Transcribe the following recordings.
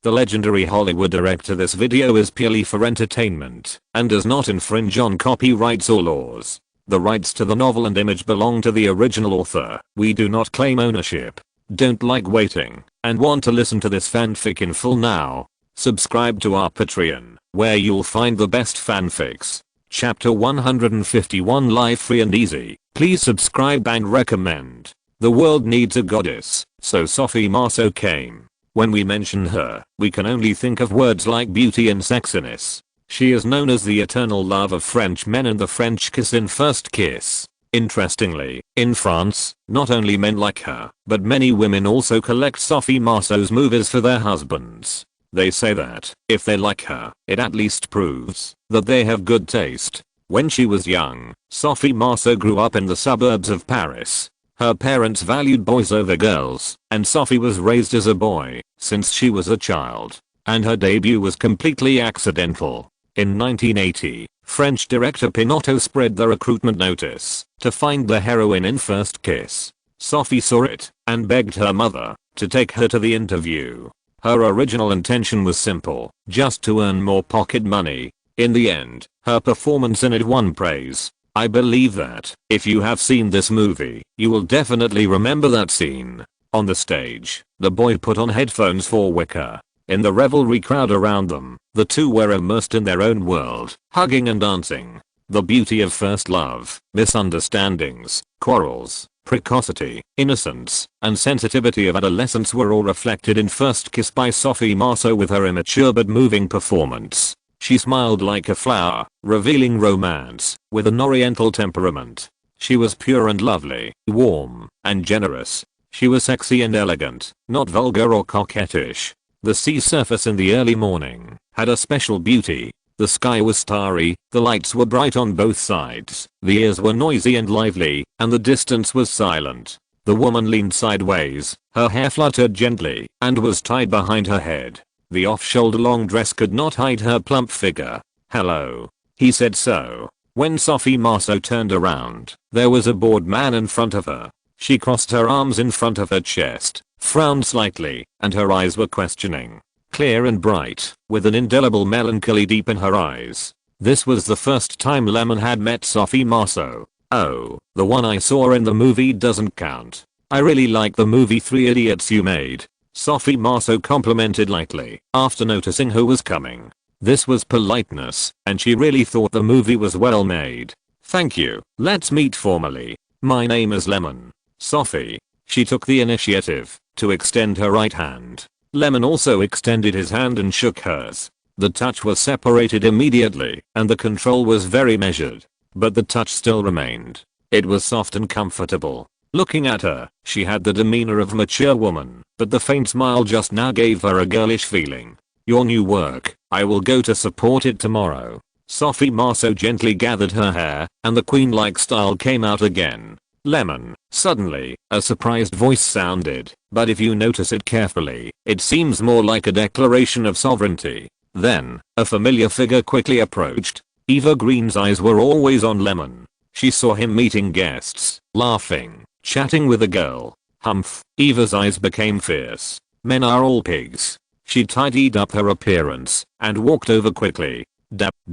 the legendary Hollywood director. This video is purely for entertainment and does not infringe on copyrights or laws. The rights to the novel and image belong to the original author. We do not claim ownership. Don't like waiting and want to listen to this fanfic in full now? Subscribe to our Patreon, where you'll find the best fanfics. Chapter 151, Live Free and Easy. Please subscribe and recommend. The world needs a goddess, so Sophie Marceau came. When we mention her, we can only think of words like beauty and sexiness. She is known as the eternal love of French men and the French kiss in First Kiss. Interestingly, in France, not only men like her, but many women also collect Sophie Marceau's movies for their husbands. They say that, if they like her, it at least proves that they have good taste. When she was young, Sophie Marceau grew up in the suburbs of Paris. Her parents valued boys over girls, and Sophie was raised as a boy since she was a child, and her debut was completely accidental. In 1980, French director Pinotto spread the recruitment notice to find the heroine in First Kiss. Sophie saw it and begged her mother to take her to the interview. Her original intention was simple, just to earn more pocket money. In the end, her performance in it won praise. I believe that, if you have seen this movie, you will definitely remember that scene. On the stage, the boy put on headphones for Wicker. In the revelry crowd around them, the two were immersed in their own world, hugging and dancing. The beauty of first love, misunderstandings, quarrels, precocity, innocence, and sensitivity of adolescence were all reflected in First Kiss by Sophie Marceau with her immature but moving performance. She smiled like a flower, revealing romance, with an oriental temperament. She was pure and lovely, warm, and generous. She was sexy and elegant, not vulgar or coquettish. The sea surface in the early morning had a special beauty. The sky was starry, the lights were bright on both sides, the airs were noisy and lively, and the distance was silent. The woman leaned sideways, her hair fluttered gently, and was tied behind her head. The off-shoulder long dress could not hide her plump figure. "Hello," he said so. When Sophie Marceau turned around, there was a bored man in front of her. She crossed her arms in front of her chest, frowned slightly, and her eyes were questioning. Clear and bright, with an indelible melancholy deep in her eyes. This was the first time Lyman had met Sophie Marceau. "Oh, the one I saw in the movie doesn't count. I really like the movie 3 Idiots you made," Sophie Marceau complimented lightly, after noticing who was coming. This was politeness, and she really thought the movie was well made. "Thank you, let's meet formally. My name is Lyman." Sophie. She took the initiative to extend her right hand. Lyman also extended his hand and shook hers. The touch was separated immediately, and the control was very measured. But the touch still remained. It was soft and comfortable. Looking at her, she had the demeanor of a mature woman, but the faint smile just now gave her a girlish feeling. "Your new work, I will go to support it tomorrow." Sophie Marceau gently gathered her hair, and the queen-like style came out again. "Lyman." Suddenly, a surprised voice sounded, but if you notice it carefully, it seems more like a declaration of sovereignty. Then, a familiar figure quickly approached. Eva Green's eyes were always on Lyman. She saw him meeting guests, laughing, chatting with a girl. Humph. Eva's eyes became fierce. Men are all pigs. She tidied up her appearance and walked over quickly.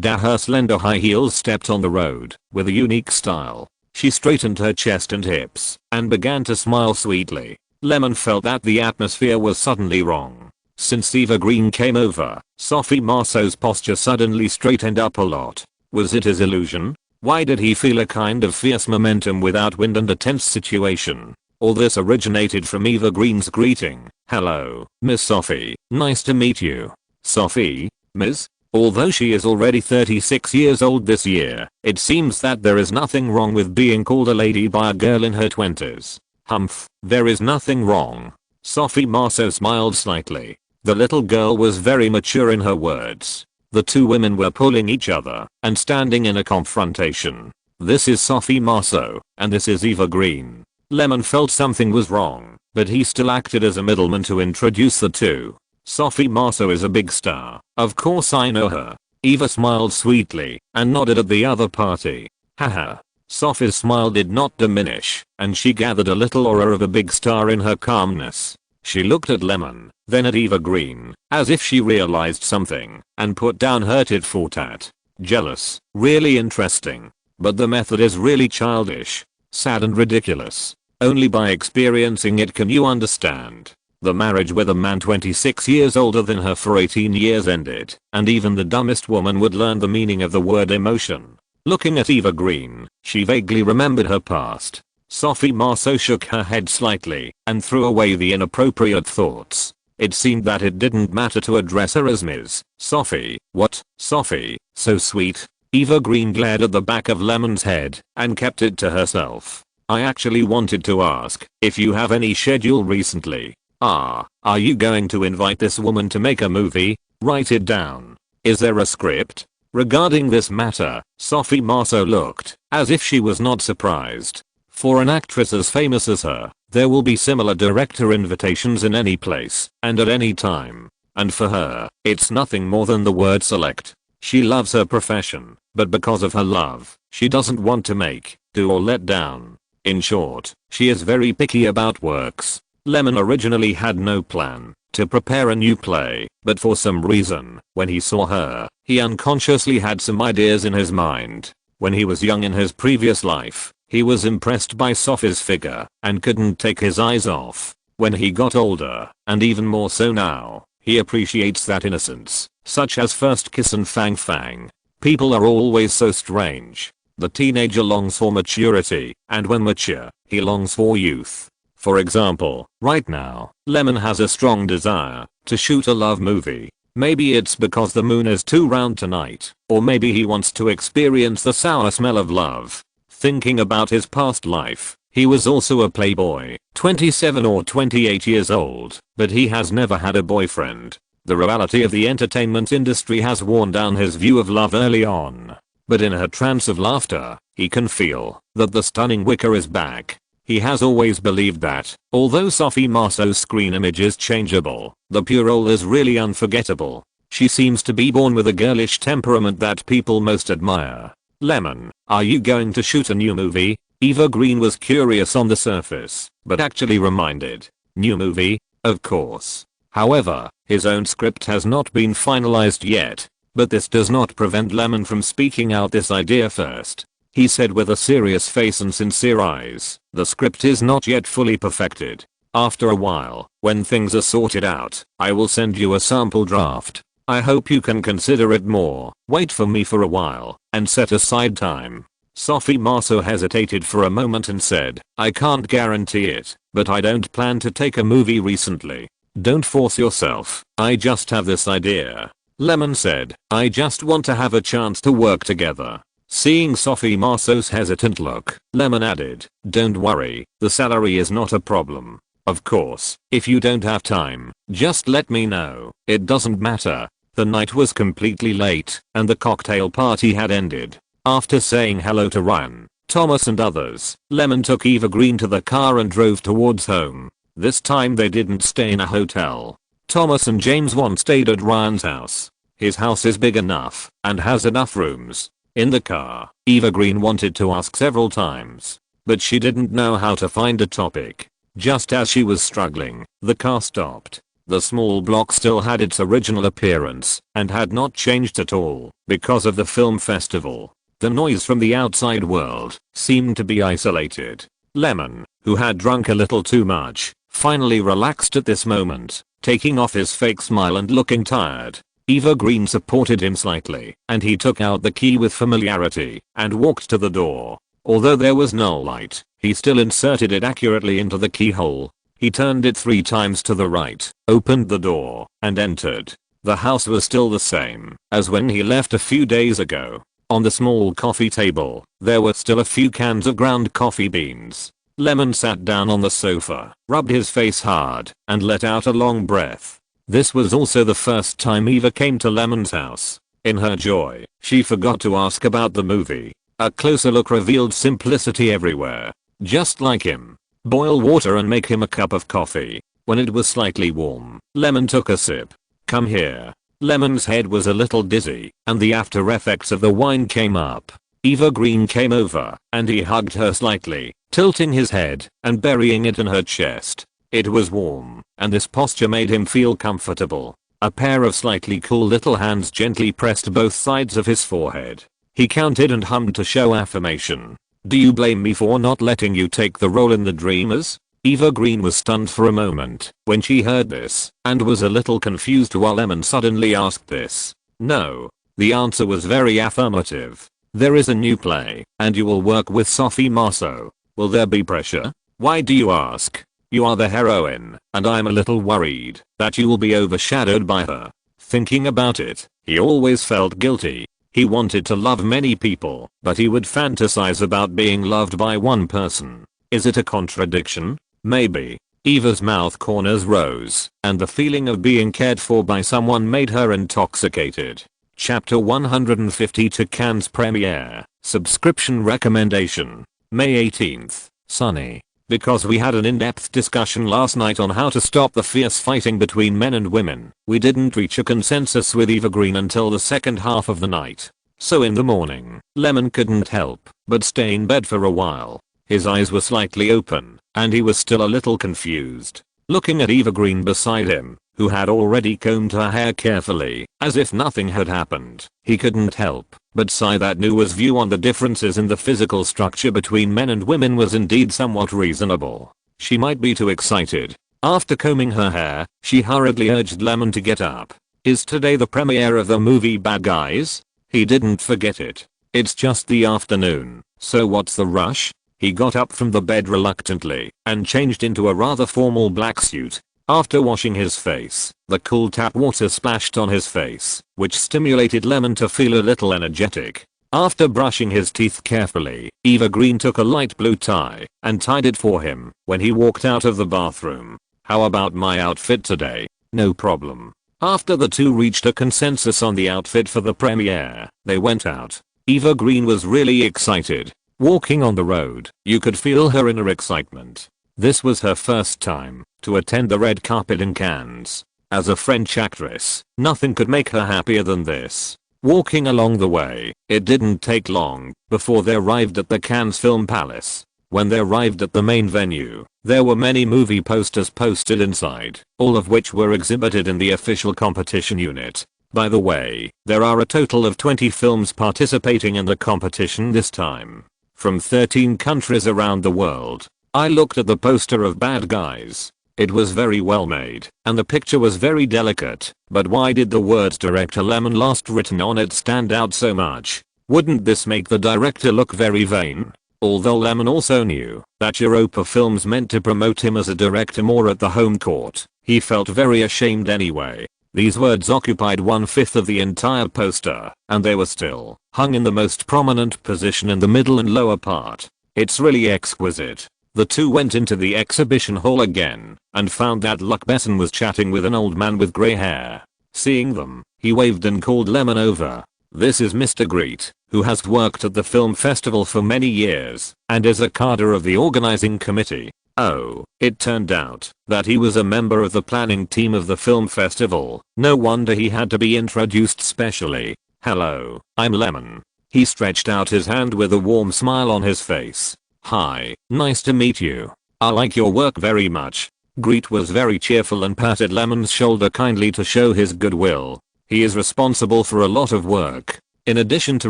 Her slender high heels stepped on the road with a unique style. She straightened her chest and hips and began to smile sweetly. Lyman felt that the atmosphere was suddenly wrong. Since Eva Green came over, Sophie Marceau's posture suddenly straightened up a lot. Was it his illusion? Why did he feel a kind of fierce momentum without wind and a tense situation? All this originated from Eva Green's greeting. "Hello, Miss Sophie, nice to meet you." Sophie? Miss? Although she is already 36 years old this year, it seems that there is nothing wrong with being called a lady by a girl in her 20s. Humph, there is nothing wrong. Sophie Marceau smiled slightly. The little girl was very mature in her words. The two women were pulling each other and standing in a confrontation. This is Sophie Marceau, and this is Eva Green. Lyman felt something was wrong, but he still acted as a middleman to introduce the two. "Sophie Marceau is a big star. Of course I know her." Eva smiled sweetly and nodded at the other party. Haha. Sophie's smile did not diminish, and she gathered a little aura of a big star in her calmness. She looked at Lemon, then at Eva Green, as if she realized something, and put down her tit for tat. Jealous, really interesting. But the method is really childish, sad and ridiculous. Only by experiencing it can you understand. The marriage with a man 26 years older than her for 18 years ended, and even the dumbest woman would learn the meaning of the word emotion. Looking at Eva Green, she vaguely remembered her past. Sophie Marceau shook her head slightly and threw away the inappropriate thoughts. It seemed that it didn't matter to address her as Ms. Sophie. What, Sophie, so sweet? Eva Green glared at the back of Lemon's head and kept it to herself. I actually wanted to ask if you have any schedule recently. Are you going to invite this woman to make a movie? Write it down. Is there a script? Regarding this matter, Sophie Marceau looked as if she was not surprised. For an actress as famous as her, there will be similar director invitations in any place and at any time. And for her, it's nothing more than the word select. She loves her profession, but because of her love, she doesn't want to make, do or let down. In short, she is very picky about works. Lemon originally had no plan to prepare a new play, but for some reason, when he saw her, he unconsciously had some ideas in his mind. When he was young in his previous life, he was impressed by Sophie's figure and couldn't take his eyes off. When he got older, and even more so now, he appreciates that innocence, such as first kiss and fang fang. People are always so strange. The teenager longs for maturity, and when mature, he longs for youth. For example, right now, Lemon has a strong desire to shoot a love movie. Maybe it's because the moon is too round tonight, or maybe he wants to experience the sour smell of love. Thinking about his past life, he was also a playboy, 27 or 28 years old, but he has never had a boyfriend. The reality of the entertainment industry has worn down his view of love early on. But in her trance of laughter, he can feel that the stunning Wicker is back. He has always believed that, although Sophie Marceau's screen image is changeable, the pure role is really unforgettable. She seems to be born with a girlish temperament that people most admire. Lemon, are you going to shoot a new movie? Eva Green was curious on the surface, but actually reminded. New movie? Of course. However, his own script has not been finalized yet. But this does not prevent Lemon from speaking out this idea first. He said with a serious face and sincere eyes, the script is not yet fully perfected. After a while, when things are sorted out, I will send you a sample draft. I hope you can consider it more. Wait for me for a while, and set aside time. Sophie Marceau hesitated for a moment and said, I can't guarantee it, but I don't plan to take a movie recently. Don't force yourself, I just have this idea. Lemon said, I just want to have a chance to work together. Seeing Sophie Marceau's hesitant look, Lemon added, don't worry, the salary is not a problem. Of course, if you don't have time, just let me know, it doesn't matter. The night was completely late, and the cocktail party had ended. After saying hello to Ryan, Thomas and others, Lemon took Eva Green to the car and drove towards home. This time they didn't stay in a hotel. Thomas and James once stayed at Ryan's house. His house is big enough and has enough rooms. In the car, Eva Green wanted to ask several times, but she didn't know how to find a topic. Just as she was struggling, the car stopped. The small block still had its original appearance and had not changed at all because of the film festival. The noise from the outside world seemed to be isolated. Lemon, who had drunk a little too much, finally relaxed at this moment, taking off his fake smile and looking tired. Eva Green supported him slightly, and he took out the key with familiarity and walked to the door. Although there was no light, he still inserted it accurately into the keyhole. He turned it 3 times to the right, opened the door, and entered. The house was still the same as when he left a few days ago. On the small coffee table, there were still a few cans of ground coffee beans. Lemon sat down on the sofa, rubbed his face hard, and let out a long breath. This was also the first time Eva came to Lemon's house. In her joy, she forgot to ask about the movie. A closer look revealed simplicity everywhere. Just like him. Boil water and make him a cup of coffee. When it was slightly warm, Lemon took a sip. Come here. Lemon's head was a little dizzy, and the after effects of the wine came up. Eva Green came over, and he hugged her slightly, tilting his head and burying it in her chest. It was warm, and this posture made him feel comfortable. A pair of slightly cool little hands gently pressed both sides of his forehead. He counted and hummed to show affirmation. "Do you blame me for not letting you take the role in The Dreamers?" Eva Green was stunned for a moment when she heard this and was a little confused while Lemon suddenly asked this. "No." The answer was very affirmative. "There is a new play and you will work with Sophie Marceau. Will there be pressure? Why do you ask? You are the heroine and I'm a little worried that you will be overshadowed by her." Thinking about it, he always felt guilty. He wanted to love many people, but he would fantasize about being loved by one person. Is it a contradiction? Maybe. Eva's mouth corners rose, and the feeling of being cared for by someone made her intoxicated. Chapter 150 to Cannes premiere. Subscription recommendation. May 18th. Sunny. Because we had an in-depth discussion last night on how to stop the fierce fighting between men and women, we didn't reach a consensus with Eva Green until the second half of the night. So in the morning, Lemon couldn't help but stay in bed for a while. His eyes were slightly open, and he was still a little confused. Looking at Eva Green beside him, who had already combed her hair carefully, as if nothing had happened, he couldn't help but sigh that Nua's view on the differences in the physical structure between men and women was indeed somewhat reasonable. She might be too excited. After combing her hair, she hurriedly urged Lemon to get up. "Is today the premiere of the movie Bad Guys?" He didn't forget it. "It's just the afternoon, so what's the rush?" He got up from the bed reluctantly and changed into a rather formal black suit. After washing his face, the cool tap water splashed on his face, which stimulated Lemon to feel a little energetic. After brushing his teeth carefully, Eva Green took a light blue tie and tied it for him when he walked out of the bathroom. "How about my outfit today?" "No problem." After the two reached a consensus on the outfit for the premiere, they went out. Eva Green was really excited. Walking on the road, you could feel her inner excitement. This was her first time to attend the red carpet in Cannes. As a French actress, nothing could make her happier than this. Walking along the way, it didn't take long before they arrived at the Cannes Film Palace. When they arrived at the main venue, there were many movie posters posted inside, all of which were exhibited in the official competition unit. By the way, there are a total of 20 films participating in the competition this time, from 13 countries around the world. I looked at the poster of Bad Guys. It was very well made, and the picture was very delicate, but why did the words Director Lemon last written on it stand out so much? Wouldn't this make the director look very vain? Although Lemon also knew that Europa Films meant to promote him as a director more at the home court, he felt very ashamed anyway. These words occupied 1/5 of the entire poster, and they were still hung in the most prominent position in the middle and lower part. It's really exquisite. The two went into the exhibition hall again and found that Luc Besson was chatting with an old man with grey hair. Seeing them, he waved and called Lemon over. "This is Mr. Greet, who has worked at the film festival for many years and is a cadre of the organizing committee." Oh, it turned out that he was a member of the planning team of the film festival. No wonder he had to be introduced specially. "Hello, I'm Lemon." He stretched out his hand with a warm smile on his face. "Hi, nice to meet you. I like your work very much." Greet was very cheerful and patted Lemon's shoulder kindly to show his goodwill. He is responsible for a lot of work. In addition to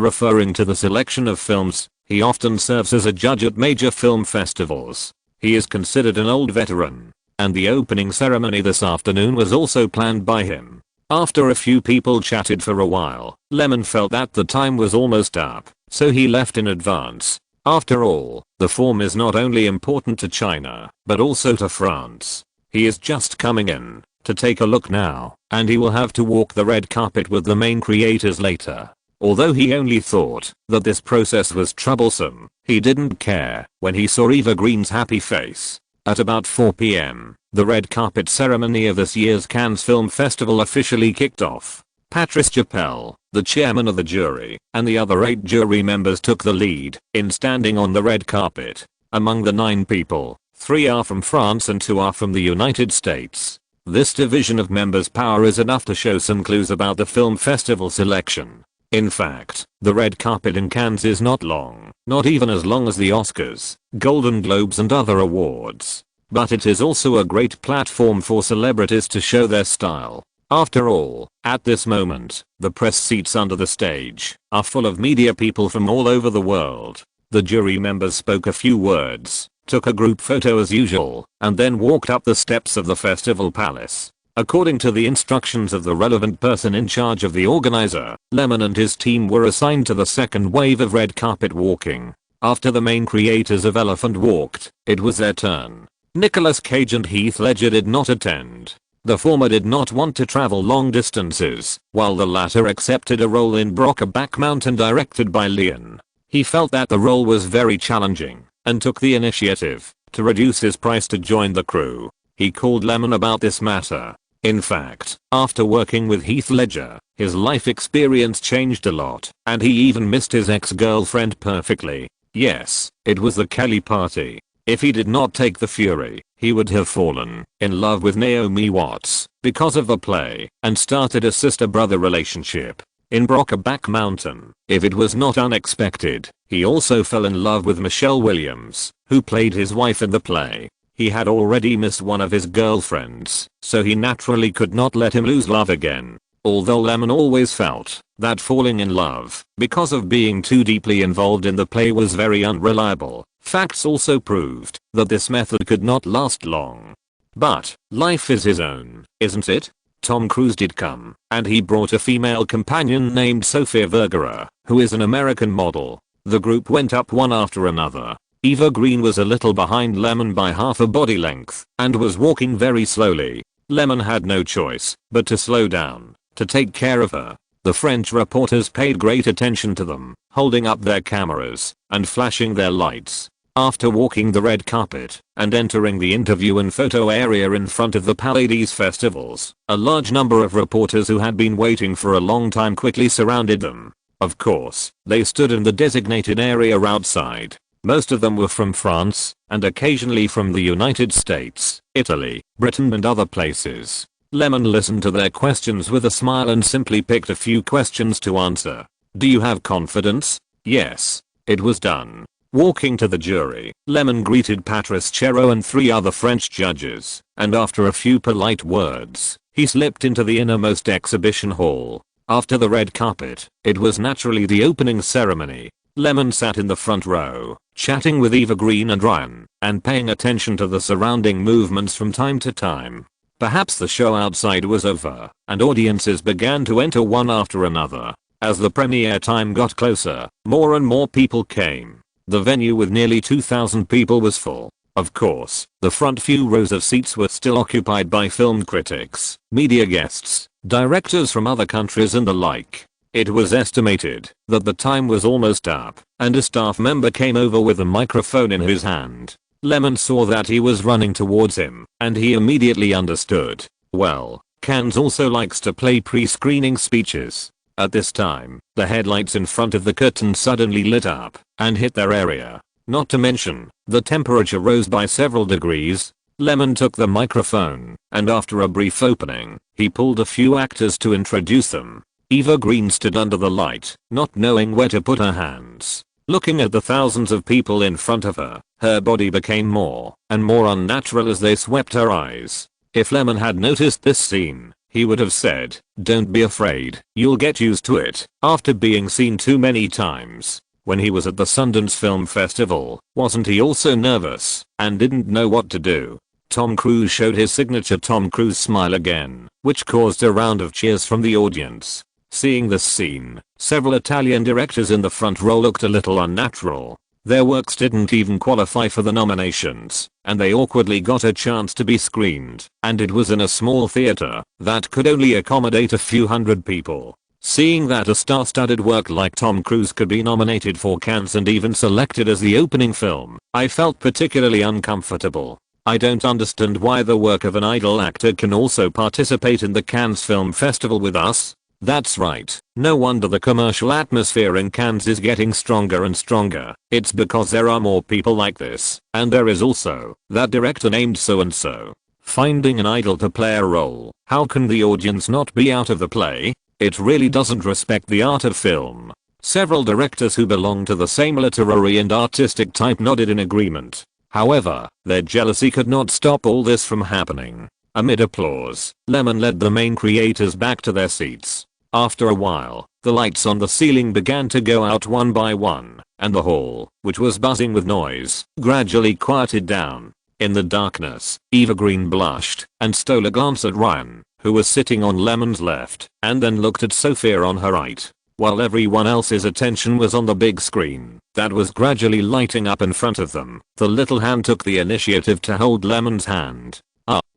referring to the selection of films, he often serves as a judge at major film festivals. He is considered an old veteran, and the opening ceremony this afternoon was also planned by him. After a few people chatted for a while, Lemon felt that the time was almost up, so he left in advance. After all, the form is not only important to China, but also to France. He is just coming in to take a look now, and he will have to walk the red carpet with the main creators later. Although he only thought that this process was troublesome, he didn't care when he saw Eva Green's happy face. At about 4 p.m., the red carpet ceremony of this year's Cannes Film Festival officially kicked off. Patrice Chappelle, the chairman of the jury, and the other 8 jury members took the lead in standing on the red carpet. Among the 9 people, 3 are from France and 2 are from the United States. This division of members' power is enough to show some clues about the film festival selection. In fact, the red carpet in Cannes is not long, not even as long as the Oscars, Golden Globes and other awards. but it is also a great platform for celebrities to show their style. After all, at this moment, the press seats under the stage are full of media people from all over the world. The jury members spoke a few words, took a group photo as usual, and then walked up the steps of the festival palace. According to the instructions of the relevant person in charge of the organizer, Lyman and his team were assigned to the second wave of red carpet walking. After the main creators of Elephant walked, it was their turn. Nicolas Cage and Heath Ledger did not attend. The former did not want to travel long distances, while the latter accepted a role in Brokeback Mountain directed by Lyman. He felt that the role was very challenging, and took the initiative to reduce his price to join the crew. He called Lyman about this matter. In fact, after working with Heath Ledger, his life experience changed a lot, and he even missed his ex-girlfriend perfectly. Yes, it was the Kelly party. If he did not take the Fury, he would have fallen in love with Naomi Watts because of the play and started a sister-brother relationship. In Brokeback Mountain, if it was not unexpected, he also fell in love with Michelle Williams, who played his wife in the play. He had already missed one of his girlfriends, so he naturally could not let him lose love again. Although Lyman always felt that falling in love because of being too deeply involved in the play was very unreliable, facts also proved that this method could not last long. But life is his own, isn't it? Tom Cruise did come, and he brought a female companion named Sofia Vergara, who is an American model. The group went up one after another. Eva Green was a little behind Lyman by half a body length and was walking very slowly. Lyman had no choice but to slow down to take care of her. The French reporters paid great attention to them, holding up their cameras and flashing their lights. After walking the red carpet and entering the interview and photo area in front of the Pallades festivals, a large number of reporters who had been waiting for a long time quickly surrounded them. Of course, they stood in the designated area outside. Most of them were from France, and occasionally from the United States, Italy, Britain and other places. Lyman listened to their questions with a smile and simply picked a few questions to answer. Do you have confidence? Yes. It was done. Walking to the jury, Lyman greeted Patrice Chéreau and 3 other French judges, and after a few polite words, he slipped into the innermost exhibition hall. After the red carpet, it was naturally the opening ceremony. Lyman sat in the front row, chatting with Eva Green and Ryan, and paying attention to the surrounding movements from time to time. Perhaps the show outside was over, and audiences began to enter one after another. As the premiere time got closer, more and more people came. The venue with nearly 2,000 people was full. Of course, the front few rows of seats were still occupied by film critics, media guests, directors from other countries and the like. It was estimated that the time was almost up, and a staff member came over with a microphone in his hand. Lyman saw that he was running towards him, and he immediately understood. Well, Cannes also likes to play pre-screening speeches. At this time, the headlights in front of the curtain suddenly lit up and hit their area. Not to mention, the temperature rose by several degrees. Lyman took the microphone, and after a brief opening, he pulled a few actors to introduce them. Eva Green stood under the light, not knowing where to put her hands. Looking at the thousands of people in front of her, her body became more and more unnatural as they swept her eyes. If Lyman had noticed this scene, he would have said, "Don't be afraid, you'll get used to it." After being seen too many times, when he was at the Sundance Film Festival, wasn't he also nervous and didn't know what to do? Tom Cruise showed his signature Tom Cruise smile again, which caused a round of cheers from the audience. Seeing this scene, several Italian directors in the front row looked a little unnatural. Their works didn't even qualify for the nominations, and they awkwardly got a chance to be screened, and it was in a small theater that could only accommodate a few hundred people. Seeing that a star-studded work like Tom Cruise could be nominated for Cannes and even selected as the opening film, I felt particularly uncomfortable. I don't understand why the work of an idol actor can also participate in the Cannes Film Festival with us. That's right, no wonder the commercial atmosphere in Cannes is getting stronger and stronger. It's because there are more people like this, and there is also that director named so and so. Finding an idol to play a role, how can the audience not be out of the play? It really doesn't respect the art of film. Several directors who belong to the same literary and artistic type nodded in agreement. However, their jealousy could not stop all this from happening. Amid applause, Lyman led the main creators back to their seats. After a while, the lights on the ceiling began to go out one by one, and the hall, which was buzzing with noise, gradually quieted down. In the darkness, Eva Green blushed and stole a glance at Ryan, who was sitting on Lemon's left, and then looked at Sophia on her right. While everyone else's attention was on the big screen that was gradually lighting up in front of them, the little hand took the initiative to hold Lemon's hand.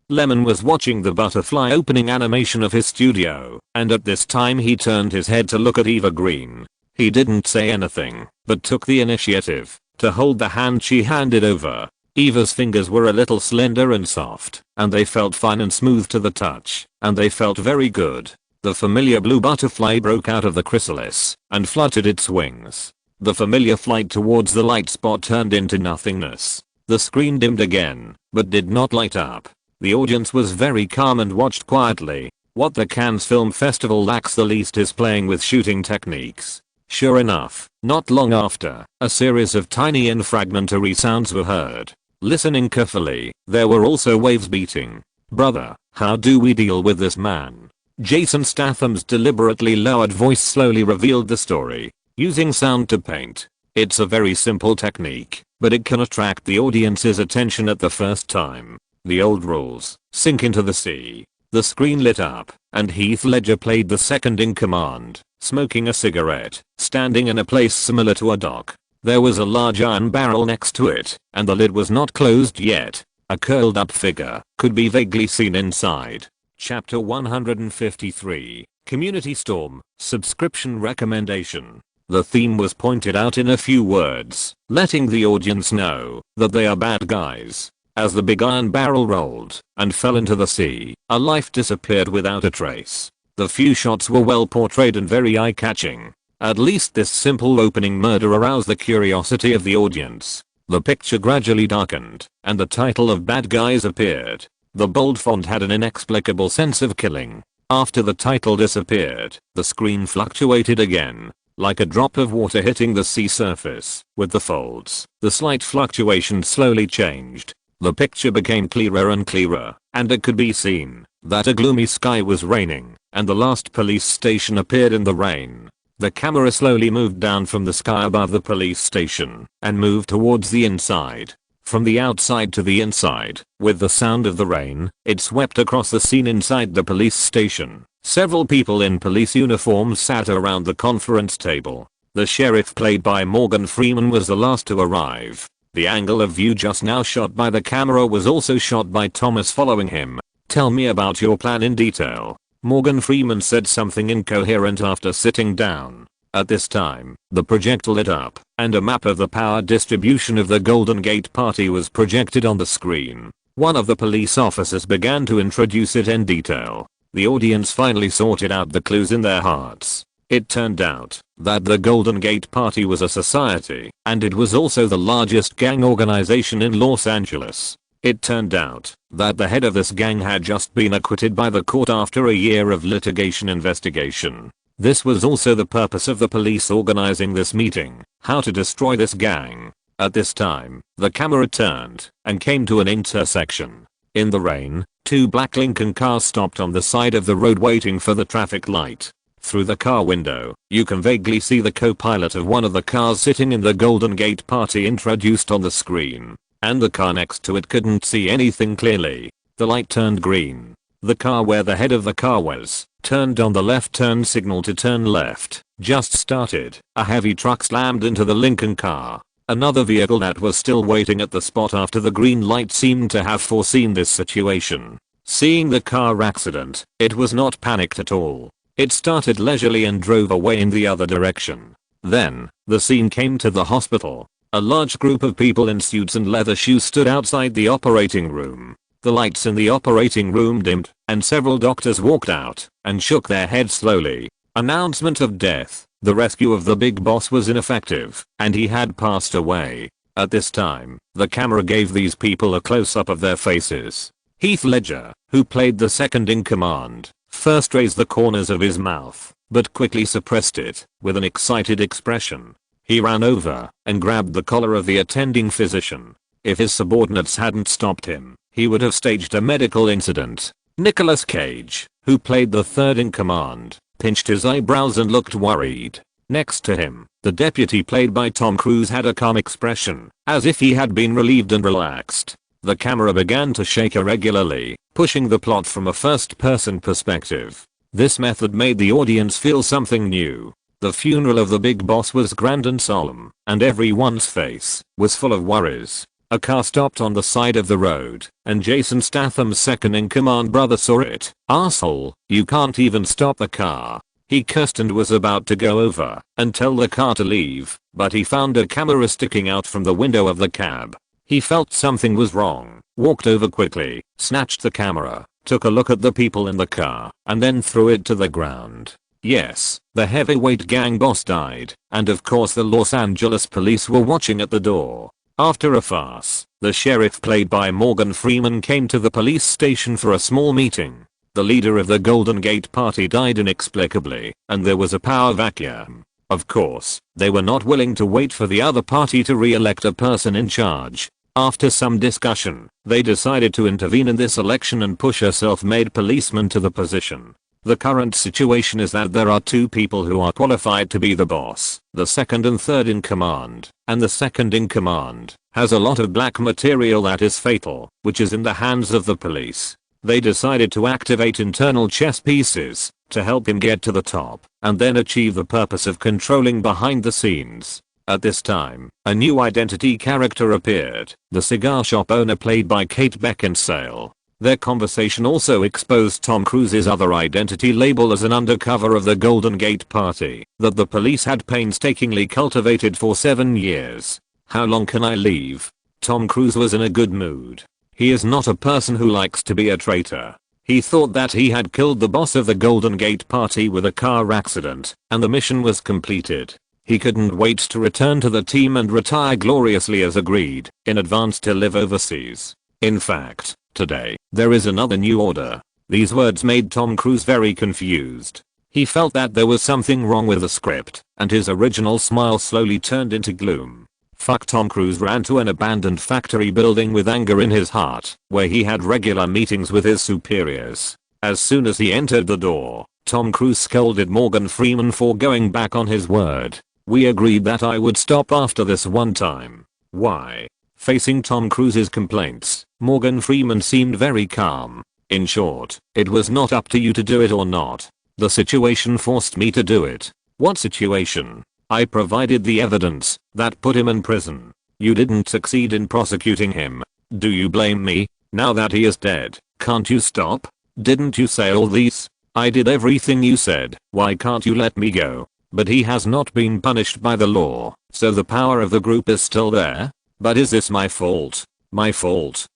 Lyman was watching the butterfly opening animation of his studio, and at this time he turned his head to look at Eva Green. He didn't say anything, but took the initiative to hold the hand she handed over. Eva's fingers were a little slender and soft, and they felt fine and smooth to the touch, and they felt very good. The familiar blue butterfly broke out of the chrysalis and fluttered its wings. The familiar flight towards the light spot turned into nothingness. The screen dimmed again, but did not light up. The audience was very calm and watched quietly. What the Cannes Film Festival lacks the least is playing with shooting techniques. Sure enough, not long after, a series of tiny and fragmentary sounds were heard. Listening carefully, there were also waves beating. Brother, how do we deal with this man? Jason Statham's deliberately lowered voice slowly revealed the story. Using sound to paint. It's a very simple technique, but it can attract the audience's attention at the first time. The old rules: sink into the sea. The screen lit up, and Heath Ledger played the second in command, smoking a cigarette, standing in a place similar to a dock. There was a large iron barrel next to it, and the lid was not closed yet. A curled up figure could be vaguely seen inside. Chapter 153, Community Storm, Subscription Recommendation. The theme was pointed out in a few words, letting the audience know that they are bad guys. As the big iron barrel rolled and fell into the sea, a life disappeared without a trace. The few shots were well portrayed and very eye-catching. At least this simple opening murder aroused the curiosity of the audience. The picture gradually darkened, and the title of Bad Guys appeared. The bold font had an inexplicable sense of killing. After the title disappeared, the screen fluctuated again, like a drop of water hitting the sea surface. With the folds, the slight fluctuation slowly changed. The picture became clearer and clearer, and it could be seen that a gloomy sky was raining, and the last police station appeared in the rain. The camera slowly moved down from the sky above the police station, and moved towards the inside. From the outside to the inside, with the sound of the rain, it swept across the scene inside the police station. Several people in police uniforms sat around the conference table. The sheriff, played by Morgan Freeman, was the last to arrive. The angle of view just now shot by the camera was also shot by Thomas following him. Tell me about your plan in detail. Morgan Freeman said something incoherent after sitting down. At this time, the projector lit up, and a map of the power distribution of the Golden Gate Party was projected on the screen. One of the police officers began to introduce it in detail. The audience finally sorted out the clues in their hearts. It turned out that the Golden Gate Party was a society, and it was also the largest gang organization in Los Angeles. It turned out that the head of this gang had just been acquitted by the court after a year of litigation investigation. This was also the purpose of the police organizing this meeting: how to destroy this gang. At this time, the camera turned and came to an intersection. In the rain, two black Lincoln cars stopped on the side of the road waiting for the traffic light. Through the car window, you can vaguely see the co-pilot of one of the cars sitting in the Golden Gate Party introduced on the screen, and the car next to it couldn't see anything clearly. The light turned green. The car where the head of the car was turned on the left turn signal to turn left just started. A heavy truck slammed into the Lincoln car. Another vehicle that was still waiting at the spot after the green light seemed to have foreseen this situation. Seeing the car accident, it was not panicked at all. It started leisurely and drove away in the other direction. Then, the scene came to the hospital. A large group of people in suits and leather shoes stood outside the operating room. The lights in the operating room dimmed, and several doctors walked out and shook their heads slowly. Announcement of death. The rescue of the big boss was ineffective, and he had passed away. At this time, the camera gave these people a close-up of their faces. Heath Ledger, who played the second in command, first raised the corners of his mouth, but quickly suppressed it with an excited expression. He ran over and grabbed the collar of the attending physician. If his subordinates hadn't stopped him, he would have staged a medical incident. Nicolas Cage, who played the third in command, pinched his eyebrows and looked worried. Next to him, the deputy played by Tom Cruise had a calm expression, as if he had been relieved and relaxed. The camera began to shake irregularly, pushing the plot from a first-person perspective. This method made the audience feel something new. The funeral of the big boss was grand and solemn, and everyone's face was full of worries. A car stopped on the side of the road, and Jason Statham's second-in-command brother saw it. "Arsehole, you can't even stop the car." He cursed and was about to go over and tell the car to leave, but he found a camera sticking out from the window of the cab. He felt something was wrong, walked over quickly, snatched the camera, took a look at the people in the car, and then threw it to the ground. Yes, the heavyweight gang boss died, and of course the Los Angeles police were watching at the door. After a farce, the sheriff played by Morgan Freeman came to the police station for a small meeting. The leader of the Golden Gate Party died inexplicably, and there was a power vacuum. Of course, they were not willing to wait for the other party to re-elect a person in charge. After some discussion, they decided to intervene in this election and push a self-made policeman to the position. The current situation is that there are two people who are qualified to be the boss, the second and third in command, and the second in command has a lot of black material that is fatal, which is in the hands of the police. They decided to activate internal chess pieces to help him get to the top and then achieve the purpose of controlling behind the scenes. At this time, a new identity character appeared, the cigar shop owner played by Kate Beckinsale. Their conversation also exposed Tom Cruise's other identity label as an undercover of the Golden Gate Party that the police had painstakingly cultivated for 7 years. "How long can I leave?" Tom Cruise was in a good mood. He is not a person who likes to be a traitor. He thought that he had killed the boss of the Golden Gate Party with a car accident, and the mission was completed. He couldn't wait to return to the team and retire gloriously as agreed in advance to live overseas. In fact, today, there is another new order. These words made Tom Cruise very confused. He felt that there was something wrong with the script, and his original smile slowly turned into gloom. Fuck. Tom Cruise ran to an abandoned factory building with anger in his heart, where he had regular meetings with his superiors. As soon as he entered the door, Tom Cruise scolded Morgan Freeman for going back on his word. "We agreed that I would stop after this one time. Why?" Facing Tom Cruise's complaints, Morgan Freeman seemed very calm. "In short, it was not up to you to do it or not. The situation forced me to do it." "What situation?" "I provided the evidence that put him in prison. You didn't succeed in prosecuting him. Do you blame me? Now that he is dead, can't you stop? Didn't you say all these? I did everything you said. Why can't you let me go?" "But he has not been punished by the law, so the power of the group is still there." "But is this my fault?" "My fault?"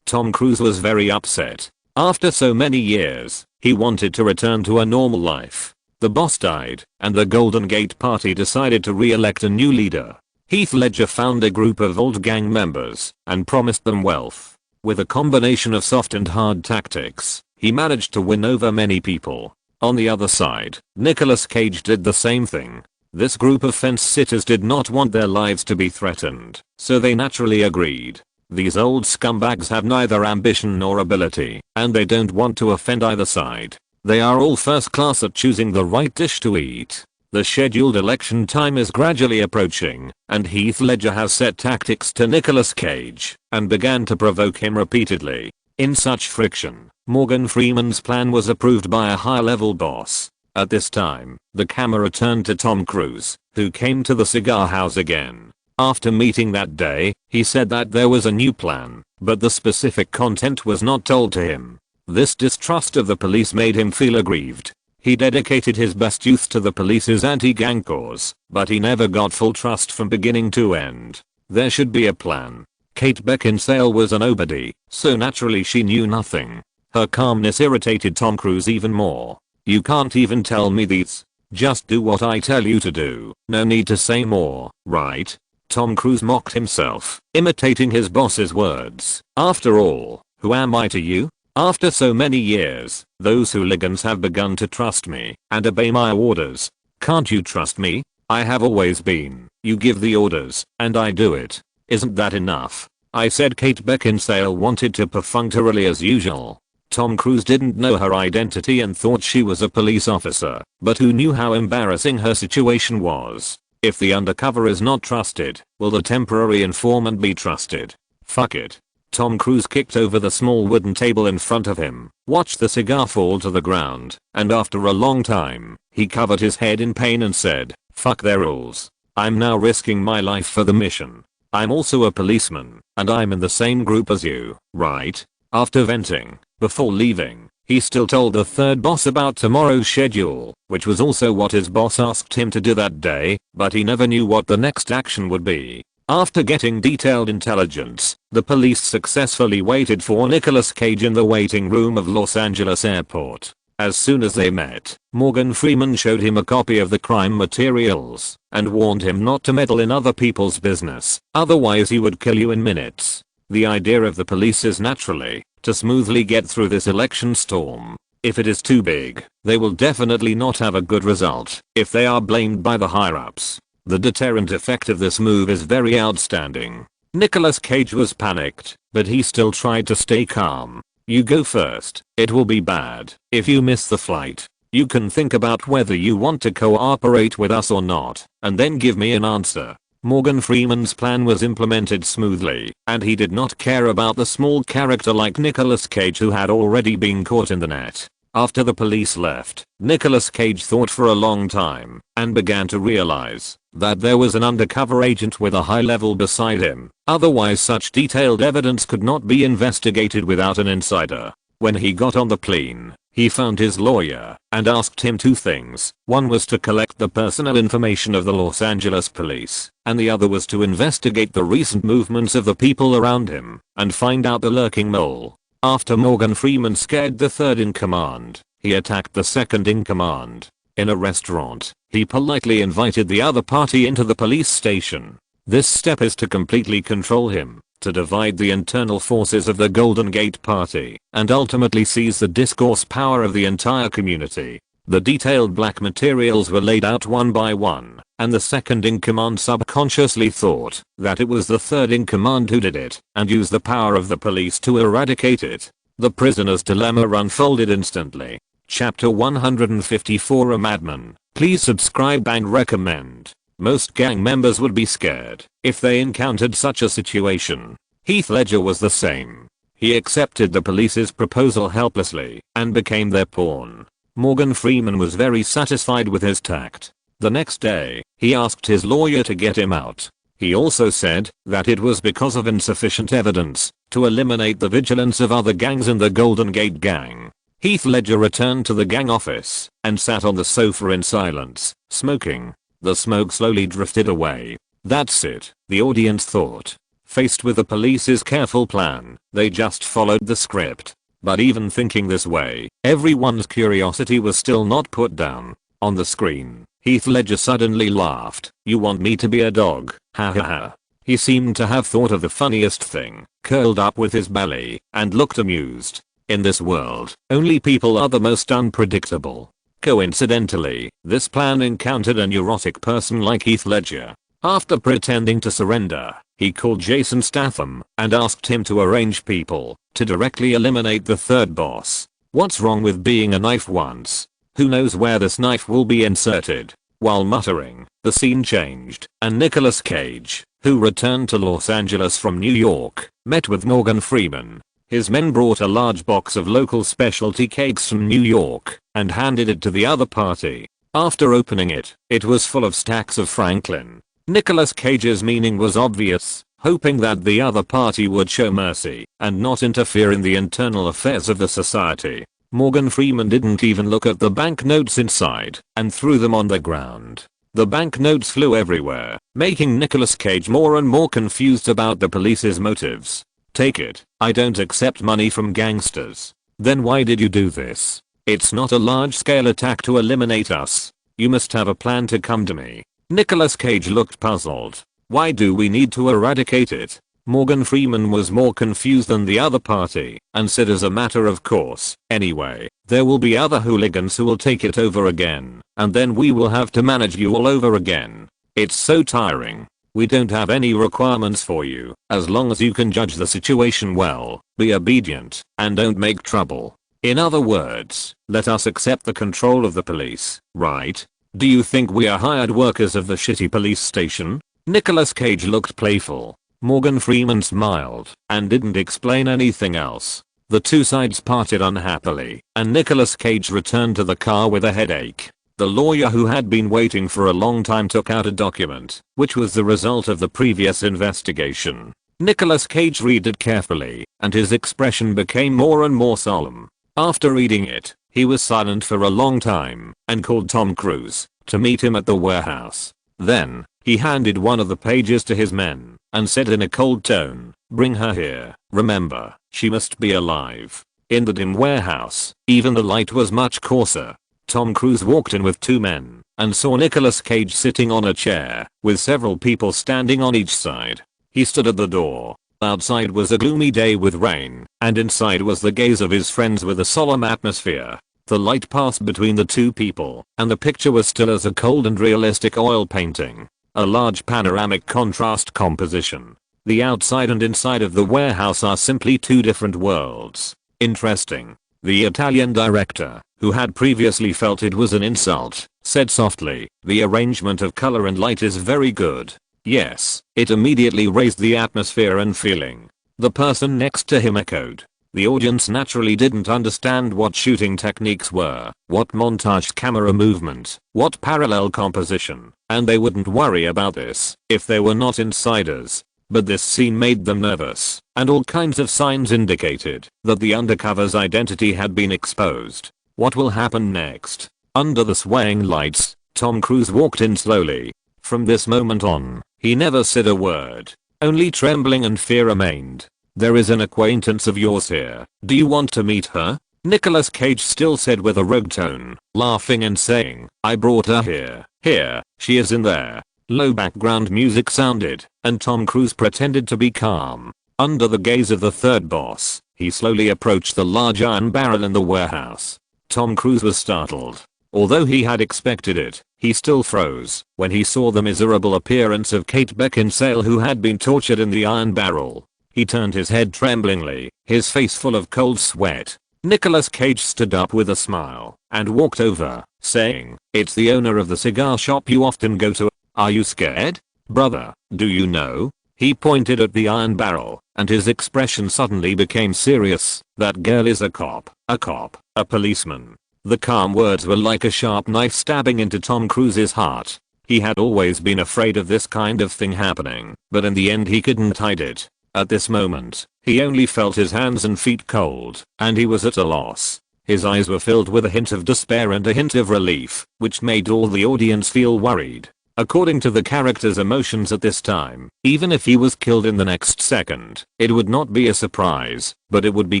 Tom Cruise was very upset. After so many years, he wanted to return to a normal life. The boss died, and the Golden Gate Party decided to re-elect a new leader. Heath Ledger found a group of old gang members and promised them wealth. With a combination of soft and hard tactics, he managed to win over many people. On the other side, Nicolas Cage did the same thing. This group of fence sitters did not want their lives to be threatened, so they naturally agreed. These old scumbags have neither ambition nor ability, and they don't want to offend either side. They are all first class at choosing the right dish to eat. The scheduled election time is gradually approaching, and Heath Ledger has set tactics to Nicolas Cage and began to provoke him repeatedly. In such friction, Morgan Freeman's plan was approved by a high-level boss. At this time, the camera turned to Tom Cruise, who came to the cigar house again. After meeting that day, he said that there was a new plan, but the specific content was not told to him. This distrust of the police made him feel aggrieved. He dedicated his best youth to the police's anti-gang cause, but he never got full trust from beginning to end. There should be a plan. Kate Beckinsale was a nobody, so naturally she knew nothing. Her calmness irritated Tom Cruise even more. "You can't even tell me these. Just do what I tell you to do. No need to say more, right?" Tom Cruise mocked himself, imitating his boss's words. "After all, who am I to you? After so many years, those hooligans have begun to trust me and obey my orders. Can't you trust me? I have always been. You give the orders, and I do it. Isn't that enough?" I said Kate Beckinsale wanted to perfunctorily as usual. Tom Cruise didn't know her identity and thought she was a police officer, but who knew how embarrassing her situation was? If the undercover is not trusted, will the temporary informant be trusted? Fuck it. Tom Cruise kicked over the small wooden table in front of him, watched the cigar fall to the ground, and after a long time, he covered his head in pain and said, "Fuck their rules. I'm now risking my life for the mission. I'm also a policeman, and I'm in the same group as you, right?" After venting, before leaving, he still told the third boss about tomorrow's schedule, which was also what his boss asked him to do that day, but he never knew what the next action would be. After getting detailed intelligence, the police successfully waited for Nicolas Cage in the waiting room of Los Angeles Airport. As soon as they met, Morgan Freeman showed him a copy of the crime materials and warned him not to meddle in other people's business, otherwise he would kill you in minutes. The idea of the police is naturally to smoothly get through this election storm. If it is too big, they will definitely not have a good result if they are blamed by the higher-ups. The deterrent effect of this move is very outstanding. Nicolas Cage was panicked, but he still tried to stay calm. You go first. It will be bad if you miss the flight. You can think about whether you want to cooperate with us or not, and then give me an answer. Morgan Freeman's plan was implemented smoothly, and he did not care about the small character like Nicolas Cage who had already been caught in the net. After the police left, Nicolas Cage thought for a long time and began to realize that there was an undercover agent with a high level beside him. Otherwise such detailed evidence could not be investigated without an insider. When he got on the plane, he found his lawyer and asked him two things. One was to collect the personal information of the Los Angeles police, and the other was to investigate the recent movements of the people around him and find out the lurking mole. After Morgan Freeman scared the third in command, he attacked the second in command. In a restaurant, he politely invited the other party into the police station. This step is to completely control him, to divide the internal forces of the Golden Gate Party, and ultimately seize the discourse power of the entire community. The detailed black materials were laid out one by one, and the second in command subconsciously thought that it was the third in command who did it, and used the power of the police to eradicate it. The prisoner's dilemma unfolded instantly. Chapter 154 A Madman. Please subscribe and recommend. Most gang members would be scared if they encountered such a situation. Heath Ledger was the same. He accepted the police's proposal helplessly and became their pawn. Morgan Freeman was very satisfied with his tact. The next day, he asked his lawyer to get him out. He also said that it was because of insufficient evidence to eliminate the vigilance of other gangs in the Golden Gate Gang. Heath Ledger returned to the gang office and sat on the sofa in silence, smoking. The smoke slowly drifted away. That's it, the audience thought. Faced with the police's careful plan, they just followed the script. But even thinking this way, everyone's curiosity was still not put down. On the screen, Heath Ledger suddenly laughed. "You want me to be a dog? Ha ha ha." He seemed to have thought of the funniest thing, curled up with his belly, and looked amused. In this world, only people are the most unpredictable. Coincidentally, this plan encountered a neurotic person like Heath Ledger. After pretending to surrender, he called Jason Statham and asked him to arrange people to directly eliminate the third boss. What's wrong with being a knife once? Who knows where this knife will be inserted? While muttering, the scene changed, and Nicolas Cage, who returned to Los Angeles from New York, met with Morgan Freeman. His men brought a large box of local specialty cakes from New York and handed it to the other party. After opening it, it was full of stacks of Franklin. Nicolas Cage's meaning was obvious, hoping that the other party would show mercy and not interfere in the internal affairs of the society. Morgan Freeman didn't even look at the banknotes inside and threw them on the ground. The banknotes flew everywhere, making Nicolas Cage more and more confused about the police's motives. "Take it. I don't accept money from gangsters." "Then why did you do this?" "It's not a large-scale attack to eliminate us. You must have a plan to come to me." Nicolas Cage looked puzzled. "Why do we need to eradicate it?" Morgan Freeman was more confused than the other party and said as a matter of course, "Anyway, there will be other hooligans who will take it over again, and then we will have to manage you all over again. It's so tiring." We don't have any requirements for you, as long as you can judge the situation well, be obedient, and don't make trouble. In other words, let us accept the control of the police, right? Do you think we are hired workers of the shitty police station? Nicolas Cage looked playful. Morgan Freeman smiled, and didn't explain anything else. The two sides parted unhappily, and Nicolas Cage returned to the car with a headache. The lawyer who had been waiting for a long time took out a document, which was the result of the previous investigation. Nicolas Cage read it carefully, and his expression became more and more solemn. After reading it, he was silent for a long time, and called Tom Cruise to meet him at the warehouse. Then, he handed one of the pages to his men, and said in a cold tone, "Bring her here. Remember, she must be alive." In the dim warehouse, even the light was much coarser. Tom Cruise walked in with two men, and saw Nicolas Cage sitting on a chair, with several people standing on each side. He stood at the door. Outside was a gloomy day with rain, and inside was the gaze of his friends with a solemn atmosphere. The light passed between the two people, and the picture was still as a cold and realistic oil painting. A large panoramic contrast composition. The outside and inside of the warehouse are simply two different worlds. Interesting. The Italian director, who had previously felt it was an insult, said softly, "The arrangement of color and light is very good." Yes, it immediately raised the atmosphere and feeling. The person next to him echoed. The audience naturally didn't understand what shooting techniques were, what montage camera movement, what parallel composition, and they wouldn't worry about this if they were not insiders. But this scene made them nervous, and all kinds of signs indicated that the undercover's identity had been exposed. What will happen next? Under the swaying lights, Tom Cruise walked in slowly. From this moment on, he never said a word. Only trembling and fear remained. "There is an acquaintance of yours here. Do you want to meet her?" Nicolas Cage still said with a rogue tone, laughing and saying, "I brought her here. Here, she is in there." Low background music sounded, and Tom Cruise pretended to be calm. Under the gaze of the third boss, he slowly approached the large iron barrel in the warehouse. Tom Cruise was startled. Although he had expected it, he still froze when he saw the miserable appearance of Kate Beckinsale, who had been tortured in the iron barrel. He turned his head tremblingly, his face full of cold sweat. Nicolas Cage stood up with a smile and walked over, saying, "It's the owner of the cigar shop you often go to. Are you scared? Brother, do you know?" He pointed at the iron barrel, and his expression suddenly became serious. "That girl is a cop, a policeman." The calm words were like a sharp knife stabbing into Tom Cruise's heart. He had always been afraid of this kind of thing happening, but in the end he couldn't hide it. At this moment, he only felt his hands and feet cold, and he was at a loss. His eyes were filled with a hint of despair and a hint of relief, which made all the audience feel worried. According to the character's emotions at this time, even if he was killed in the next second, it would not be a surprise, but it would be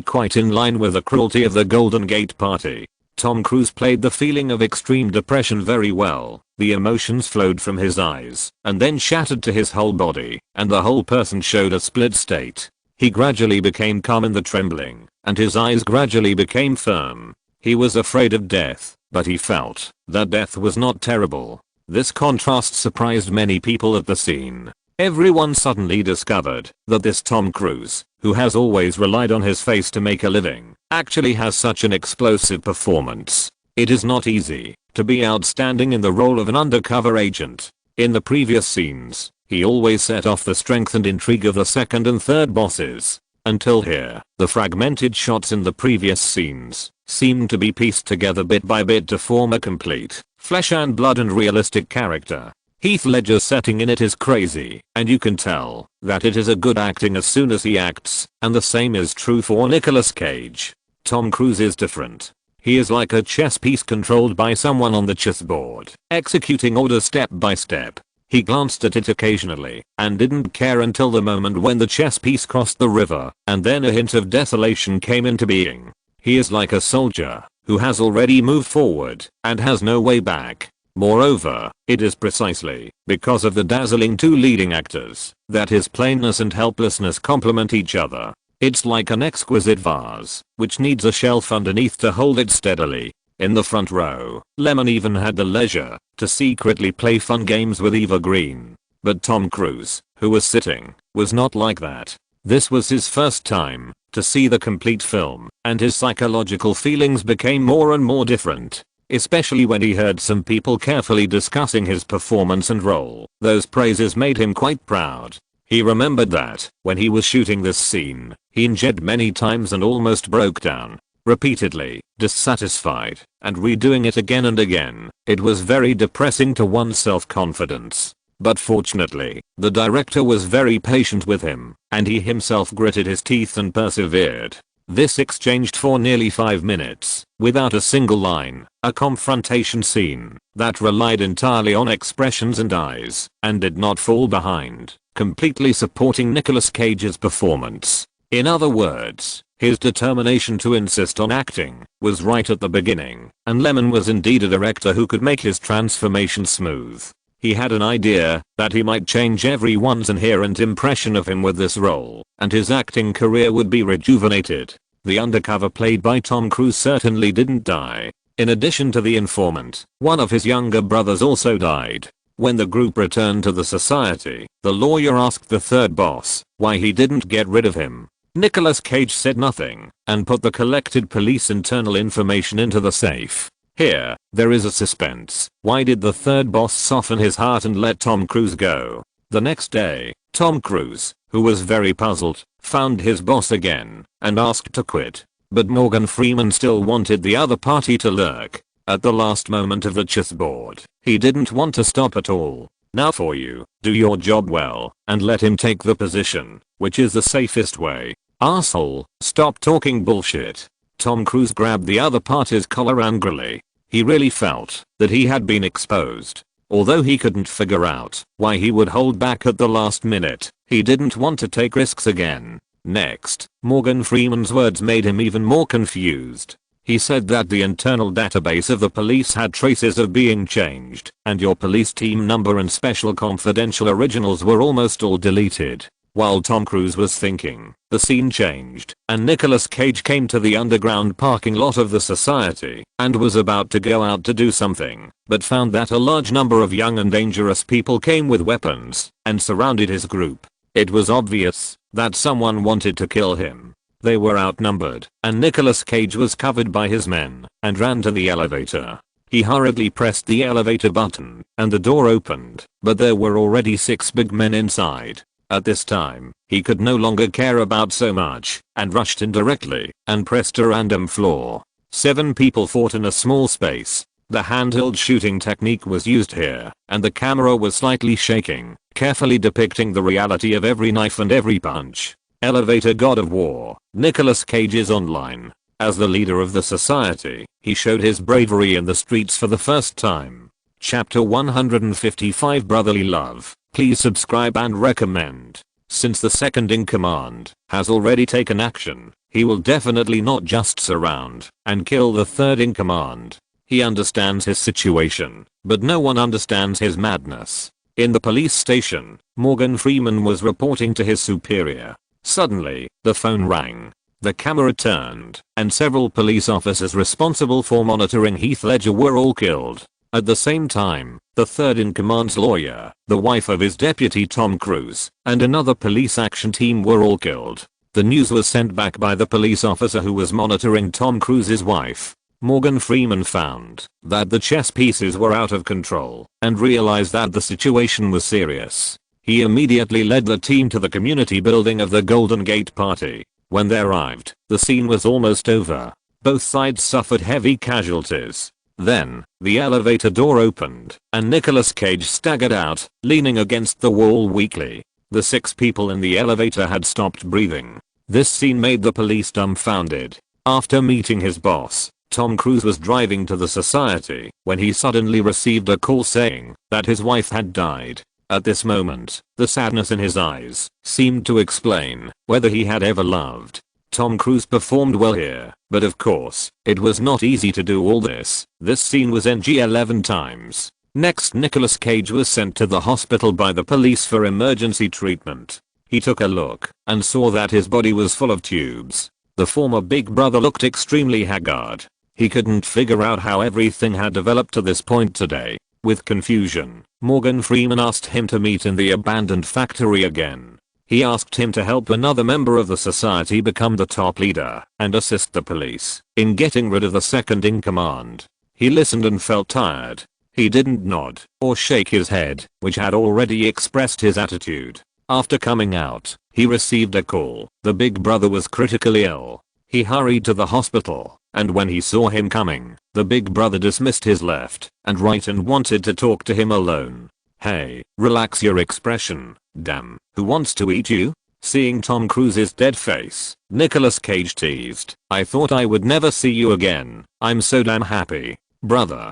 quite in line with the cruelty of the Golden Gate Party. Tom Cruise played the feeling of extreme depression very well. The emotions flowed from his eyes, and then shattered to his whole body, and the whole person showed a split state. He gradually became calm in the trembling, and his eyes gradually became firm. He was afraid of death, but he felt that death was not terrible. This contrast surprised many people at the scene. Everyone suddenly discovered that this Tom Cruise, who has always relied on his face to make a living, actually has such an explosive performance. It is not easy to be outstanding in the role of an undercover agent. In the previous scenes, he always set off the strength and intrigue of the second and third bosses. Until here, the fragmented shots in the previous scenes seemed to be pieced together bit by bit to form a complete, flesh and blood and realistic character. Heath Ledger's setting in it is crazy, and you can tell that it is a good acting as soon as he acts, and the same is true for Nicolas Cage. Tom Cruise is different. He is like a chess piece controlled by someone on the chessboard, executing orders step by step. He glanced at it occasionally, and didn't care until the moment when the chess piece crossed the river, and then a hint of desolation came into being. He is like a soldier who has already moved forward and has no way back. Moreover, it is precisely because of the dazzling two leading actors that his plainness and helplessness complement each other. It's like an exquisite vase, which needs a shelf underneath to hold it steadily. In the front row, Lyman even had the leisure to secretly play fun games with Eva Green. But Tom Cruise, who was sitting, was not like that. This was his first time to see the complete film, and his psychological feelings became more and more different. Especially when he heard some people carefully discussing his performance and role. Those praises made him quite proud. He remembered that, when he was shooting this scene, he injured many times and almost broke down. Repeatedly, dissatisfied, and redoing it again and again. It was very depressing to one's self-confidence. But fortunately, the director was very patient with him, and he himself gritted his teeth and persevered. This exchanged for nearly 5 minutes, without a single line, a confrontation scene that relied entirely on expressions and eyes, and did not fall behind, completely supporting Nicolas Cage's performance. In other words, his determination to insist on acting was right at the beginning, and Lyman was indeed a director who could make his transformation smooth. He had an idea that he might change everyone's inherent impression of him with this role, and his acting career would be rejuvenated. The undercover played by Tom Cruise certainly didn't die. In addition to the informant, one of his younger brothers also died. When the group returned to the society, the lawyer asked the third boss why he didn't get rid of him. Nicolas Cage said nothing, and put the collected police internal information into the safe. Here, there is a suspense. Why did the third boss soften his heart and let Tom Cruise go? The next day, Tom Cruise, who was very puzzled, found his boss again, and asked to quit. But Morgan Freeman still wanted the other party to lurk. At the last moment of the chessboard, he didn't want to stop at all. Now for you, do your job well, and let him take the position, which is the safest way. Asshole, stop talking bullshit. Tom Cruise grabbed the other party's collar angrily. He really felt that he had been exposed. Although he couldn't figure out why he would hold back at the last minute, he didn't want to take risks again. Next, Morgan Freeman's words made him even more confused. He said that the internal database of the police had traces of being changed, and your police team number and special confidential originals were almost all deleted. While Tom Cruise was thinking, the scene changed, and Nicolas Cage came to the underground parking lot of the society, and was about to go out to do something, but found that a large number of young and dangerous people came with weapons, and surrounded his group. It was obvious that someone wanted to kill him. They were outnumbered, and Nicolas Cage was covered by his men, and ran to the elevator. He hurriedly pressed the elevator button, and the door opened, but there were already 6 big men inside. At this time, he could no longer care about so much, and rushed in directly, and pressed a random floor. 7 people fought in a small space. The handheld shooting technique was used here, and the camera was slightly shaking, carefully depicting the reality of every knife and every punch. Elevator God of War, Nicolas Cage is online. As the leader of the society, he showed his bravery in the streets for the first time. Chapter 155 Brotherly Love. Please subscribe and recommend. Since the second in command has already taken action, he will definitely not just surround and kill the third in command. He understands his situation, but no one understands his madness. In the police station, Morgan Freeman was reporting to his superior. Suddenly, the phone rang. The camera turned, and several police officers responsible for monitoring Heath Ledger were all killed. At the same time, the third in command's lawyer, the wife of his deputy Tom Cruise, and another police action team were all killed. The news was sent back by the police officer who was monitoring Tom Cruise's wife. Morgan Freeman found that the chess pieces were out of control and realized that the situation was serious. He immediately led the team to the community building of the Golden Gate Party. When they arrived, the scene was almost over. Both sides suffered heavy casualties. Then, the elevator door opened, and Nicolas Cage staggered out, leaning against the wall weakly. The 6 people in the elevator had stopped breathing. This scene made the police dumbfounded. After meeting his boss, Tom Cruise was driving to the society when he suddenly received a call saying that his wife had died. At this moment, the sadness in his eyes seemed to explain whether he had ever loved. Tom Cruise performed well here, but of course, it was not easy to do all this. This scene was NG 11 times. Next, Nicolas Cage was sent to the hospital by the police for emergency treatment. He took a look and saw that his body was full of tubes. The former Big Brother looked extremely haggard. He couldn't figure out how everything had developed to this point today. With confusion, Morgan Freeman asked him to meet in the abandoned factory again. He asked him to help another member of the society become the top leader and assist the police in getting rid of the second in command. He listened and felt tired. He didn't nod or shake his head, which had already expressed his attitude. After coming out, he received a call. The big brother was critically ill. He hurried to the hospital, and when he saw him coming, the big brother dismissed his left and right and wanted to talk to him alone. "Hey, relax your expression, damn, who wants to eat you?" Seeing Tom Cruise's dead face, Nicolas Cage teased, "I thought I would never see you again. I'm so damn happy. Brother.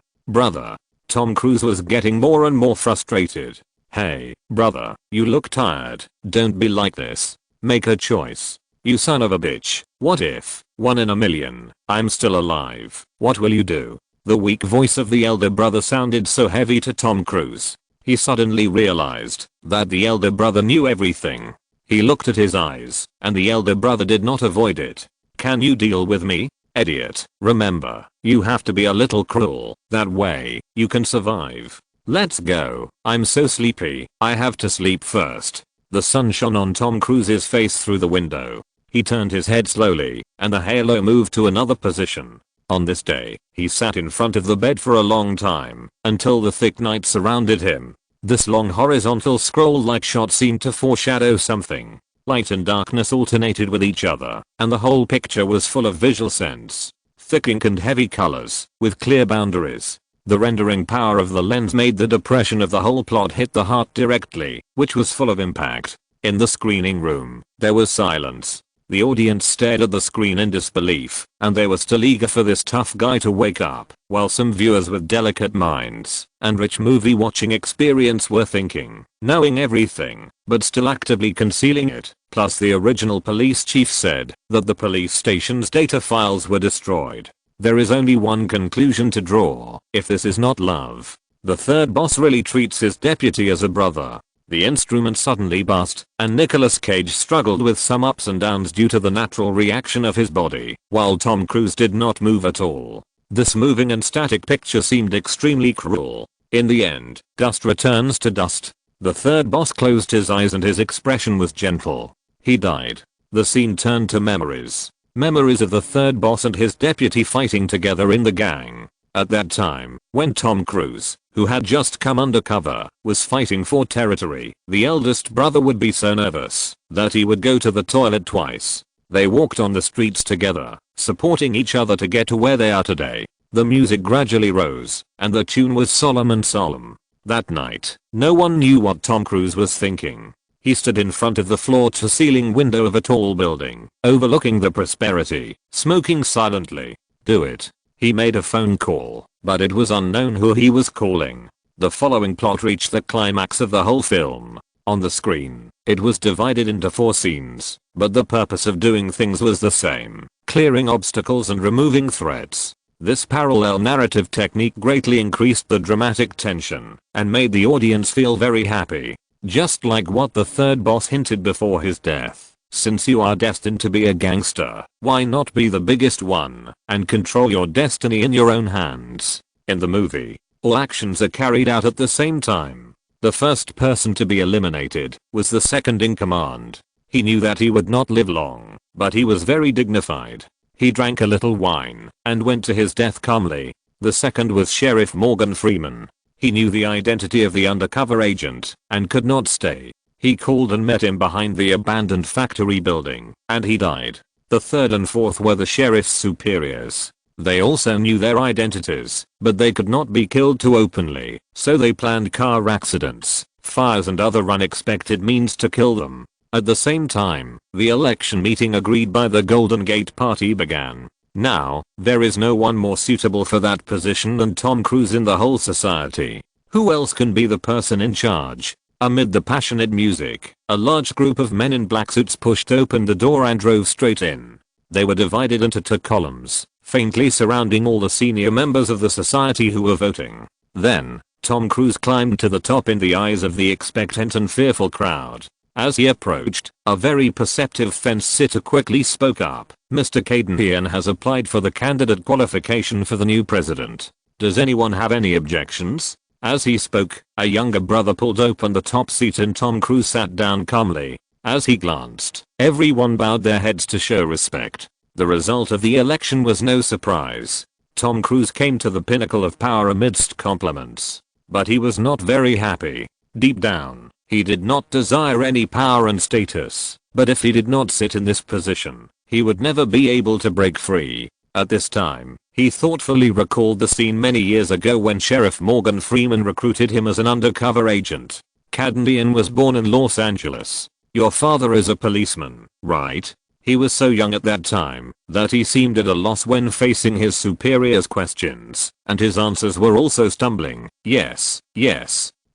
Tom Cruise was getting more and more frustrated. "Hey, brother, you look tired. Don't be like this. Make a choice. You son of a bitch. What if, 1 in a million, I'm still alive? What will you do?" The weak voice of the elder brother sounded so heavy to Tom Cruise. He suddenly realized that the elder brother knew everything. He looked at his eyes, and the elder brother did not avoid it. "Can you deal with me, idiot? Remember, you have to be a little cruel. That way, you can survive. Let's go. I'm so sleepy. I have to sleep first." The sun shone on Tom Cruise's face through the window. He turned his head slowly, and the halo moved to another position. On this day, he sat in front of the bed for a long time, until the thick night surrounded him. This long horizontal scroll-like shot seemed to foreshadow something. Light and darkness alternated with each other, and the whole picture was full of visual sense. Thick ink and heavy colors, with clear boundaries. The rendering power of the lens made the depression of the whole plot hit the heart directly, which was full of impact. In the screening room, there was silence. The audience stared at the screen in disbelief, and they were still eager for this tough guy to wake up, while some viewers with delicate minds and rich movie watching experience were thinking, knowing everything, but still actively concealing it. Plus the original police chief said that the police station's data files were destroyed. There is only one conclusion to draw: if this is not love, the third boss really treats his deputy as a brother. The instrument suddenly bust, and Nicolas Cage struggled with some ups and downs due to the natural reaction of his body, while Tom Cruise did not move at all. This moving and static picture seemed extremely cruel. In the end, dust returns to dust. The third boss closed his eyes and his expression was gentle. He died. The scene turned to memories. Memories of the third boss and his deputy fighting together in the gang. At that time, when Tom Cruise, who had just come undercover, was fighting for territory, the eldest brother would be so nervous that he would go to the toilet twice. They walked on the streets together, supporting each other to get to where they are today. The music gradually rose, and the tune was solemn and solemn. That night, no one knew what Tom Cruise was thinking. He stood in front of the floor-to-ceiling window of a tall building, overlooking the prosperity, smoking silently. Do it. He made a phone call, but it was unknown who he was calling. The following plot reached the climax of the whole film. On the screen, it was divided into 4 scenes, but the purpose of doing things was the same: clearing obstacles and removing threats. This parallel narrative technique greatly increased the dramatic tension and made the audience feel very happy. Just like what the third boss hinted before his death. Since you are destined to be a gangster, why not be the biggest one and control your destiny in your own hands? In the movie, all actions are carried out at the same time. The first person to be eliminated was the second in command. He knew that he would not live long, but he was very dignified. He drank a little wine and went to his death calmly. The second was Sheriff Morgan Freeman. He knew the identity of the undercover agent and could not stay. He called and met him behind the abandoned factory building, and he died. The third and fourth were the sheriff's superiors. They also knew their identities, but they could not be killed too openly, so they planned car accidents, fires and other unexpected means to kill them. At the same time, the election meeting agreed by the Golden Gate Party began. Now, there is no one more suitable for that position than Tom Cruise in the whole society. Who else can be the person in charge? Amid the passionate music, a large group of men in black suits pushed open the door and drove straight in. They were divided into 2 columns, faintly surrounding all the senior members of the society who were voting. Then, Tom Cruise climbed to the top in the eyes of the expectant and fearful crowd. As he approached, a very perceptive fence-sitter quickly spoke up. "Mr. Caden has applied for the candidate qualification for the new president. Does anyone have any objections?" As he spoke, a younger brother pulled open the top seat and Tom Cruise sat down calmly. As he glanced, everyone bowed their heads to show respect. The result of the election was no surprise. Tom Cruise came to the pinnacle of power amidst compliments. But he was not very happy. Deep down, he did not desire any power and status. But if he did not sit in this position, he would never be able to break free. At this time, he thoughtfully recalled the scene many years ago when Sheriff Morgan Freeman recruited him as an undercover agent. Cadnian was born in Los Angeles. Your father is a policeman, right? He was so young at that time that he seemed at a loss when facing his superiors' questions, and his answers were also stumbling. Yes.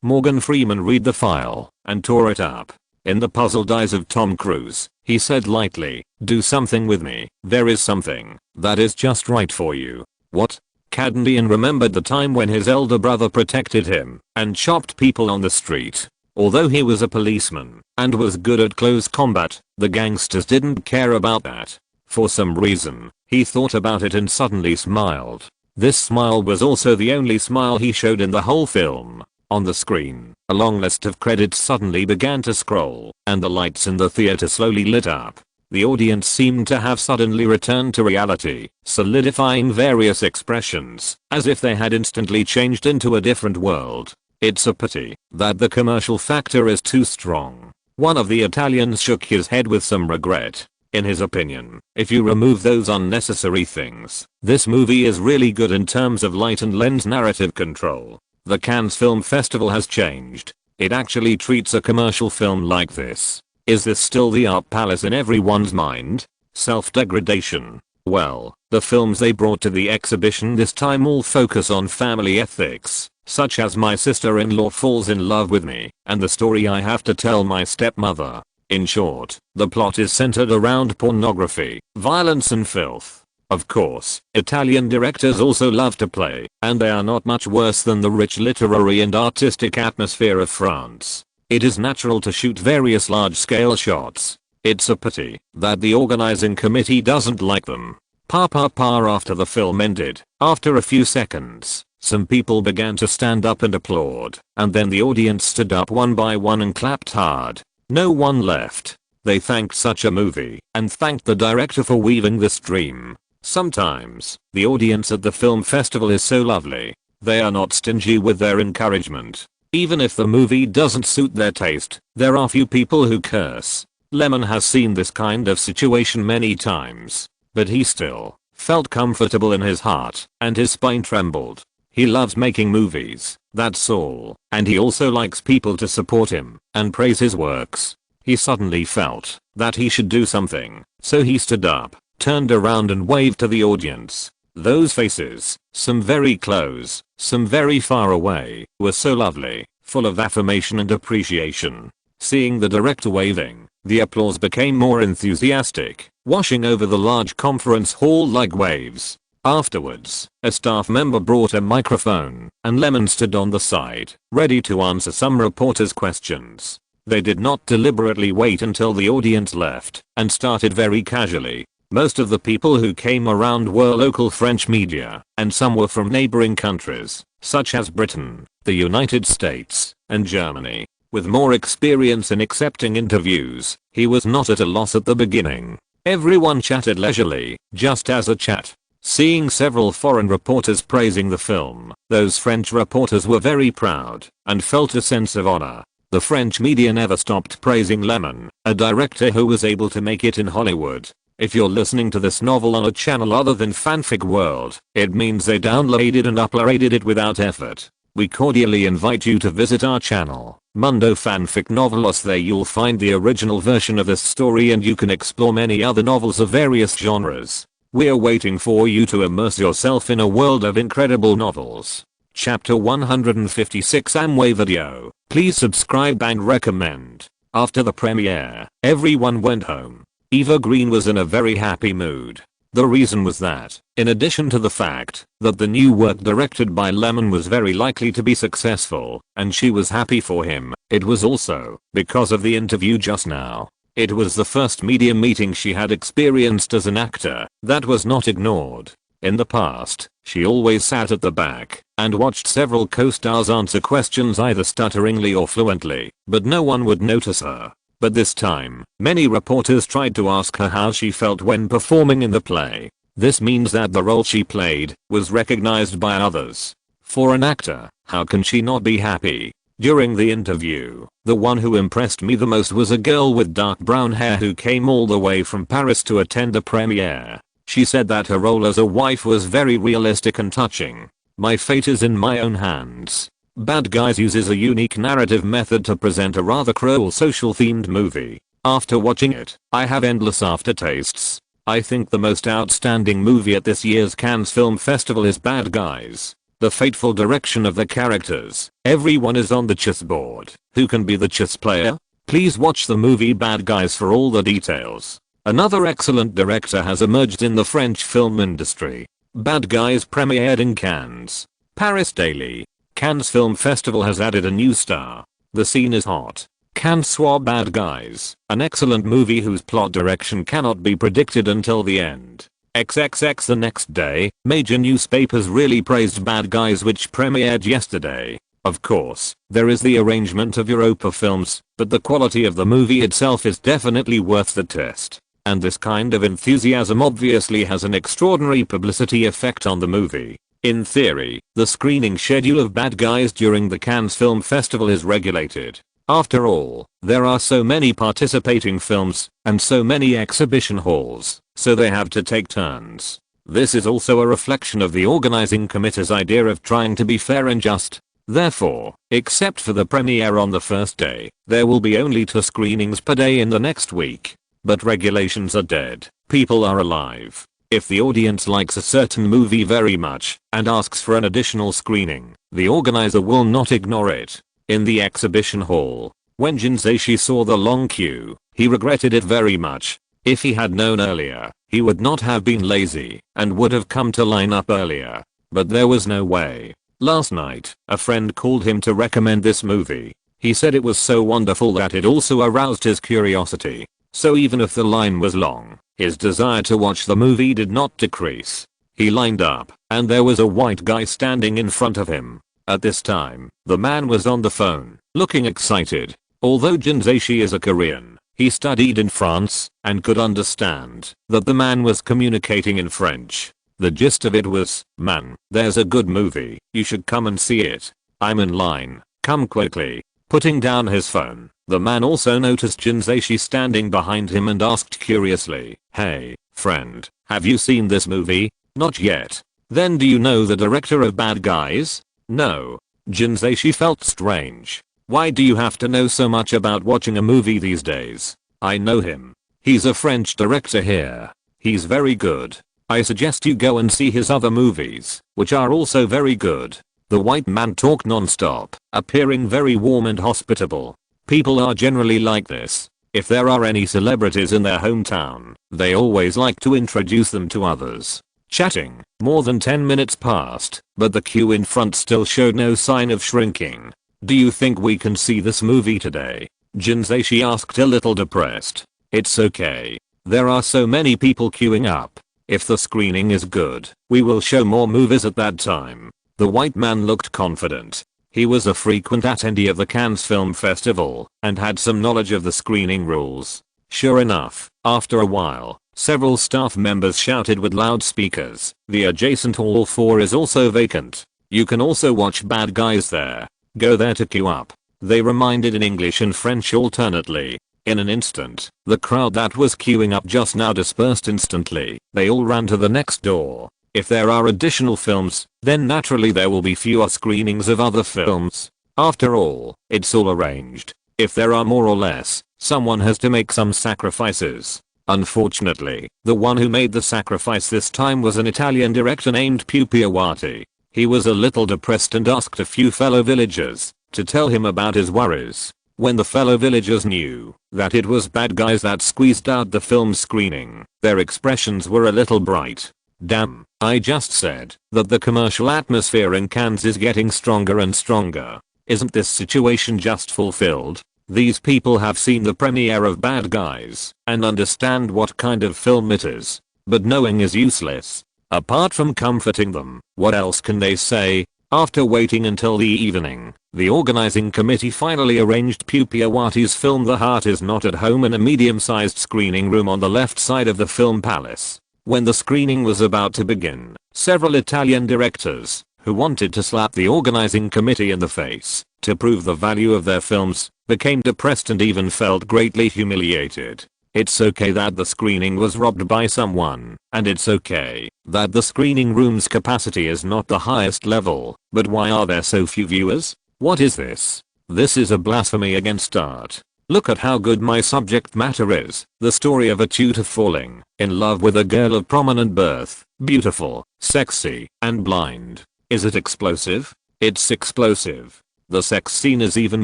Morgan Freeman read the file and tore it up. In the puzzled eyes of Tom Cruise, he said lightly, "Do something with me. There is something that is just right for you." What? Cadnian remembered the time when his elder brother protected him and chopped people on the street. Although he was a policeman and was good at close combat, the gangsters didn't care about that. For some reason, he thought about it and suddenly smiled. This smile was also the only smile he showed in the whole film. On the screen, a long list of credits suddenly began to scroll, and the lights in the theater slowly lit up. The audience seemed to have suddenly returned to reality, solidifying various expressions, as if they had instantly changed into a different world. It's a pity that the commercial factor is too strong. One of the Italians shook his head with some regret. In his opinion, if you remove those unnecessary things, this movie is really good in terms of light and lens narrative control. The Cannes Film Festival has changed. It actually treats a commercial film like this. Is this still the art palace in everyone's mind? Self-degradation. Well, the films they brought to the exhibition this time all focus on family ethics, such as My Sister-in-Law Falls in Love with Me, and The Story I Have to Tell My Stepmother. In short, the plot is centered around pornography, violence and filth. Of course, Italian directors also love to play, and they are not much worse than the rich literary and artistic atmosphere of France. It is natural to shoot various large-scale shots. It's a pity that the organizing committee doesn't like them. After the film ended, after a few seconds, some people began to stand up and applaud, and then the audience stood up one by one and clapped hard. No one left. They thanked such a movie, and thanked the director for weaving this dream. Sometimes, the audience at the film festival is so lovely. They are not stingy with their encouragement. Even if the movie doesn't suit their taste, there are few people who curse. Lyman has seen this kind of situation many times, but he still felt comfortable in his heart, and his spine trembled. He loves making movies, that's all, and he also likes people to support him and praise his works. He suddenly felt that he should do something, so he stood up, turned around and waved to the audience. Those faces, some very close, some very far away, were so lovely, full of affirmation and appreciation. Seeing the director waving, the applause became more enthusiastic, washing over the large conference hall like waves. Afterwards, a staff member brought a microphone, and Lyman stood on the side, ready to answer some reporters' questions. They did not deliberately wait until the audience left, and started very casually. Most of the people who came around were local French media, and some were from neighboring countries, such as Britain, the United States, and Germany. With more experience in accepting interviews, he was not at a loss at the beginning. Everyone chatted leisurely, just as a chat. Seeing several foreign reporters praising the film, those French reporters were very proud, and felt a sense of honor. The French media never stopped praising Lyman, a director who was able to make it in Hollywood. If you're listening to this novel on a channel other than Fanfic World, it means they downloaded and uploaded it without effort. We cordially invite you to visit our channel, Mundo Fanfic Novelos. There you'll find the original version of this story and you can explore many other novels of various genres. We're waiting for you to immerse yourself in a world of incredible novels. Chapter 156 Amway Video. Please subscribe and recommend. After the premiere, everyone went home. Eva Green was in a very happy mood. The reason was that, in addition to the fact that the new work directed by Lyman was very likely to be successful, and she was happy for him, it was also because of the interview just now. It was the first media meeting she had experienced as an actor that was not ignored. In the past, she always sat at the back and watched several co-stars answer questions either stutteringly or fluently, but no one would notice her. But this time, many reporters tried to ask her how she felt when performing in the play. This means that the role she played was recognized by others. For an actor, how can she not be happy? During the interview, the one who impressed me the most was a girl with dark brown hair who came all the way from Paris to attend the premiere. She said that her role as a wife was very realistic and touching. My fate is in my own hands. Bad Guys uses a unique narrative method to present a rather cruel social themed movie. After watching it, I have endless aftertastes. I think the most outstanding movie at this year's Cannes Film Festival is Bad Guys. The fateful direction of the characters. Everyone is on the chessboard. Who can be the chess player? Please watch the movie Bad Guys for all the details. Another excellent director has emerged in the French film industry. Bad Guys premiered in Cannes. Paris Daily. Cannes Film Festival has added a new star. The scene is hot. Cannes saw Bad Guys, an excellent movie whose plot direction cannot be predicted until the end. XXX the next day, major newspapers really praised Bad Guys, which premiered yesterday. Of course, there is the arrangement of Europa films, but the quality of the movie itself is definitely worth the test. And this kind of enthusiasm obviously has an extraordinary publicity effect on the movie. In theory, the screening schedule of Bad Guys during the Cannes Film Festival is regulated. After all, there are so many participating films, and so many exhibition halls, so they have to take turns. This is also a reflection of the organizing committee's idea of trying to be fair and just. Therefore, except for the premiere on the first day, there will be only 2 screenings per day in the next week. But regulations are dead. People are alive. If the audience likes a certain movie very much and asks for an additional screening, the organizer will not ignore it. In the exhibition hall, when Jinzeishi saw the long queue, he regretted it very much. If he had known earlier, he would not have been lazy and would have come to line up earlier. But there was no way. Last night, a friend called him to recommend this movie. He said it was so wonderful that it also aroused his curiosity. So even if the line was long, his desire to watch the movie did not decrease. He lined up, and there was a white guy standing in front of him. At this time, the man was on the phone, looking excited. Although Jinzeishi is a Korean, he studied in France, and could understand that the man was communicating in French. The gist of it was, "Man, there's a good movie, you should come and see it. I'm in line, come quickly." Putting down his phone, the man also noticed Jinzeishi standing behind him and asked curiously, "Hey, friend, have you seen this movie?" "Not yet." "Then do you know the director of Bad Guys?" "No." Jinzeishi felt strange. "Why do you have to know so much about watching a movie these days?" "I know him. He's a French director here. He's very good. I suggest you go and see his other movies, which are also very good." The white man talked non-stop, appearing very warm and hospitable. People are generally like this. If there are any celebrities in their hometown, they always like to introduce them to others. Chatting, more than 10 minutes passed, but the queue in front still showed no sign of shrinking. "Do you think we can see this movie today?" Jinzeishi asked, a little depressed. "It's okay. There are so many people queuing up. If the screening is good, we will show more movies at that time." The white man looked confident. He was a frequent attendee of the Cannes Film Festival and had some knowledge of the screening rules. Sure enough, after a while, several staff members shouted with loudspeakers, "The adjacent hall 4 is also vacant. You can also watch Bad Guys there. Go there to queue up." They reminded in English and French alternately. In an instant, the crowd that was queuing up just now dispersed instantly. They all ran to the next door. If there are additional films, then naturally there will be fewer screenings of other films. After all, it's all arranged. If there are more or less, someone has to make some sacrifices. Unfortunately, the one who made the sacrifice this time was an Italian director named Pupi Awati. He was a little depressed and asked a few fellow villagers to tell him about his worries. When the fellow villagers knew that it was Bad Guys that squeezed out the film screening, their expressions were a little bright. "Damn, I just said that the commercial atmosphere in Cannes is getting stronger and stronger. Isn't this situation just fulfilled? These people have seen the premiere of Bad Guys and understand what kind of film it is. But knowing is useless. Apart from comforting them, what else can they say? After waiting until the evening, the organizing committee finally arranged Pupiawati's film The Heart Is Not at Home in a medium-sized screening room on the left side of the film palace. When the screening was about to begin, several Italian directors, who wanted to slap the organizing committee in the face to prove the value of their films, became depressed and even felt greatly humiliated. It's okay that the screening was robbed by someone, and it's okay that the screening room's capacity is not the highest level, but why are there so few viewers? What is this? This is a blasphemy against art. Look at how good my subject matter is. The story of a tutor falling in love with a girl of prominent birth, beautiful, sexy, and blind. Is it explosive? It's explosive. The sex scene is even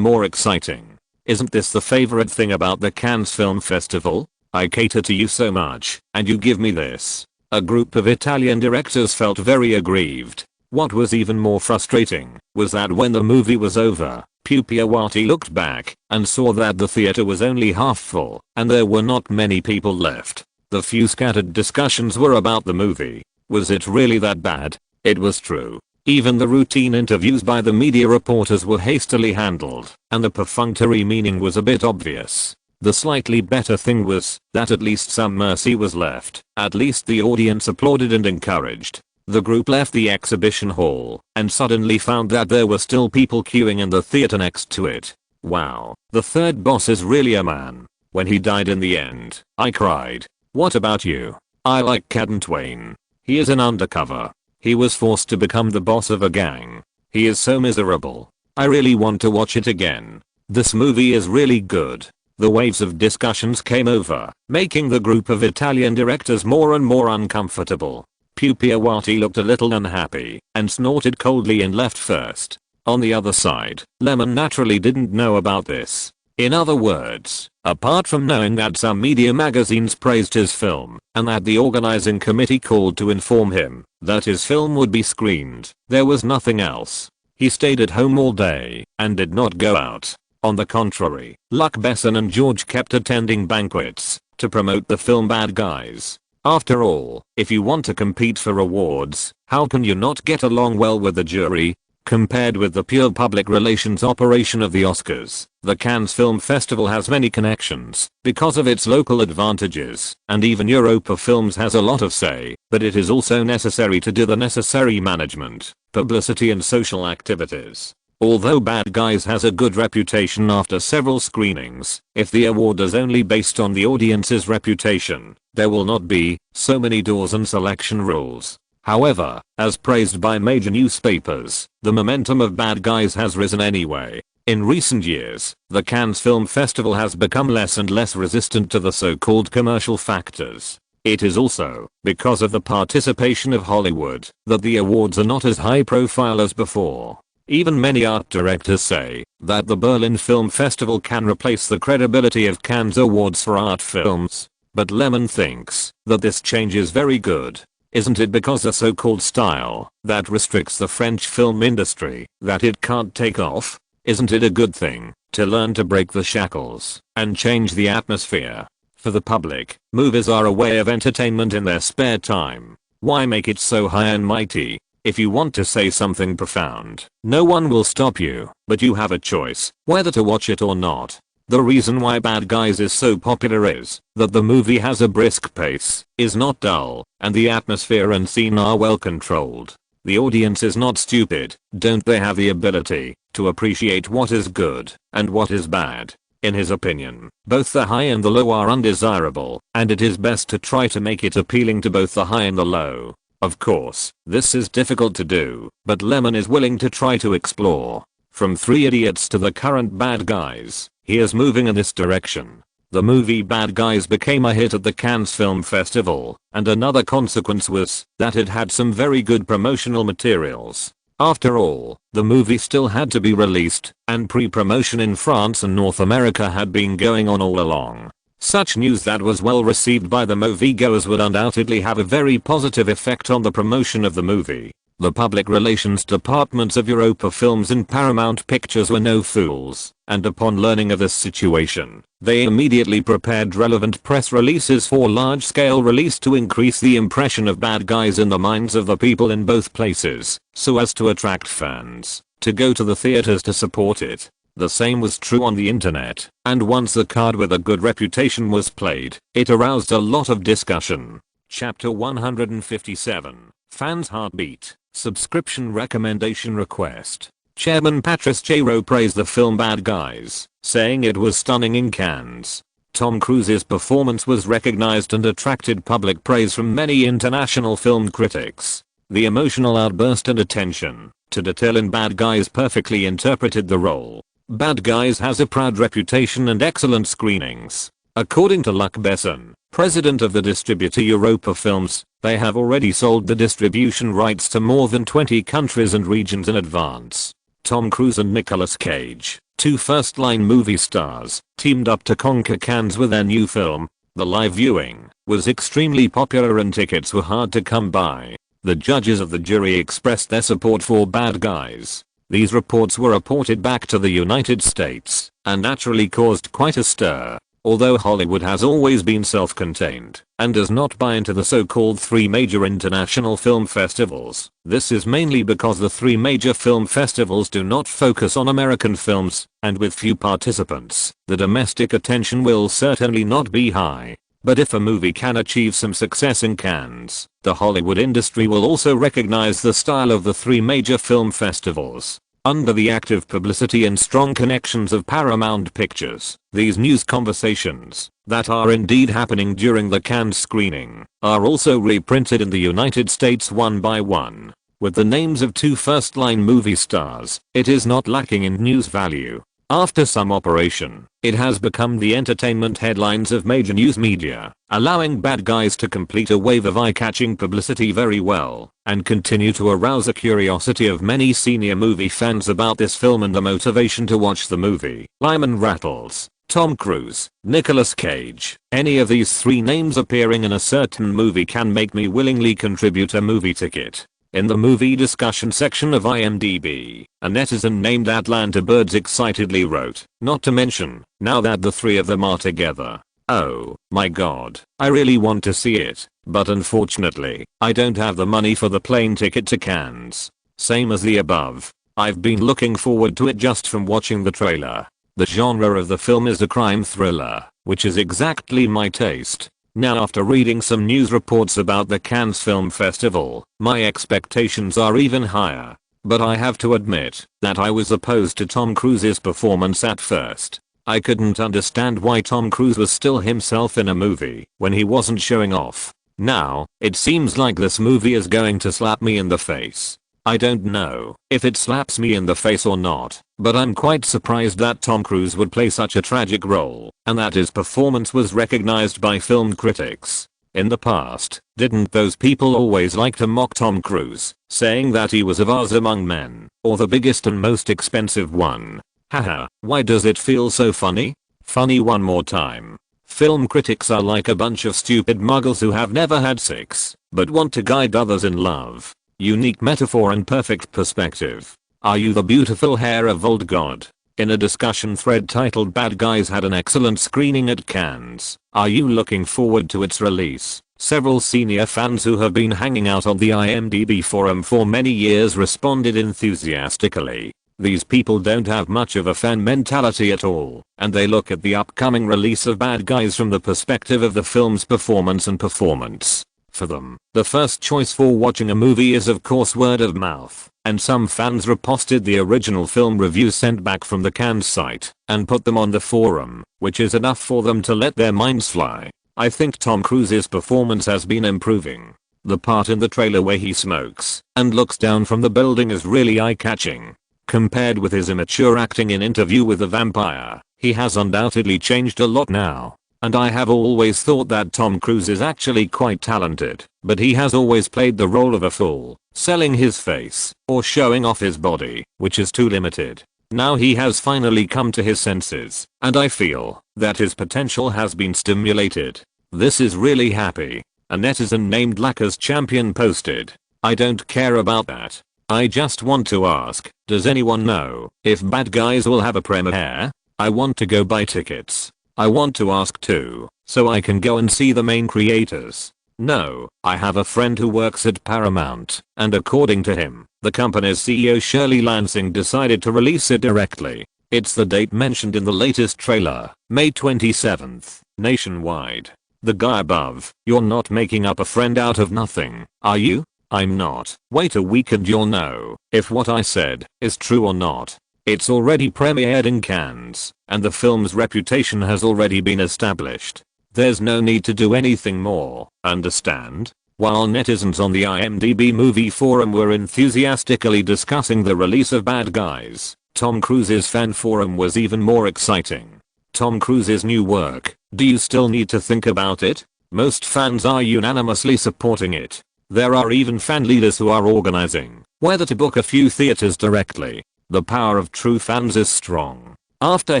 more exciting. Isn't this the favorite thing about the Cannes Film Festival? I cater to you so much, and you give me this. A group of Italian directors felt very aggrieved. What was even more frustrating was that when the movie was over, Pupiawati looked back and saw that the theater was only half full, and there were not many people left. The few scattered discussions were about the movie. Was it really that bad? It was true. Even the routine interviews by the media reporters were hastily handled, and the perfunctory meaning was a bit obvious. The slightly better thing was that at least some mercy was left. At least the audience applauded and encouraged. The group left the exhibition hall and suddenly found that there were still people queuing in the theater next to it. Wow, the third boss is really a man. When he died in the end, I cried. What about you? I like Caden Twain. He is an undercover. He was forced to become the boss of a gang. He is so miserable. I really want to watch it again. This movie is really good. The waves of discussions came over, making the group of Italian directors more and more uncomfortable. Pupiawati looked a little unhappy and snorted coldly and left first. On the other side, Lyman naturally didn't know about this. In other words, apart from knowing that some media magazines praised his film and that the organizing committee called to inform him that his film would be screened, there was nothing else. He stayed at home all day and did not go out. On the contrary, Luc Besson and George kept attending banquets to promote the film Bad Guys. After all, if you want to compete for awards, how can you not get along well with the jury? Compared with the pure public relations operation of the Oscars, the Cannes Film Festival has many connections because of its local advantages, and even Europa Films has a lot of say, but it is also necessary to do the necessary management, publicity and social activities. Although Bad Guys has a good reputation after several screenings, if the award is only based on the audience's reputation, there will not be so many doors and selection rules. However, as praised by major newspapers, the momentum of Bad Guys has risen anyway. In recent years, the Cannes Film Festival has become less and less resistant to the so-called commercial factors. It is also because of the participation of Hollywood that the awards are not as high profile as before. Even many art directors say that the Berlin Film Festival can replace the credibility of Cannes Awards for art films. But Lyman thinks that this change is very good. Isn't it because the so-called style that restricts the French film industry that it can't take off? Isn't it a good thing to learn to break the shackles and change the atmosphere? For the public, movies are a way of entertainment in their spare time. Why make it so high and mighty? If you want to say something profound, no one will stop you, but you have a choice whether to watch it or not. The reason why Bad Guys is so popular is that the movie has a brisk pace, is not dull, and the atmosphere and scene are well controlled. The audience is not stupid. Don't they have the ability to appreciate what is good and what is bad? In his opinion, both the high and the low are undesirable, and it is best to try to make it appealing to both the high and the low. Of course, this is difficult to do, but Lyman is willing to try to explore. From Three Idiots to the current Bad Guys, he is moving in this direction. The movie Bad Guys became a hit at the Cannes Film Festival, and another consequence was that it had some very good promotional materials. After all, the movie still had to be released, and pre-promotion in France and North America had been going on all along. Such news that was well received by the moviegoers would undoubtedly have a very positive effect on the promotion of the movie. The public relations departments of Europa Films and Paramount Pictures were no fools, and upon learning of this situation, they immediately prepared relevant press releases for large-scale release to increase the impression of Bad Guys in the minds of the people in both places, so as to attract fans to go to the theaters to support it. The same was true on the internet, and once the card with a good reputation was played, it aroused a lot of discussion. Chapter 157, Fans Heartbeat, Subscription Recommendation Request. Chairman Patrice J. praised the film Bad Guys, saying it was stunning in Cannes. Tom Cruise's performance was recognized and attracted public praise from many international film critics. The emotional outburst and attention to detail in Bad Guys perfectly interpreted the role. Bad Guys has a proud reputation and excellent screenings. According to Luc Besson, president of the distributor Europa Films, they have already sold the distribution rights to more than 20 countries and regions in advance. Tom Cruise and Nicolas Cage, two first-line movie stars, teamed up to conquer Cannes with their new film. The live viewing was extremely popular and tickets were hard to come by. The judges of the jury expressed their support for Bad Guys. These reports were reported back to the United States and naturally caused quite a stir. Although Hollywood has always been self-contained and does not buy into the so-called three major international film festivals, this is mainly because the three major film festivals do not focus on American films, and with few participants, the domestic attention will certainly not be high. But if a movie can achieve some success in Cannes, the Hollywood industry will also recognize the style of the three major film festivals. Under the active publicity and strong connections of Paramount Pictures, these news conversations, that are indeed happening during the Cannes screening, are also reprinted in the United States one by one. With the names of two first-line movie stars, it is not lacking in news value. After some operation, it has become the entertainment headlines of major news media, allowing Bad Guys to complete a wave of eye-catching publicity very well, and continue to arouse the curiosity of many senior movie fans about this film and the motivation to watch the movie. Lyman rattles. Tom Cruise, Nicolas Cage, any of these three names appearing in a certain movie can make me willingly contribute a movie ticket. In the movie discussion section of IMDb, a netizen named Atlanta Birds excitedly wrote, "Not to mention, now that the three of them are together. Oh my god, I really want to see it, but unfortunately, I don't have the money for the plane ticket to Cannes." Same as the above. I've been looking forward to it just from watching the trailer. The genre of the film is a crime thriller, which is exactly my taste. Now after reading some news reports about the Cannes Film Festival, my expectations are even higher. But I have to admit that I was opposed to Tom Cruise's performance at first. I couldn't understand why Tom Cruise was still himself in a movie when he wasn't showing off. Now, it seems like this movie is going to slap me in the face. I don't know if it slaps me in the face or not, but I'm quite surprised that Tom Cruise would play such a tragic role, and that his performance was recognized by film critics. In the past, didn't those people always like to mock Tom Cruise, saying that he was a vase among men, or the biggest and most expensive one? Haha, why does it feel so funny? Funny one more time. Film critics are like a bunch of stupid muggles who have never had sex, but want to guide others in love. Unique metaphor and perfect perspective. Are you the beautiful hair of old god? In a discussion thread titled Bad Guys had an excellent screening at Cannes. Are you looking forward to its release? Several senior fans who have been hanging out on the IMDb forum for many years responded enthusiastically. These people don't have much of a fan mentality at all, and they look at the upcoming release of Bad Guys from the perspective of the film's performance and performance. For them, the first choice for watching a movie is of course word of mouth, and some fans reposted the original film reviews sent back from the Cannes site and put them on the forum, which is enough for them to let their minds fly. I think Tom Cruise's performance has been improving. The part in the trailer where he smokes and looks down from the building is really eye-catching. Compared with his immature acting in Interview with the Vampire, he has undoubtedly changed a lot now. And I have always thought that Tom Cruise is actually quite talented, but he has always played the role of a fool, selling his face, or showing off his body, which is too limited. Now he has finally come to his senses, and I feel that his potential has been stimulated. This is really happy. A netizen named Lacquer's Champion posted, I don't care about that. I just want to ask, does anyone know if Bad Guys will have a premiere? I want to go buy tickets. I want to ask too, so I can go and see the main creators. No, I have a friend who works at Paramount, and according to him, the company's CEO Shirley Lansing decided to release it directly. It's the date mentioned in the latest trailer, May 27th, nationwide. The guy above, you're not making up a friend out of nothing, are you? I'm not. Wait a week and you'll know if what I said is true or not. It's already premiered in Cannes, and the film's reputation has already been established. There's no need to do anything more, understand? While netizens on the IMDb movie forum were enthusiastically discussing the release of Bad Guys, Tom Cruise's fan forum was even more exciting. Tom Cruise's new work, do you still need to think about it? Most fans are unanimously supporting it. There are even fan leaders who are organizing whether to book a few theaters directly. The power of true fans is strong. After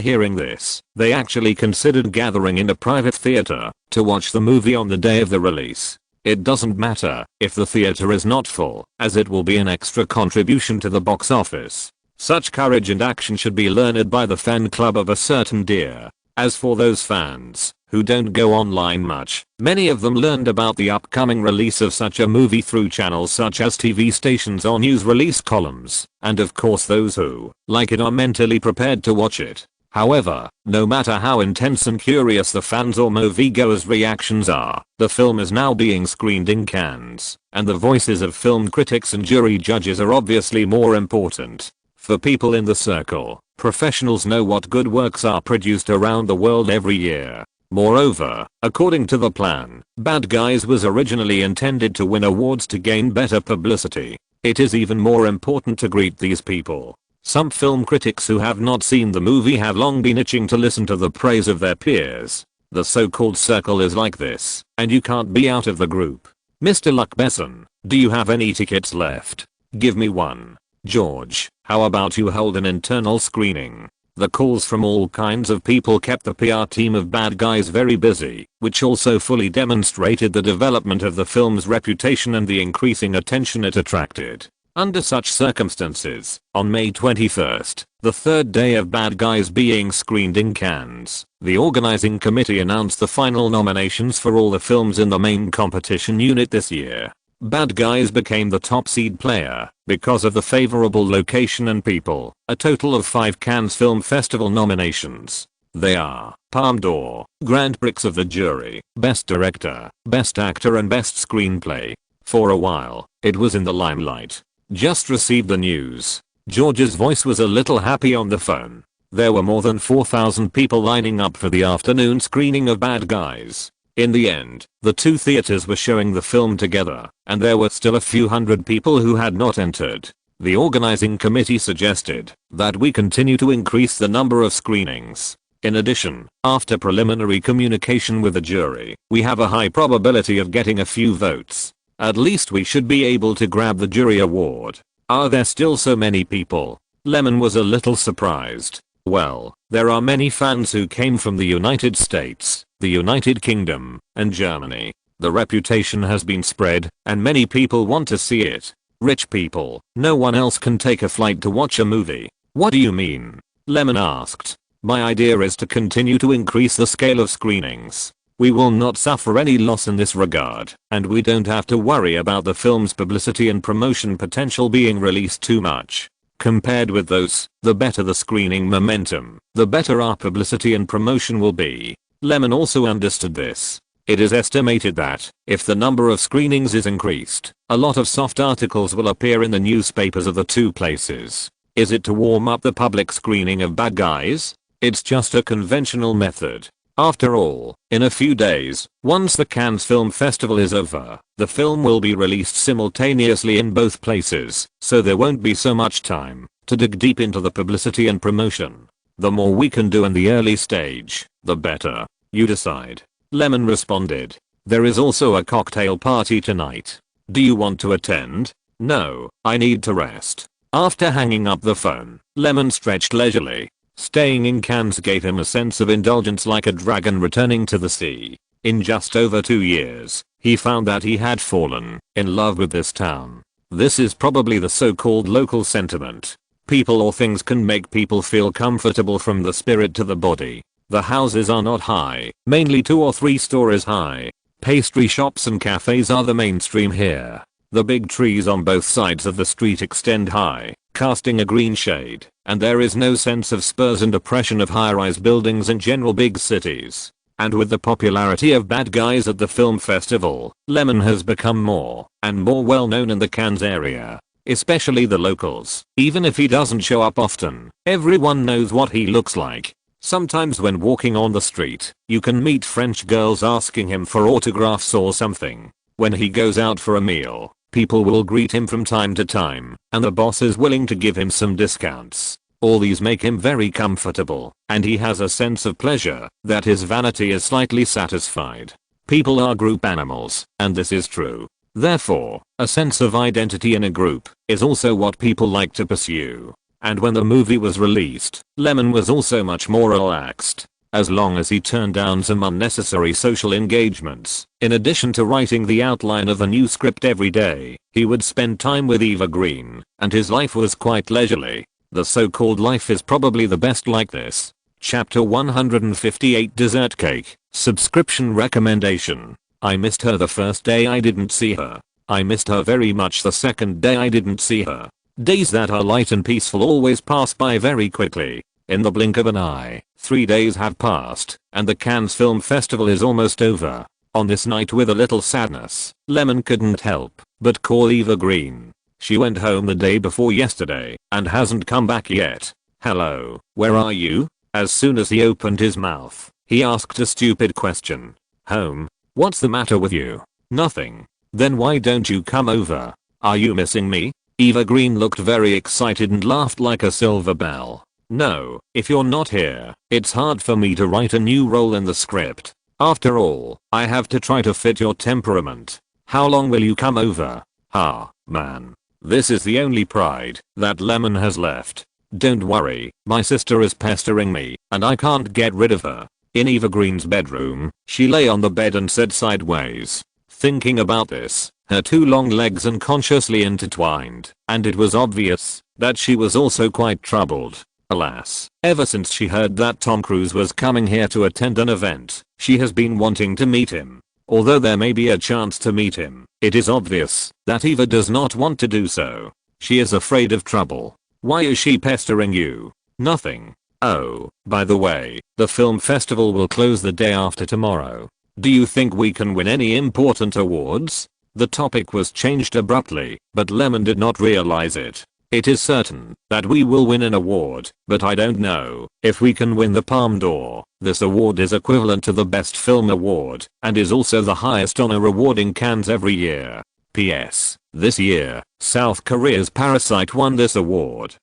hearing this, they actually considered gathering in a private theater to watch the movie on the day of the release. It doesn't matter if the theater is not full, as it will be an extra contribution to the box office. Such courage and action should be learned by the fan club of a certain deer. As for those fans who don't go online much, many of them learned about the upcoming release of such a movie through channels such as TV stations or news release columns, and of course those who like it are mentally prepared to watch it. However, no matter how intense and curious the fans or moviegoers' reactions are, the film is now being screened in Cannes, and the voices of film critics and jury judges are obviously more important. For people in the circle, professionals know what good works are produced around the world every year. Moreover, according to the plan, Bad Guys was originally intended to win awards to gain better publicity. It is even more important to greet these people. Some film critics who have not seen the movie have long been itching to listen to the praise of their peers. The so-called circle is like this, and you can't be out of the group. Mr. Luc Besson, do you have any tickets left? Give me one. George, how about you hold an internal screening? The calls from all kinds of people kept the PR team of Bad Guys very busy, which also fully demonstrated the development of the film's reputation and the increasing attention it attracted. Under such circumstances, on May 21st, the third day of Bad Guys being screened in Cannes, the organizing committee announced the final nominations for all the films in the main competition unit this year. Bad Guys became the top seed player because of the favorable location and people, a total of 5 Cannes Film Festival nominations. They are Palme d'Or, Grand Prix of the Jury, Best Director, Best Actor and Best Screenplay. For a while, it was in the limelight. Just received the news. George's voice was a little happy on the phone. There were more than 4,000 people lining up for the afternoon screening of Bad Guys. In the end, the two theaters were showing the film together, and there were still a few hundred people who had not entered. The organizing committee suggested that we continue to increase the number of screenings. In addition, after preliminary communication with the jury, we have a high probability of getting a few votes. At least we should be able to grab the jury award. Are there still so many people? Lemon was a little surprised. Well, there are many fans who came from the United States, the United Kingdom, and Germany. The reputation has been spread, and many people want to see it. Rich people, no one else can take a flight to watch a movie. What do you mean? Lemon asked. My idea is to continue to increase the scale of screenings. We will not suffer any loss in this regard, and we don't have to worry about the film's publicity and promotion potential being released too much. Compared with those, the better the screening momentum, the better our publicity and promotion will be. Lemon also understood this. It is estimated that, if the number of screenings is increased, a lot of soft articles will appear in the newspapers of the two places. Is it to warm up the public screening of Bad Guys? It's just a conventional method. After all, in a few days, once the Cannes Film Festival is over, the film will be released simultaneously in both places, so there won't be so much time to dig deep into the publicity and promotion. The more we can do in the early stage, the better. You decide. Lemon responded. There is also a cocktail party tonight. Do you want to attend? No, I need to rest. After hanging up the phone, Lemon stretched leisurely. Staying in Cannes gave him a sense of indulgence like a dragon returning to the sea. In just over 2 years, he found that he had fallen in love with this town. This is probably the so-called local sentiment. People or things can make people feel comfortable from the spirit to the body. The houses are not high, mainly 2 or 3 stories high. Pastry shops and cafes are the mainstream here. The big trees on both sides of the street extend high, casting a green shade, and there is no sense of spurs and oppression of high-rise buildings in general big cities. And with the popularity of bad guys at the film festival, Lyman has become more and more well known in the Cannes area. Especially the locals. Even if he doesn't show up often, everyone knows what he looks like. Sometimes when walking on the street, you can meet French girls asking him for autographs or something. When he goes out for a meal, people will greet him from time to time, and the boss is willing to give him some discounts. All these make him very comfortable, and he has a sense of pleasure that his vanity is slightly satisfied. People are group animals, and this is true. Therefore, a sense of identity in a group is also what people like to pursue. And when the movie was released, Lyman was also much more relaxed. As long as he turned down some unnecessary social engagements, in addition to writing the outline of the new script every day, he would spend time with Eva Green, and his life was quite leisurely. The so-called life is probably the best like this. Chapter 158 Dessert Cake, Subscription Recommendation. I missed her the first day I didn't see her. I missed her very much the second day I didn't see her. Days that are light and peaceful always pass by very quickly. In the blink of an eye, 3 days have passed, and the Cannes Film Festival is almost over. On this night with a little sadness, Lyman couldn't help but call Eva Green. She went home the day before yesterday, and hasn't come back yet. Hello, where are you? As soon as he opened his mouth, he asked a stupid question. Home? What's the matter with you? Nothing. Then why don't you come over? Are you missing me? Eva Green looked very excited and laughed like a silver bell. No, if you're not here, it's hard for me to write a new role in the script. After all, I have to try to fit your temperament. How long will you come over? Ah, man. This is the only pride that Lyman has left. Don't worry, my sister is pestering me, and I can't get rid of her. In Eva Green's bedroom, she lay on the bed and said sideways. Thinking about this, her 2 long legs unconsciously intertwined, and it was obvious that she was also quite troubled. Alas, ever since she heard that Tom Cruise was coming here to attend an event, she has been wanting to meet him. Although there may be a chance to meet him, it is obvious that Eva does not want to do so. She is afraid of trouble. Why is she pestering you? Nothing. Oh, by the way, the film festival will close the day after tomorrow. Do you think we can win any important awards? The topic was changed abruptly, but Lyman did not realize it. It is certain that we will win an award, but I don't know if we can win the Palme d'Or. This award is equivalent to the Best Film Award, and is also the highest honor awarding Cannes every year. P.S. This year, South Korea's Parasite won this award.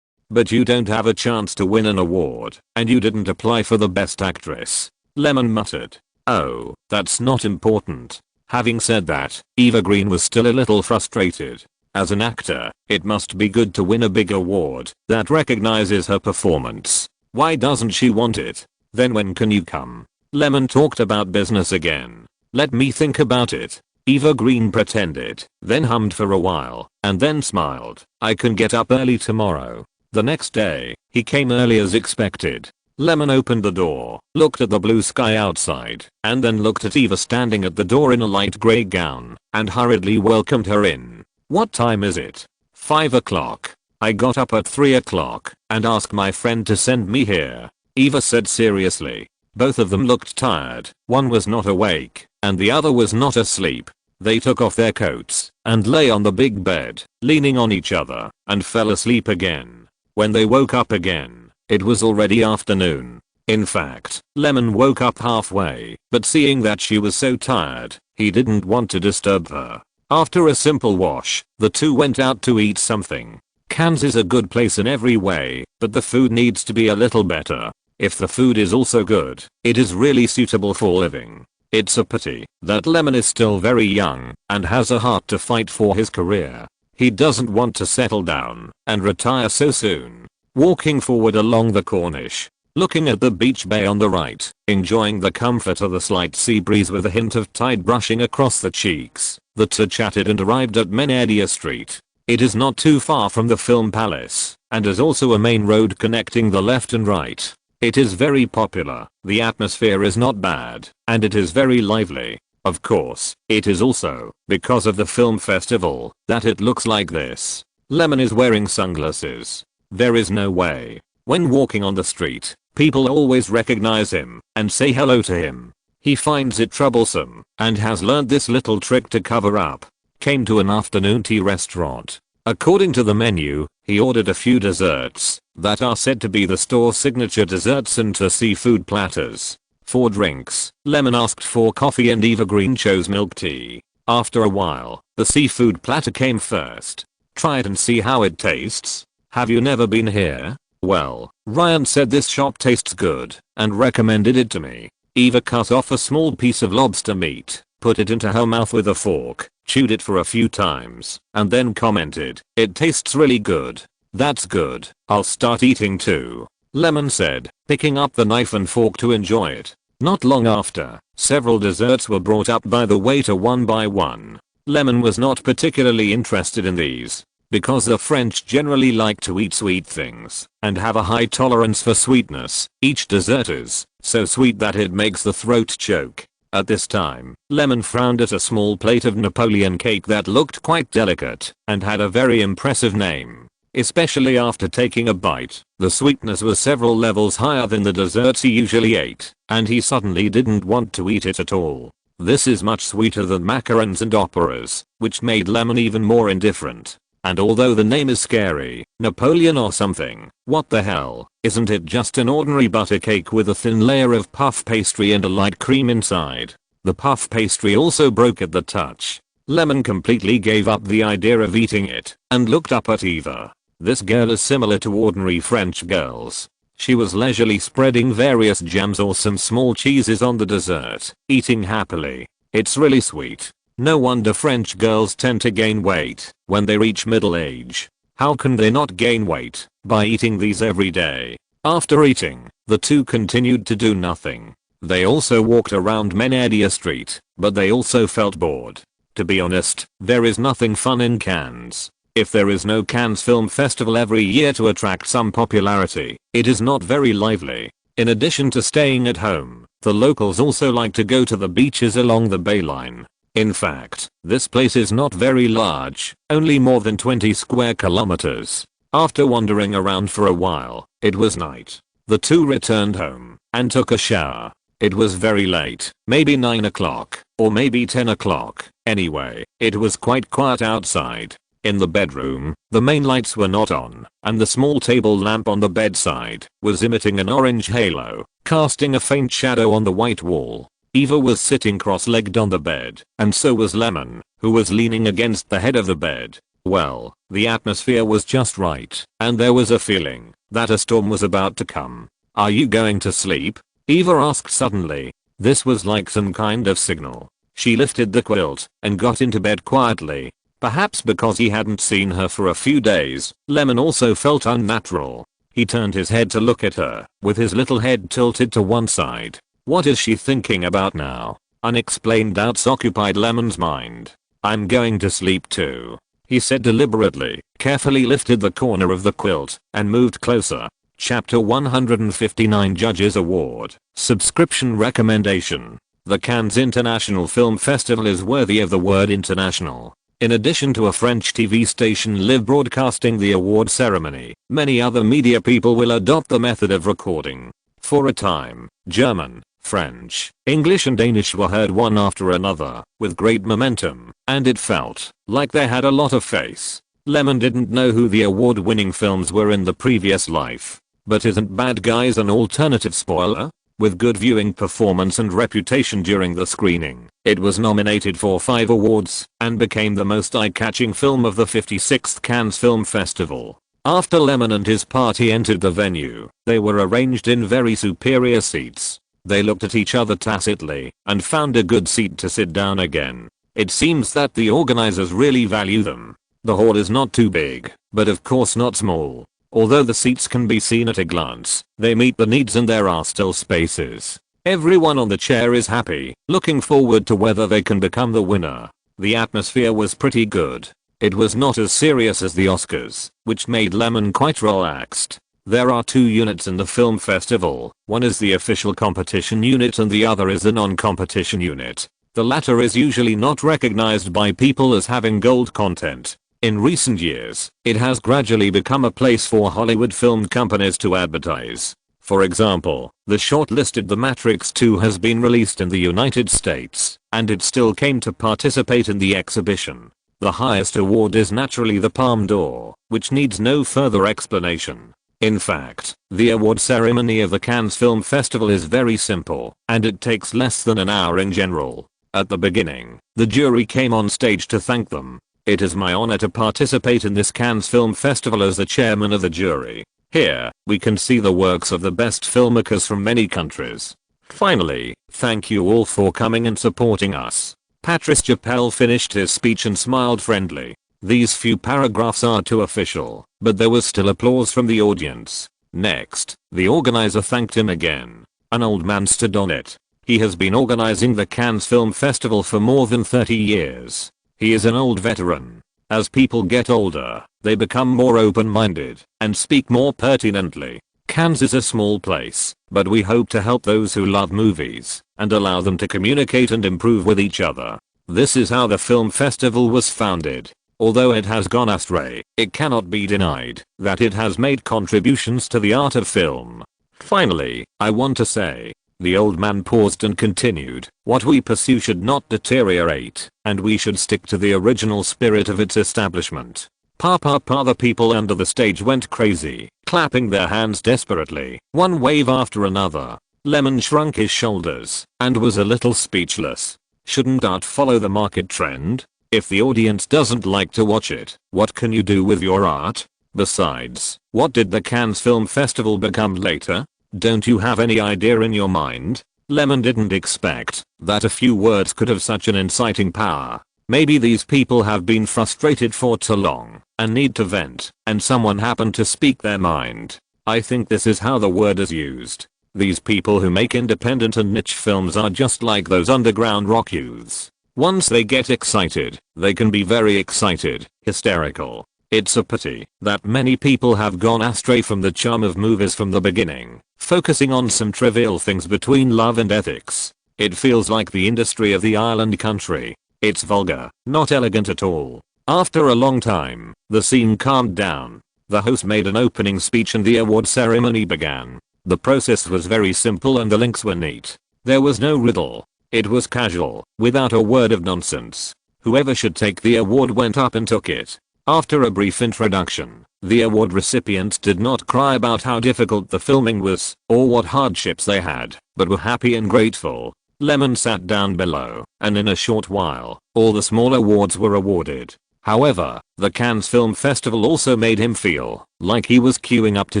But you don't have a chance to win an award, and you didn't apply for the Best Actress. Lyman muttered. Oh, that's not important. Having said that, Eva Green was still a little frustrated. As an actor, it must be good to win a big award that recognizes her performance. Why doesn't she want it? Then when can you come? Lyman talked about business again. Let me think about it. Eva Green pretended, then hummed for a while, and then smiled. I can get up early tomorrow. The next day, he came early as expected. Lyman opened the door, looked at the blue sky outside, and then looked at Eva standing at the door in a light grey gown, and hurriedly welcomed her in. What time is it? 5 o'clock. I got up at 3 o'clock and asked my friend to send me here. Eva said seriously. Both of them looked tired. One was not awake, and the other was not asleep. They took off their coats and lay on the big bed, leaning on each other, and fell asleep again. When they woke up again, it was already afternoon. In fact, Lyman woke up halfway, but seeing that she was so tired, he didn't want to disturb her. After a simple wash, the two went out to eat something. Cannes is a good place in every way, but the food needs to be a little better. If the food is also good, it is really suitable for living. It's a pity that Lyman is still very young and has a heart to fight for his career. He doesn't want to settle down and retire so soon. Walking forward along the Corniche, looking at the beach bay on the right, enjoying the comfort of the slight sea breeze with a hint of tide brushing across the cheeks, the two chatted and arrived at Menadia Street. It is not too far from the Film Palace, and is also a main road connecting the left and right. It is very popular, the atmosphere is not bad, and it is very lively. Of course, it is also, because of the film festival, that it looks like this. Lemon is wearing sunglasses. There is no way. When walking on the street, people always recognize him and say hello to him. He finds it troublesome and has learned this little trick to cover up. Came to an afternoon tea restaurant. According to the menu, he ordered a few desserts that are said to be the store's signature desserts and 2 seafood platters. For drinks, Lemon asked for coffee and Eva Green chose milk tea. After a while, the seafood platter came first. Try it and see how it tastes. Have you never been here? Well, Ryan said this shop tastes good and recommended it to me. Eva cut off a small piece of lobster meat, put it into her mouth with a fork, chewed it for a few times, and then commented, "It tastes really good." "That's good. I'll start eating too," Lemon said, picking up the knife and fork to enjoy it. Not long after, several desserts were brought up by the waiter one by one. Lemon was not particularly interested in these, because the French generally like to eat sweet things and have a high tolerance for sweetness. Each dessert is so sweet that it makes the throat choke. At this time, Lemon frowned at a small plate of Napoleon cake that looked quite delicate and had a very impressive name. Especially after taking a bite, the sweetness was several levels higher than the desserts he usually ate, and he suddenly didn't want to eat it at all. This is much sweeter than macarons and operas, which made Lemon even more indifferent. And although the name is scary, Napoleon or something, what the hell, isn't it just an ordinary butter cake with a thin layer of puff pastry and a light cream inside? The puff pastry also broke at the touch. Lemon completely gave up the idea of eating it and looked up at Eva. This girl is similar to ordinary French girls. She was leisurely spreading various jams or some small cheeses on the dessert, eating happily. It's really sweet. No wonder French girls tend to gain weight when they reach middle age. How can they not gain weight by eating these every day? After eating, the two continued to do nothing. They also walked around Menadia Street, but they also felt bored. To be honest, there is nothing fun in Cannes. If there is no Cannes Film Festival every year to attract some popularity, it is not very lively. In addition to staying at home, the locals also like to go to the beaches along the Bay Line. In fact, this place is not very large, only more than 20 square kilometers. After wandering around for a while, it was night. The two returned home and took a shower. It was very late, maybe 9 o'clock, or maybe 10 o'clock. Anyway, it was quite quiet outside. In the bedroom, the main lights were not on, and the small table lamp on the bedside was emitting an orange halo, casting a faint shadow on the white wall. Eva was sitting cross-legged on the bed, and so was Lemon, who was leaning against the head of the bed. Well, the atmosphere was just right, and there was a feeling that a storm was about to come. "Are you going to sleep?" Eva asked suddenly. This was like some kind of signal. She lifted the quilt and got into bed quietly. Perhaps because he hadn't seen her for a few days, Lemon also felt unnatural. He turned his head to look at her, with his little head tilted to one side. What is she thinking about now? Unexplained doubts occupied Lemon's mind. "I'm going to sleep too," he said deliberately, carefully lifted the corner of the quilt, and moved closer. Chapter 159 Judges Award. Subscription Recommendation. The Cannes International Film Festival is worthy of the word international. In addition to a French TV station live broadcasting the award ceremony, many other media people will adopt the method of recording. For a time, German, French, English and Danish were heard one after another, with great momentum, and it felt like they had a lot of face. Lemon didn't know who the award-winning films were in the previous life. But isn't Bad Guys an alternative spoiler? With good viewing performance and reputation during the screening, it was nominated for 5 awards and became the most eye-catching film of the 56th Cannes Film Festival. After Lemon and his party entered the venue, they were arranged in very superior seats. They looked at each other tacitly and found a good seat to sit down again. It seems that the organizers really value them. The hall is not too big, but of course not small. Although the seats can be seen at a glance, they meet the needs and there are still spaces. Everyone on the chair is happy, looking forward to whether they can become the winner. The atmosphere was pretty good. It was not as serious as the Oscars, which made Lemon quite relaxed. There are two units in the film festival, one is the official competition unit and the other is the non-competition unit. The latter is usually not recognized by people as having gold content. In recent years, it has gradually become a place for Hollywood film companies to advertise. For example, the shortlisted The Matrix 2 has been released in the United States, and it still came to participate in the exhibition. The highest award is naturally the Palme d'Or, which needs no further explanation. In fact, the award ceremony of the Cannes Film Festival is very simple, and it takes less than an hour in general. At the beginning, the jury came on stage to thank them. It is my honor to participate in this Cannes Film Festival as the chairman of the jury. Here, we can see the works of the best filmmakers from many countries. Finally, thank you all for coming and supporting us. Patrice Chappelle finished his speech and smiled friendly. These few paragraphs are too official, but there was still applause from the audience. Next, the organizer thanked him again. An old man stood on it. He has been organizing the Cannes Film Festival for more than 30 years. He is an old veteran. As people get older, they become more open-minded and speak more pertinently. Cannes is a small place, but we hope to help those who love movies and allow them to communicate and improve with each other. This is how the film festival was founded. Although it has gone astray, it cannot be denied that it has made contributions to the art of film. Finally, I want to say, the old man paused and continued, what we pursue should not deteriorate, and we should stick to the original spirit of its establishment. The people under the stage went crazy, clapping their hands desperately, one wave after another. Lemon shrunk his shoulders and was a little speechless. Shouldn't art follow the market trend? If the audience doesn't like to watch it, what can you do with your art? Besides, what did the Cannes Film Festival become later? Don't you have any idea in your mind? Lemon didn't expect that a few words could have such an inciting power. Maybe these people have been frustrated for too long and need to vent, and someone happened to speak their mind. I think this is how the word is used. These people who make independent and niche films are just like those underground rock youths. Once they get excited, they can be very excited, hysterical. It's a pity that many people have gone astray from the charm of movies from the beginning, focusing on some trivial things between love and ethics. It feels like the industry of the island country. It's vulgar, not elegant at all. After a long time, the scene calmed down. The host made an opening speech and the award ceremony began. The process was very simple and the links were neat. There was no riddle. It was casual, without a word of nonsense. Whoever should take the award went up and took it. After a brief introduction, the award recipients did not cry about how difficult the filming was or what hardships they had, but were happy and grateful. Lemon sat down below, and in a short while, all the small awards were awarded. However, the Cannes Film Festival also made him feel like he was queuing up to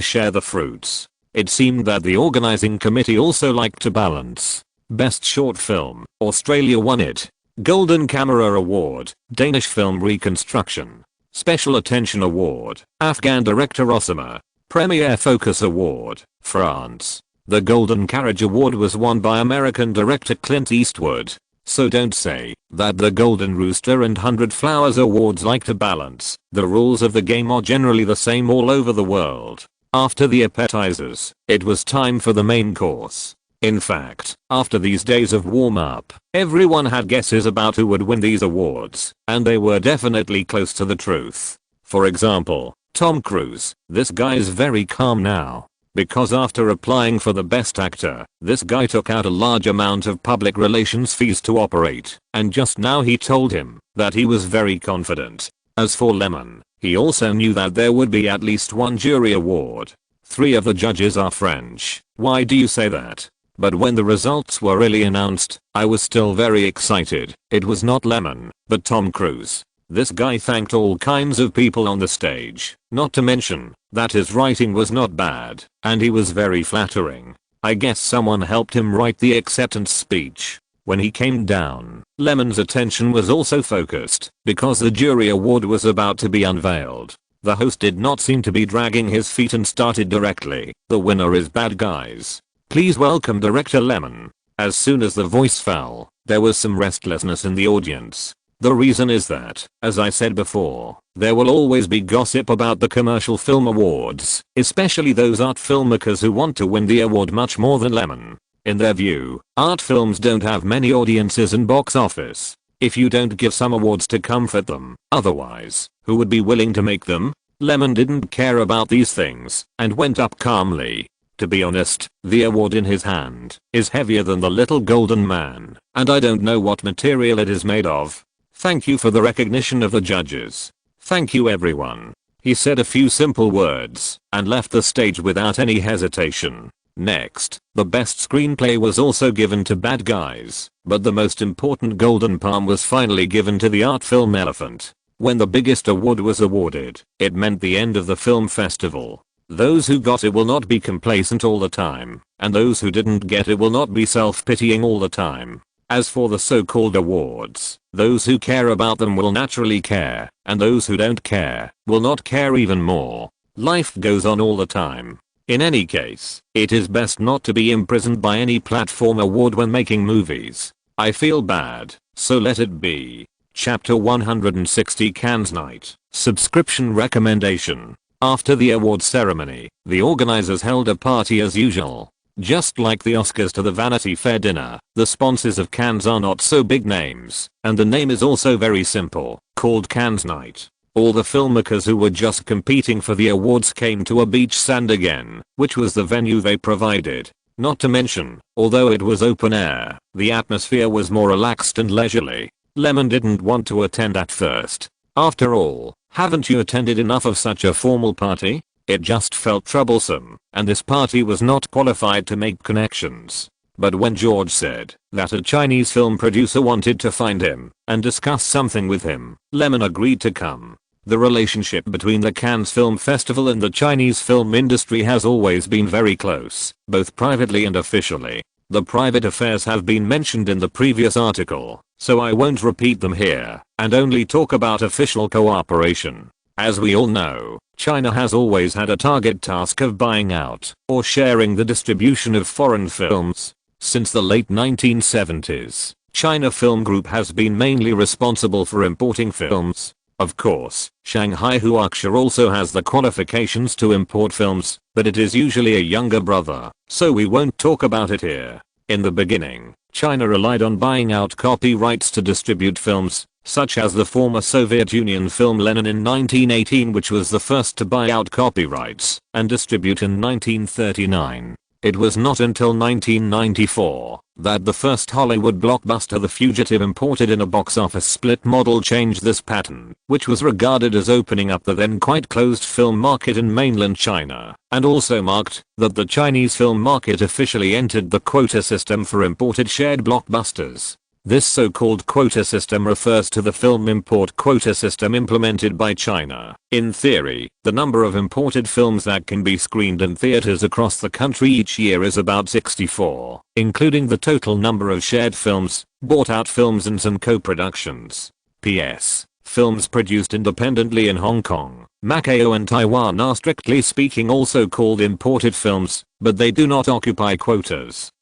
share the fruits. It seemed that the organizing committee also liked to balance. Best Short Film, Australia won it. Golden Camera Award, Danish Film Reconstruction. Special Attention Award, Afghan Director Osama. Premier Focus Award, France. The Golden Carriage Award was won by American director Clint Eastwood. So don't say that the Golden Rooster and 100 Flowers Awards like to balance. The rules of the game are generally the same all over the world. After the appetizers, it was time for the main course. In fact, after these days of warm-up, everyone had guesses about who would win these awards, and they were definitely close to the truth. For example, Tom Cruise. This guy is very calm now. Because after applying for the best actor, this guy took out a large amount of public relations fees to operate, and just now he told him that he was very confident. As for Lemon, he also knew that there would be at least one jury award. 3 of the judges are French. Why do you say that? But when the results were really announced, I was still very excited. It was not Lemon, but Tom Cruise. This guy thanked all kinds of people on the stage, not to mention that his writing was not bad, and he was very flattering. I guess someone helped him write the acceptance speech. When he came down, Lemon's attention was also focused, because the jury award was about to be unveiled. The host did not seem to be dragging his feet and started directly. The winner is Bad Guys. Please welcome director Lemon. As soon as the voice fell, there was some restlessness in the audience. The reason is that, as I said before, there will always be gossip about the commercial film awards, especially those art filmmakers who want to win the award much more than Lemon. In their view, art films don't have many audiences and box office. If you don't give some awards to comfort them, otherwise, who would be willing to make them? Lemon didn't care about these things and went up calmly. To be honest, the award in his hand is heavier than the little golden man, and I don't know what material it is made of. Thank you for the recognition of the judges. Thank you everyone. He said a few simple words and left the stage without any hesitation. Next, the best screenplay was also given to Bad Guys, but the most important Golden Palm was finally given to the art film Elephant. When the biggest award was awarded, it meant the end of the film festival. Those who got it will not be complacent all the time, and those who didn't get it will not be self-pitying all the time. As for the so-called awards, those who care about them will naturally care, and those who don't care will not care even more. Life goes on all the time. In any case, it is best not to be imprisoned by any platform award when making movies. I feel bad, so let it be. Chapter 160 Cannes Night. Subscription recommendation. After the award ceremony, the organizers held a party as usual. Just like the Oscars to the Vanity Fair dinner, the sponsors of Cannes are not so big names, and the name is also very simple, called Cannes Night. All the filmmakers who were just competing for the awards came to a beach sand again, which was the venue they provided. Not to mention, although it was open air, the atmosphere was more relaxed and leisurely. Lemon didn't want to attend at first. After all, haven't you attended enough of such a formal party? It just felt troublesome, and this party was not qualified to make connections. But when George said that a Chinese film producer wanted to find him and discuss something with him, Lemon agreed to come. The relationship between the Cannes Film Festival and the Chinese film industry has always been very close, both privately and officially. The private affairs have been mentioned in the previous article, so I won't repeat them here, and only talk about official cooperation. As we all know, China has always had a target task of buying out or sharing the distribution of foreign films. Since the late 1970s, China Film Group has been mainly responsible for importing films. Of course, Shanghai Huaxia also has the qualifications to import films, but it is usually a younger brother, so we won't talk about it here. In the beginning, China relied on buying out copyrights to distribute films, such as the former Soviet Union film Lenin in 1918, which was the first to buy out copyrights and distribute in 1939. It was not until 1994 that the first Hollywood blockbuster The Fugitive, imported in a box office split model, changed this pattern, which was regarded as opening up the then quite closed film market in mainland China, and also marked that the Chinese film market officially entered the quota system for imported shared blockbusters. This so-called quota system refers to the film import quota system implemented by China. In theory, the number of imported films that can be screened in theaters across the country each year is about 64, including the total number of shared films, bought out films and some co-productions. P.S. Films produced independently in Hong Kong, Macau and Taiwan are strictly speaking also called imported films, but they do not occupy quotas.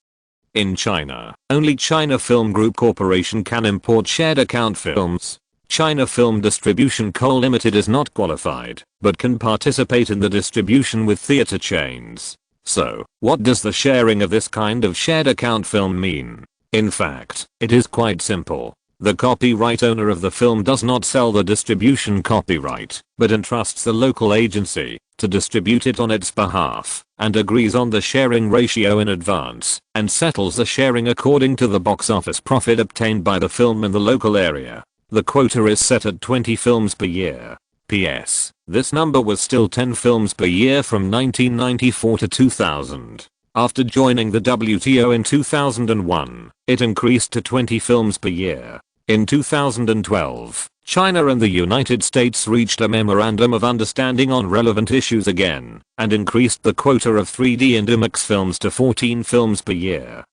In China, only China Film Group Corporation can import shared account films. China Film Distribution Co. Limited is not qualified, but can participate in the distribution with theater chains. So, what does the sharing of this kind of shared account film mean? In fact, it is quite simple. The copyright owner of the film does not sell the distribution copyright, but entrusts the local agency to distribute it on its behalf, and agrees on the sharing ratio in advance, and settles the sharing according to the box office profit obtained by the film in the local area. The quota is set at 20 films per year. P.S. This number was still 10 films per year from 1994 to 2000. After joining the WTO in 2001, it increased to 20 films per year. In 2012, China and the United States reached a memorandum of understanding on relevant issues again, and increased the quota of 3D and IMAX films to 14 films per year.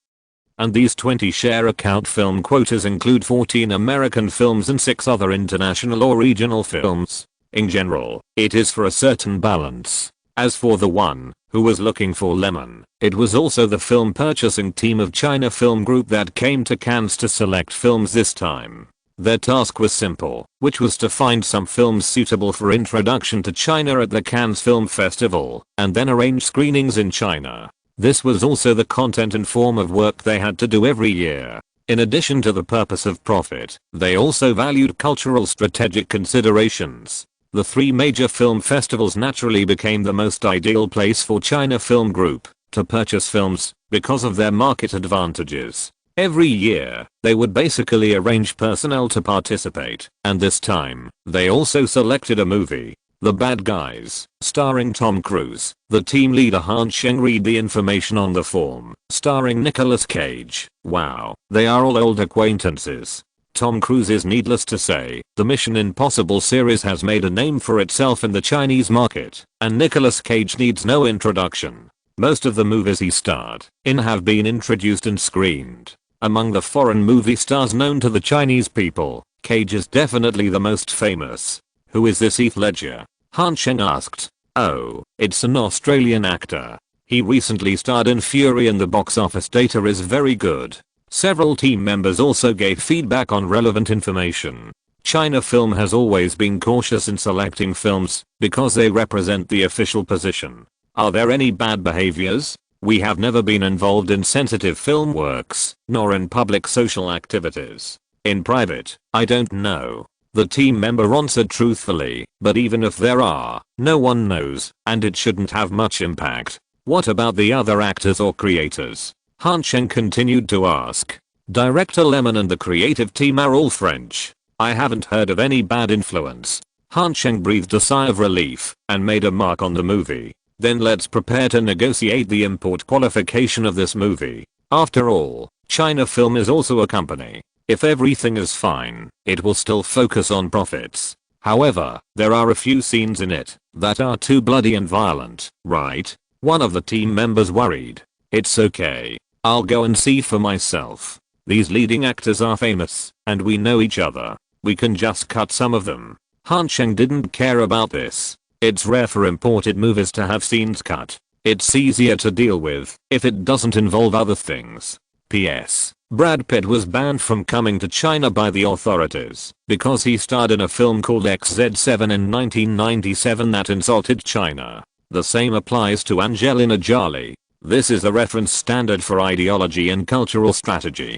And these 20 share account film quotas include 14 American films and 6 other international or regional films. In general, it is for a certain balance. As for the one who was looking for Lemon, it was also the film purchasing team of China Film Group that came to Cannes to select films this time. Their task was simple, which was to find some films suitable for introduction to China at the Cannes Film Festival, and then arrange screenings in China. This was also the content and form of work they had to do every year. In addition to the purpose of profit, they also valued cultural strategic considerations. The three major film festivals naturally became the most ideal place for China Film Group to purchase films because of their market advantages. Every year, they would basically arrange personnel to participate, and this time, they also selected a movie, The Bad Guys, starring Tom Cruise. The team leader Han Sheng read the information on the form, starring Nicolas Cage. Wow, they are all old acquaintances. Tom Cruise is, needless to say, the Mission Impossible series has made a name for itself in the Chinese market, and Nicolas Cage needs no introduction. Most of the movies he starred in have been introduced and screened. Among the foreign movie stars known to the Chinese people, Cage is definitely the most famous. Who is this Heath Ledger? Han Sheng asked. Oh, it's an Australian actor. He recently starred in Fury and the box office data is very good. Several team members also gave feedback on relevant information. China Film has always been cautious in selecting films because they represent the official position. Are there any bad behaviors? We have never been involved in sensitive film works, nor in public social activities. In private, I don't know. The team member answered truthfully, but even if there are, no one knows, and it shouldn't have much impact. What about the other actors or creators? Han Sheng continued to ask. Director Lyman and the creative team are all French. I haven't heard of any bad influence. Han Sheng breathed a sigh of relief and made a mark on the movie. Then let's prepare to negotiate the import qualification of this movie. After all, China Film is also a company. If everything is fine, it will still focus on profits. However, there are a few scenes in it that are too bloody and violent, right? One of the team members worried. It's okay. I'll go and see for myself. These leading actors are famous, and we know each other. We can just cut some of them. Han Sheng didn't care about this. It's rare for imported movies to have scenes cut. It's easier to deal with if it doesn't involve other things. P.S. Brad Pitt was banned from coming to China by the authorities because he starred in a film called XZ7 in 1997 that insulted China. The same applies to Angelina Jolie. This is a reference standard for ideology and cultural strategy.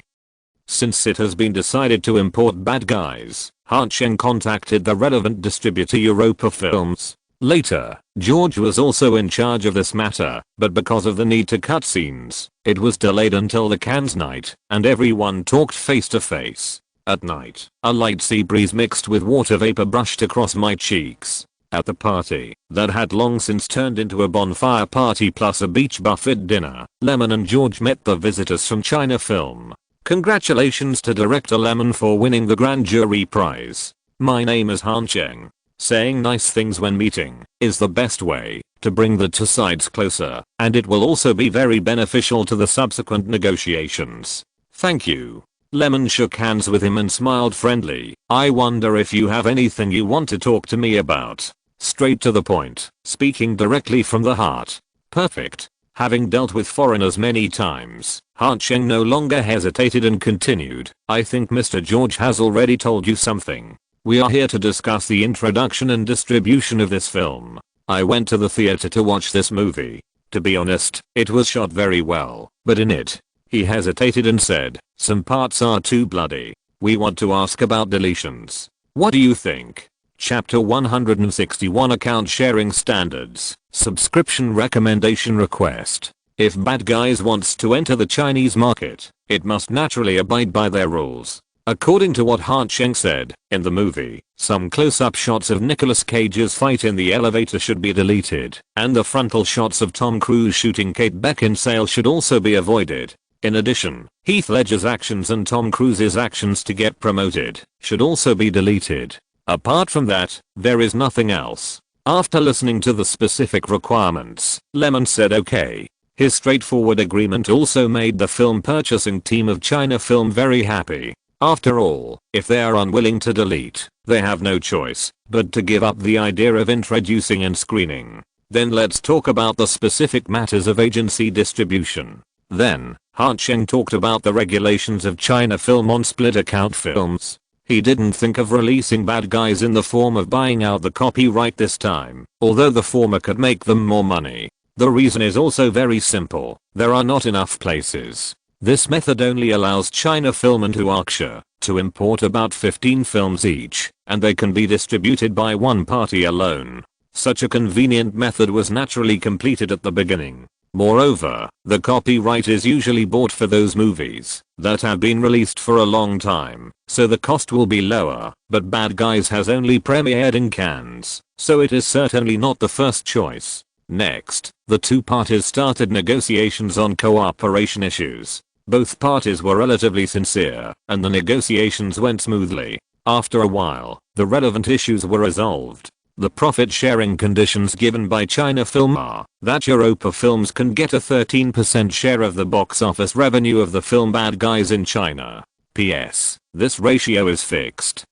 Since it has been decided to import Bad Guys, Han Sheng contacted the relevant distributor Europa Films. Later, George was also in charge of this matter, but because of the need to cut scenes, it was delayed until the Cannes night, and everyone talked face to face. At night, a light sea breeze mixed with water vapor brushed across my cheeks. At the party, that had long since turned into a bonfire party plus a beach buffet dinner, Lyman and George met the visitors from China Film. Congratulations to director Lyman for winning the Grand Jury Prize. My name is Han Sheng. Saying nice things when meeting is the best way to bring the two sides closer, and it will also be very beneficial to the subsequent negotiations. Thank you. Lyman shook hands with him and smiled friendly. I wonder if you have anything you want to talk to me about. Straight to the point, speaking directly from the heart. Perfect. Having dealt with foreigners many times, Han Sheng no longer hesitated and continued. I think Mr. George has already told you something. We are here to discuss the introduction and distribution of this film. I went to the theater to watch this movie. To be honest, it was shot very well, but in it, he hesitated and said, some parts are too bloody. We want to ask about deletions. What do you think? Chapter 161 Account Sharing Standards. Subscription Recommendation Request. If Bad Guys wants to enter the Chinese market, it must naturally abide by their rules. According to what Han Sheng said, in the movie, some close-up shots of Nicolas Cage's fight in the elevator should be deleted, and the frontal shots of Tom Cruise shooting Kate Beckinsale should also be avoided. In addition, Heath Ledger's actions and Tom Cruise's actions to get promoted should also be deleted. Apart from that, there is nothing else. After listening to the specific requirements, Lyman said okay. His straightforward agreement also made the film purchasing team of China Film very happy. After all, if they are unwilling to delete, they have no choice but to give up the idea of introducing and screening. Then let's talk about the specific matters of agency distribution. Then, Han Sheng talked about the regulations of China Film on split account films. He didn't think of releasing Bad Guys in the form of buying out the copyright this time, although the former could make them more money. The reason is also very simple: there are not enough places. This method only allows China Film and Huaxia to import about 15 films each, and they can be distributed by one party alone. Such a convenient method was naturally completed at the beginning. Moreover, the copyright is usually bought for those movies that have been released for a long time, so the cost will be lower, but Bad Guys has only premiered in Cannes, so it is certainly not the first choice. Next, the two parties started negotiations on cooperation issues. Both parties were relatively sincere, and the negotiations went smoothly. After a while, the relevant issues were resolved. The profit-sharing conditions given by China Film are that Europa Films can get a 13% share of the box office revenue of the film Bad Guys in China. P.S. This ratio is fixed.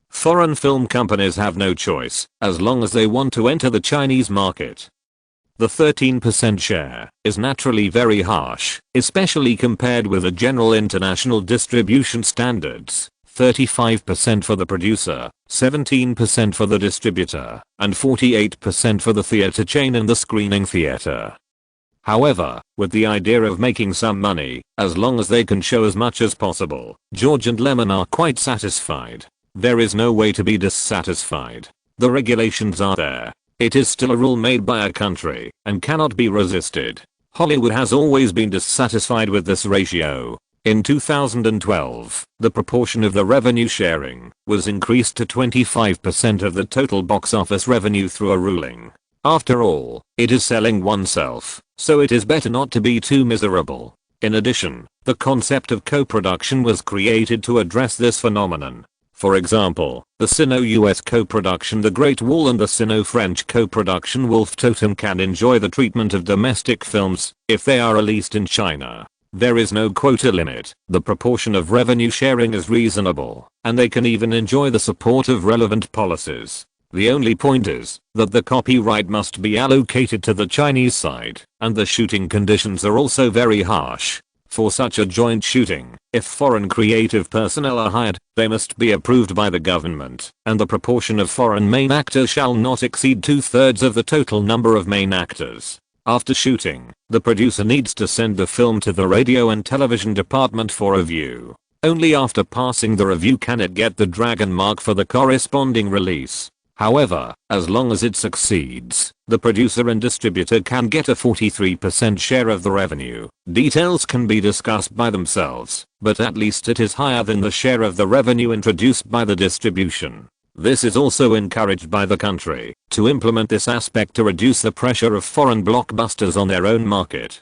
Foreign film companies have no choice, as long as they want to enter the Chinese market. The 13% share is naturally very harsh, especially compared with the general international distribution standards. 35% for the producer, 17% for the distributor, and 48% for the theater chain and the screening theater. However, with the idea of making some money, as long as they can show as much as possible, George and Lyman are quite satisfied. There is no way to be dissatisfied. The regulations are there. It is still a rule made by a country, and cannot be resisted. Hollywood has always been dissatisfied with this ratio. In 2012, the proportion of the revenue sharing was increased to 25% of the total box office revenue through a ruling. After all, it is selling oneself, so it is better not to be too miserable. In addition, the concept of co-production was created to address this phenomenon. For example, the Sino-US co-production The Great Wall and the Sino-French co-production Wolf Totem can enjoy the treatment of domestic films if they are released in China. There is no quota limit, the proportion of revenue sharing is reasonable, and they can even enjoy the support of relevant policies. The only point is that the copyright must be allocated to the Chinese side, and the shooting conditions are also very harsh. For such a joint shooting, if foreign creative personnel are hired, they must be approved by the government, and the proportion of foreign main actors shall not exceed 2/3 of the total number of main actors. After shooting, the producer needs to send the film to the radio and television department for review. Only after passing the review can it get the dragon mark for the corresponding release. However, as long as it succeeds, the producer and distributor can get a 43% share of the revenue. Details can be discussed by themselves, but at least it is higher than the share of the revenue introduced by the distribution. This is also encouraged by the country to implement this aspect to reduce the pressure of foreign blockbusters on their own market.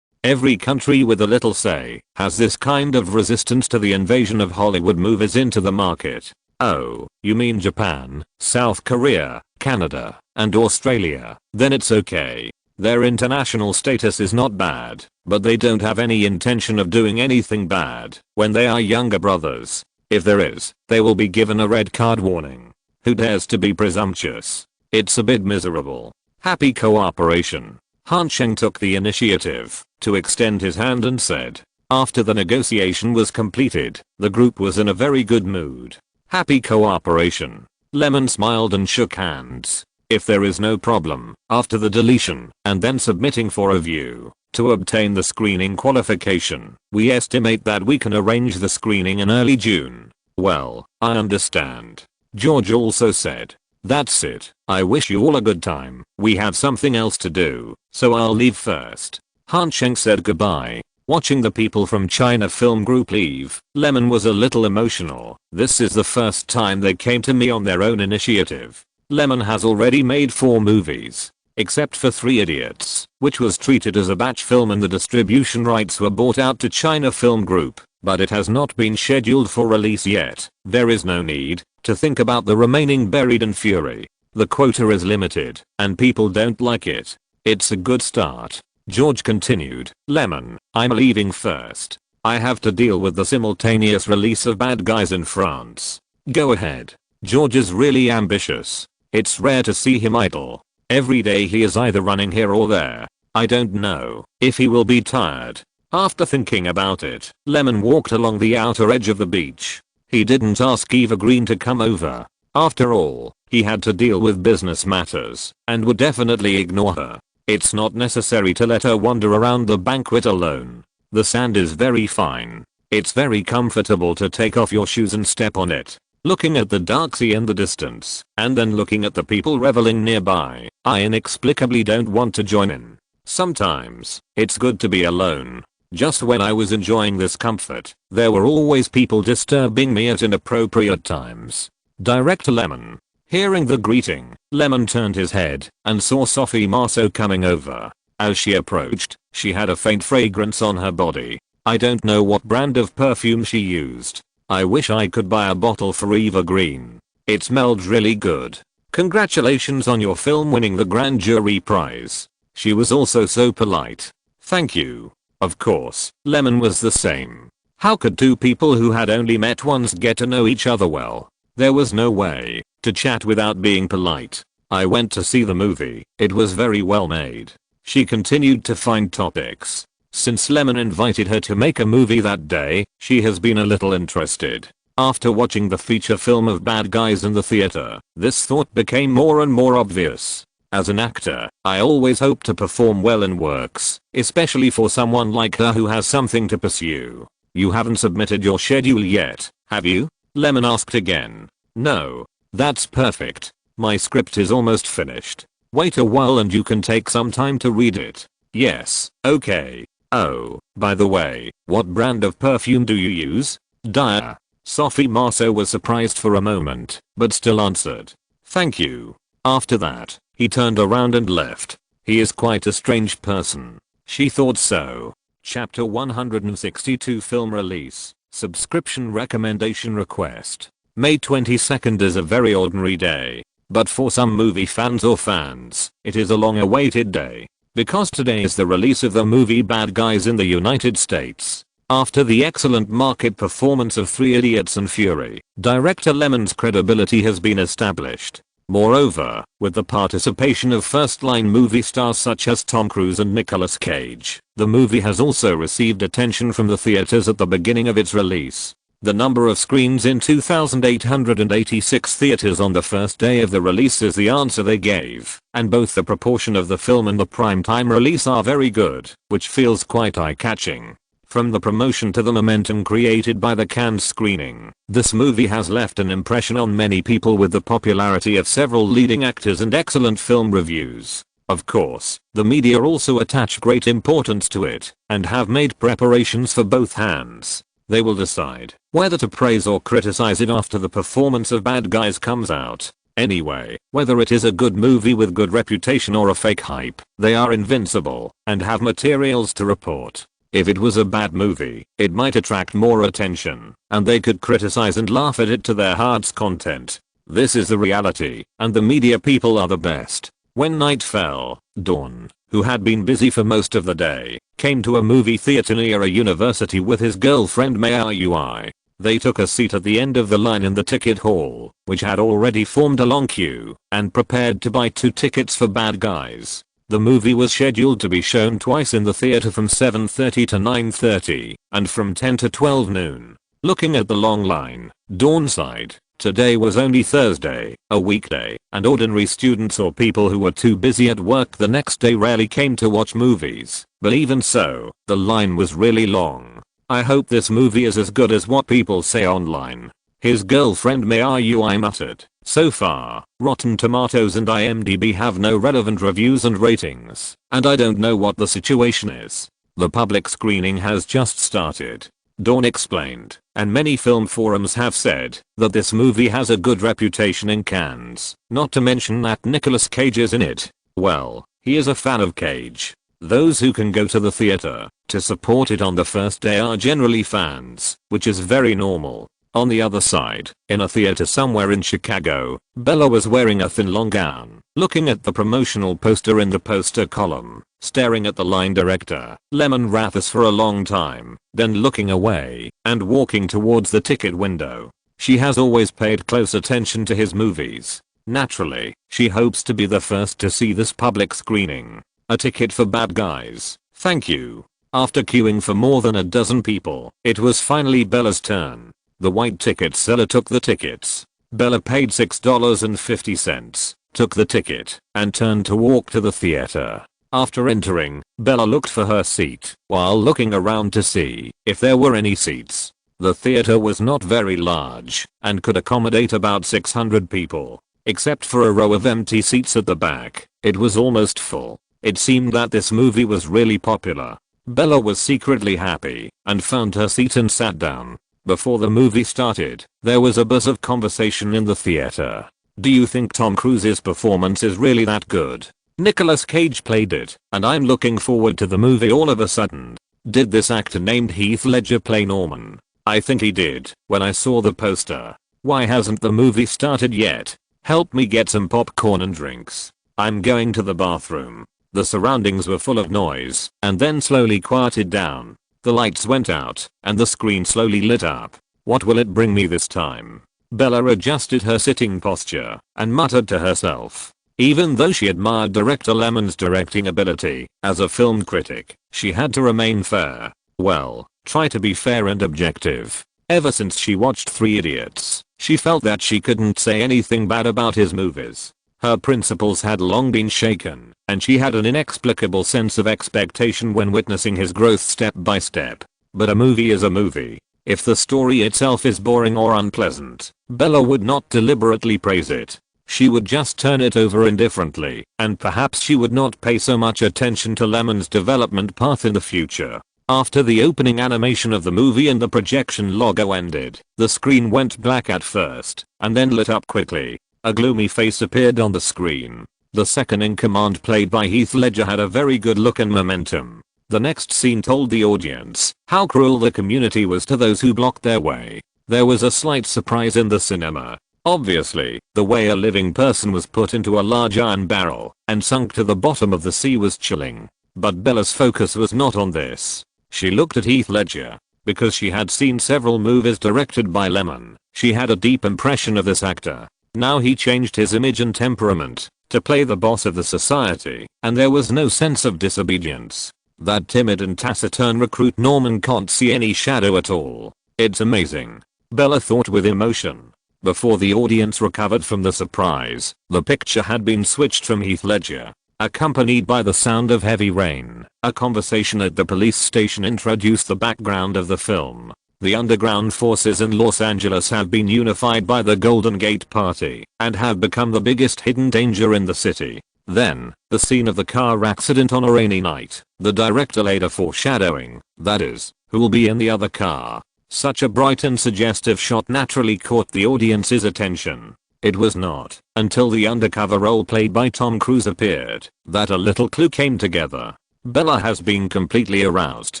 Every country with a little say has this kind of resistance to the invasion of Hollywood movies into the market. Oh, you mean Japan, South Korea, Canada, and Australia? Then it's okay. Their international status is not bad, but they don't have any intention of doing anything bad when they are younger brothers. If there is, they will be given a red card warning. Who dares to be presumptuous? It's a bit miserable. Happy cooperation. Han Sheng took the initiative to extend his hand and said, after the negotiation was completed, the group was in a very good mood. Happy cooperation. Lemon smiled and shook hands. If there is no problem, after the deletion and then submitting for review, to obtain the screening qualification, we estimate that we can arrange the screening in early June. Well, I understand. George also said, that's it. I wish you all a good time. We have something else to do, so I'll leave first. Han Sheng said goodbye. Watching the people from China Film Group leave, Lemon was a little emotional. This is the first time they came to me on their own initiative. Lemon has already made 4 movies. Except for 3 Idiots, which was treated as a batch film and the distribution rights were bought out to China Film Group, but it has not been scheduled for release yet. There is no need to think about the remaining Buried in Fury. The quota is limited, and people don't like it. It's a good start. George continued, Lemon, I'm leaving first. I have to deal with the simultaneous release of Bad Guys in France. Go ahead. George is really ambitious. It's rare to see him idle. Every day he is either running here or there. I don't know if he will be tired. After thinking about it, Lemon walked along the outer edge of the beach. He didn't ask Eva Green to come over. After all, he had to deal with business matters and would definitely ignore her. It's not necessary to let her wander around the banquet alone. The sand is very fine. It's very comfortable to take off your shoes and step on it. Looking at the dark sea in the distance, and then looking at the people reveling nearby, I inexplicably don't want to join in. Sometimes, it's good to be alone. Just when I was enjoying this comfort, there were always people disturbing me at inappropriate times. Director Lemon. Hearing the greeting, Lemon turned his head and saw Sophie Marceau coming over. As she approached, she had a faint fragrance on her body. I don't know what brand of perfume she used. I wish I could buy a bottle for Eva Green. It smelled really good. Congratulations on your film winning the grand jury prize. She was also so polite. Thank you. Of course, Lemon was the same. How could two people who had only met once get to know each other well? There was no way to chat without being polite. I went to see the movie. It was very well made. She continued to find topics. Since Lemon invited her to make a movie that day, she has been a little interested. After watching the feature film of Bad Guys in the theater, this thought became more and more obvious. As an actor, I always hope to perform well in works, especially for someone like her who has something to pursue. You haven't submitted your schedule yet, have you? Lemon asked again. No. That's perfect. My script is almost finished. Wait a while and you can take some time to read it. Yes, okay. Oh, by the way, what brand of perfume do you use? Dia. Sophie Marceau was surprised for a moment, but still answered. Thank you. After that, he turned around and left. He is quite a strange person. She thought so. Chapter 162 Film Release. Subscription Recommendation Request. May 22nd is a very ordinary day, but for some movie fans or fans, it is a long-awaited day. Because today is the release of the movie Bad Guys in the United States. After the excellent market performance of Three Idiots and Fury, director Lemon's credibility has been established. Moreover, with the participation of first-line movie stars such as Tom Cruise and Nicolas Cage, the movie has also received attention from the theaters at the beginning of its release. The number of screens in 2,886 theaters on the first day of the release is the answer they gave, and both the proportion of the film and the primetime release are very good, which feels quite eye-catching. From the promotion to the momentum created by the Cannes screening, this movie has left an impression on many people with the popularity of several leading actors and excellent film reviews. Of course, the media also attach great importance to it, and have made preparations for both hands. They will decide whether to praise or criticize it after the performance of Bad Guys comes out. Anyway, whether it is a good movie with good reputation or a fake hype, they are invincible and have materials to report. If it was a bad movie, it might attract more attention, and they could criticize and laugh at it to their heart's content. This is the reality, and the media people are the best. When night fell, Dawn, who had been busy for most of the day, came to a movie theater near a university with his girlfriend Mayui. They took a seat at the end of the line in the ticket hall, which had already formed a long queue, and prepared to buy 2 tickets for Bad Guys. The movie was scheduled to be shown twice in the theater from 7:30 to 9:30, and from 10 to 12 noon. Looking at the long line, Dawn sighed. Today was only Thursday, a weekday, and ordinary students or people who were too busy at work the next day rarely came to watch movies. But even so, the line was really long. I hope this movie is as good as what people say online. His girlfriend Mayui muttered. So far, Rotten Tomatoes and IMDb have no relevant reviews and ratings, and I don't know what the situation is. The public screening has just started. Dawn explained, and many film forums have said that this movie has a good reputation in Cannes, not to mention that Nicolas Cage is in it. Well, he is a fan of Cage. Those who can go to the theater to support it on the first day are generally fans, which is very normal. On the other side, in a theater somewhere in Chicago, Bella was wearing a thin long gown, looking at the promotional poster in the poster column, staring at the line director, Lemon Rathis, for a long time, then looking away and walking towards the ticket window. She has always paid close attention to his movies. Naturally, she hopes to be the first to see this public screening. A ticket for Bad Guys, thank you. After queuing for more than a dozen people, it was finally Bella's turn. The white ticket seller took the tickets. Bella paid $6.50, took the ticket, and turned to walk to the theater. After entering, Bella looked for her seat while looking around to see if there were any seats. The theater was not very large and could accommodate about 600 people. Except for a row of empty seats at the back, it was almost full. It seemed that this movie was really popular. Bella was secretly happy and found her seat and sat down. Before the movie started, there was a buzz of conversation in the theater. Do you think Tom Cruise's performance is really that good? Nicolas Cage played it, and I'm looking forward to the movie all of a sudden. Did this actor named Heath Ledger play Norman? I think he did, when I saw the poster. Why hasn't the movie started yet? Help me get some popcorn and drinks. I'm going to the bathroom. The surroundings were full of noise, and then slowly quieted down. The lights went out, and the screen slowly lit up. What will it bring me this time? Bella adjusted her sitting posture, and muttered to herself. Even though she admired director Lyman's directing ability, as a film critic, she had to remain fair. Well, try to be fair and objective. Ever since she watched Three Idiots, she felt that she couldn't say anything bad about his movies. Her principles had long been shaken, and she had an inexplicable sense of expectation when witnessing his growth step by step. But a movie is a movie. If the story itself is boring or unpleasant, Bella would not deliberately praise it. She would just turn it over indifferently, and perhaps she would not pay so much attention to Lyman's development path in the future. After the opening animation of the movie and the projection logo ended, the screen went black at first, and then lit up quickly. A gloomy face appeared on the screen. The second in command, played by Heath Ledger, had a very good look and momentum. The next scene told the audience how cruel the community was to those who blocked their way. There was a slight surprise in the cinema. Obviously, the way a living person was put into a large iron barrel and sunk to the bottom of the sea was chilling. But Bella's focus was not on this. She looked at Heath Ledger. Because she had seen several movies directed by Lyman, she had a deep impression of this actor. Now he changed his image and temperament to play the boss of the society, and there was no sense of disobedience. That timid and taciturn recruit Norman can't see any shadow at all. It's amazing, Bella thought with emotion. Before the audience recovered from the surprise, the picture had been switched from Heath Ledger, accompanied by the sound of heavy rain. A conversation at the police station introduced the background of the film. The underground forces in Los Angeles have been unified by the Golden Gate Party and have become the biggest hidden danger in the city. Then, the scene of the car accident on a rainy night. The director later foreshadowing, that is, who'll be in the other car. Such a bright and suggestive shot naturally caught the audience's attention. It was not until the undercover role played by Tom Cruise appeared that a little clue came together. Bella has been completely aroused,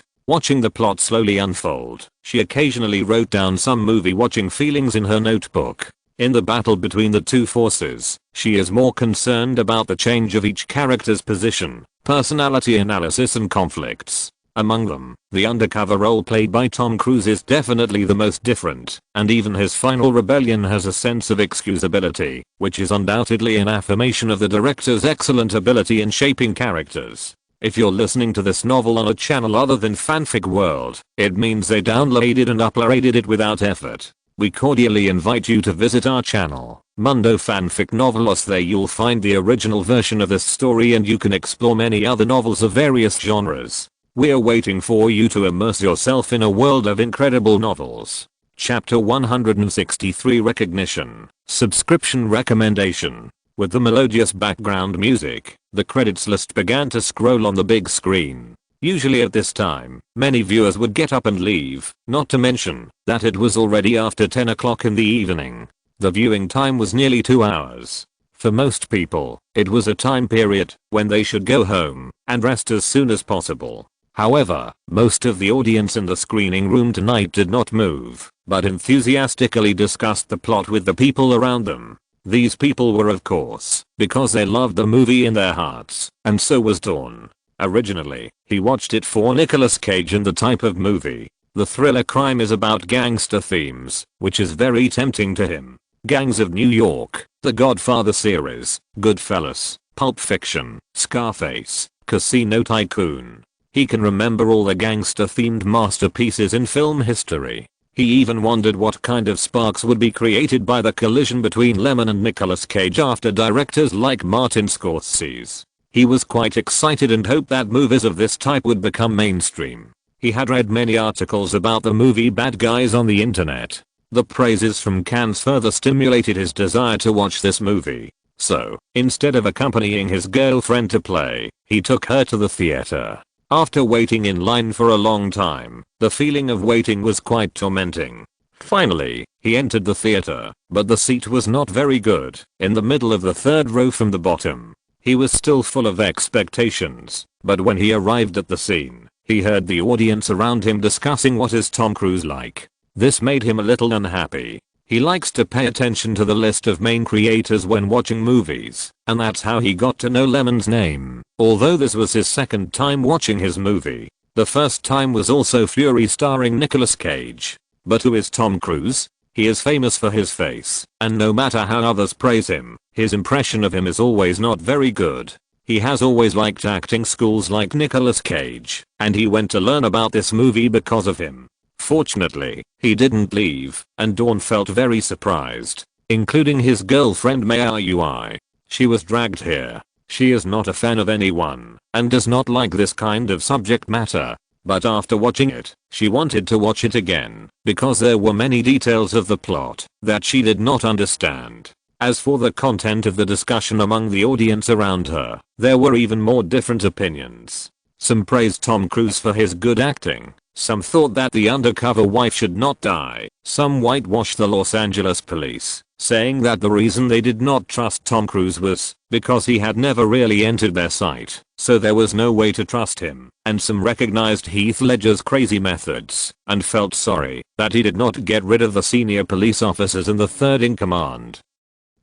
watching the plot slowly unfold. She occasionally wrote down some movie-watching feelings in her notebook. In the battle between the two forces, she is more concerned about the change of each character's position, personality analysis and conflicts. Among them, the undercover role played by Tom Cruise is definitely the most different, and even his final rebellion has a sense of excusability, which is undoubtedly an affirmation of the director's excellent ability in shaping characters. If you're listening to this novel on a channel other than Fanfic World, it means they downloaded and uploaded it without effort. We cordially invite you to visit our channel, Mundo Fanfic Novelos. There you'll find the original version of this story, and you can explore many other novels of various genres. We're waiting for you to immerse yourself in a world of incredible novels. Chapter 163, Recognition. Subscription recommendation. With the melodious background music, the credits list began to scroll on the big screen. Usually at this time, many viewers would get up and leave, not to mention that it was already after 10 o'clock in the evening. The viewing time was nearly 2 hours. For most people, it was a time period when they should go home and rest as soon as possible. However, most of the audience in the screening room tonight did not move, but enthusiastically discussed the plot with the people around them. These people were, of course, because they loved the movie in their hearts, and so was Dawn. Originally, he watched it for Nicolas Cage and the type of movie. The thriller crime is about gangster themes, which is very tempting to him. Gangs of New York, The Godfather series, Goodfellas, Pulp Fiction, Scarface, Casino Tycoon. He can remember all the gangster-themed masterpieces in film history. He even wondered what kind of sparks would be created by the collision between Lemon and Nicolas Cage after directors like Martin Scorsese. He was quite excited and hoped that movies of this type would become mainstream. He had read many articles about the movie Bad Guys on the internet. The praises from Cannes further stimulated his desire to watch this movie. So, instead of accompanying his girlfriend to play, he took her to the theater. After waiting in line for a long time, the feeling of waiting was quite tormenting. Finally, he entered the theater, but the seat was not very good, in the middle of the third row from the bottom. He was still full of expectations, but when he arrived at the scene, he heard the audience around him discussing what is Tom Cruise like. This made him a little unhappy. He likes to pay attention to the list of main creators when watching movies, and that's how he got to know Lemon's name. Although this was his second time watching his movie, the first time was also Fury starring Nicolas Cage. But who is Tom Cruise? He is famous for his face, and no matter how others praise him, his impression of him is always not very good. He has always liked acting schools like Nicolas Cage, and he went to learn about this movie because of him. Fortunately, he didn't leave, and Dawn felt very surprised, including his girlfriend Mayui. She was dragged here. She is not a fan of anyone, and does not like this kind of subject matter. But after watching it, she wanted to watch it again, because there were many details of the plot that she did not understand. As for the content of the discussion among the audience around her, there were even more different opinions. Some praised Tom Cruise for his good acting. Some thought that the undercover wife should not die. Some whitewashed the Los Angeles police, saying that the reason they did not trust Tom Cruise was because he had never really entered their sight, so there was no way to trust him. And some recognized Heath Ledger's crazy methods and felt sorry that he did not get rid of the senior police officers and the third in command.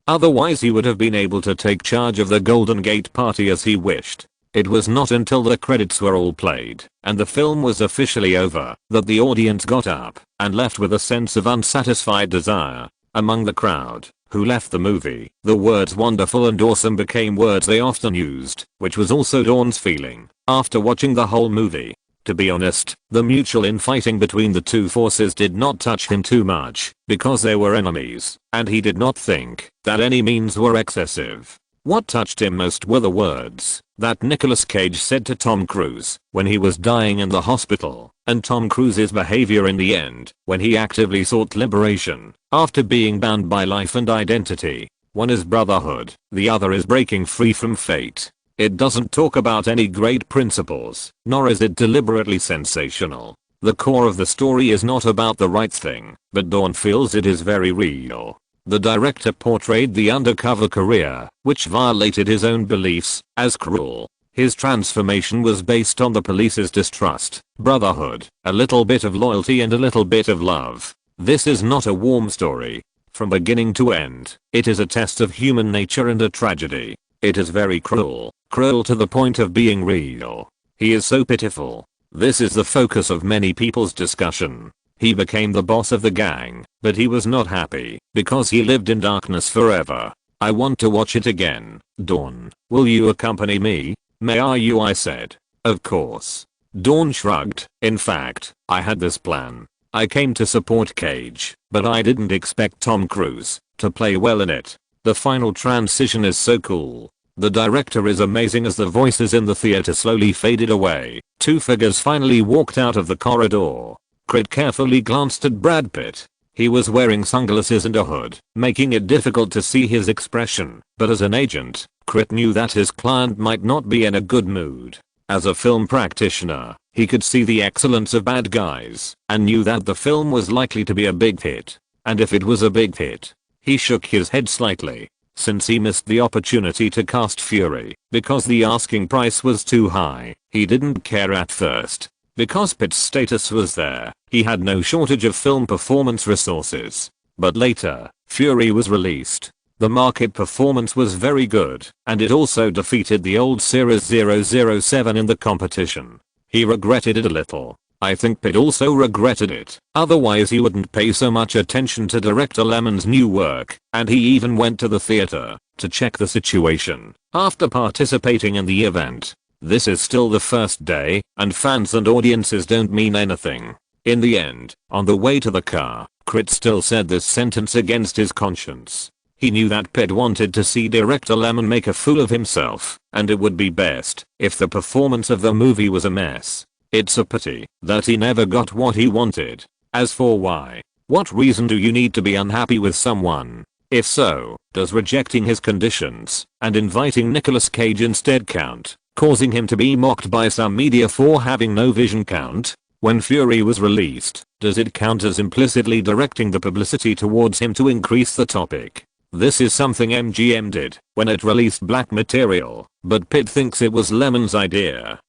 Otherwise he would have been able to take charge of the Golden Gate Party as he wished. It was not until the credits were all played and the film was officially over that the audience got up and left with a sense of unsatisfied desire. Among the crowd who left the movie, the words wonderful and awesome became words they often used, which was also Dawn's feeling after watching the whole movie. To be honest, the mutual infighting between the two forces did not touch him too much because they were enemies, and he did not think that any means were excessive. What touched him most were the words that Nicolas Cage said to Tom Cruise when he was dying in the hospital, and Tom Cruise's behavior in the end when he actively sought liberation after being bound by life and identity. One is brotherhood, the other is breaking free from fate. It doesn't talk about any great principles, nor is it deliberately sensational. The core of the story is not about the right thing, but Dawn feels it is very real. The director portrayed the undercover career, which violated his own beliefs, as cruel. His transformation was based on the police's distrust, brotherhood, a little bit of loyalty and a little bit of love. This is not a warm story. From beginning to end, it is a test of human nature and a tragedy. It is very cruel to the point of being real. He is so pitiful. This is the focus of many people's discussion. He became the boss of the gang, but he was not happy because he lived in darkness forever. I want to watch it again. Dawn, will you accompany me? I said. Of course. Dawn shrugged. In fact, I had this plan. I came to support Cage, but I didn't expect Tom Cruise to play well in it. The final transition is so cool. The director is amazing. As the voices in the theater slowly faded away, two figures finally walked out of the corridor. Crit carefully glanced at Brad Pitt. He was wearing sunglasses and a hood, making it difficult to see his expression, but as an agent, Crit knew that his client might not be in a good mood. As a film practitioner, he could see the excellence of Bad Guys, and knew that the film was likely to be a big hit. And if it was a big hit, he shook his head slightly, since he missed the opportunity to cast Fury, because the asking price was too high. He didn't care at first. Because Pitt's status was there, he had no shortage of film performance resources. But later, Fury was released. The market performance was very good, and it also defeated the old Series 007 in the competition. He regretted it a little. I think Pitt also regretted it, otherwise he wouldn't pay so much attention to director Lemon's new work, and he even went to the theater to check the situation after participating in the event. This is still the first day, and fans and audiences don't mean anything. In the end, on the way to the car, Crit still said this sentence against his conscience. He knew that Pitt wanted to see director Lyman make a fool of himself, and it would be best if the performance of the movie was a mess. It's a pity that he never got what he wanted. As for why, what reason do you need to be unhappy with someone? If so, does rejecting his conditions and inviting Nicolas Cage instead count? Causing him to be mocked by some media for having no vision count? When Fury was released, does it count as implicitly directing the publicity towards him to increase the topic? This is something MGM did when it released Black Material, but Pitt thinks it was Lemon's idea.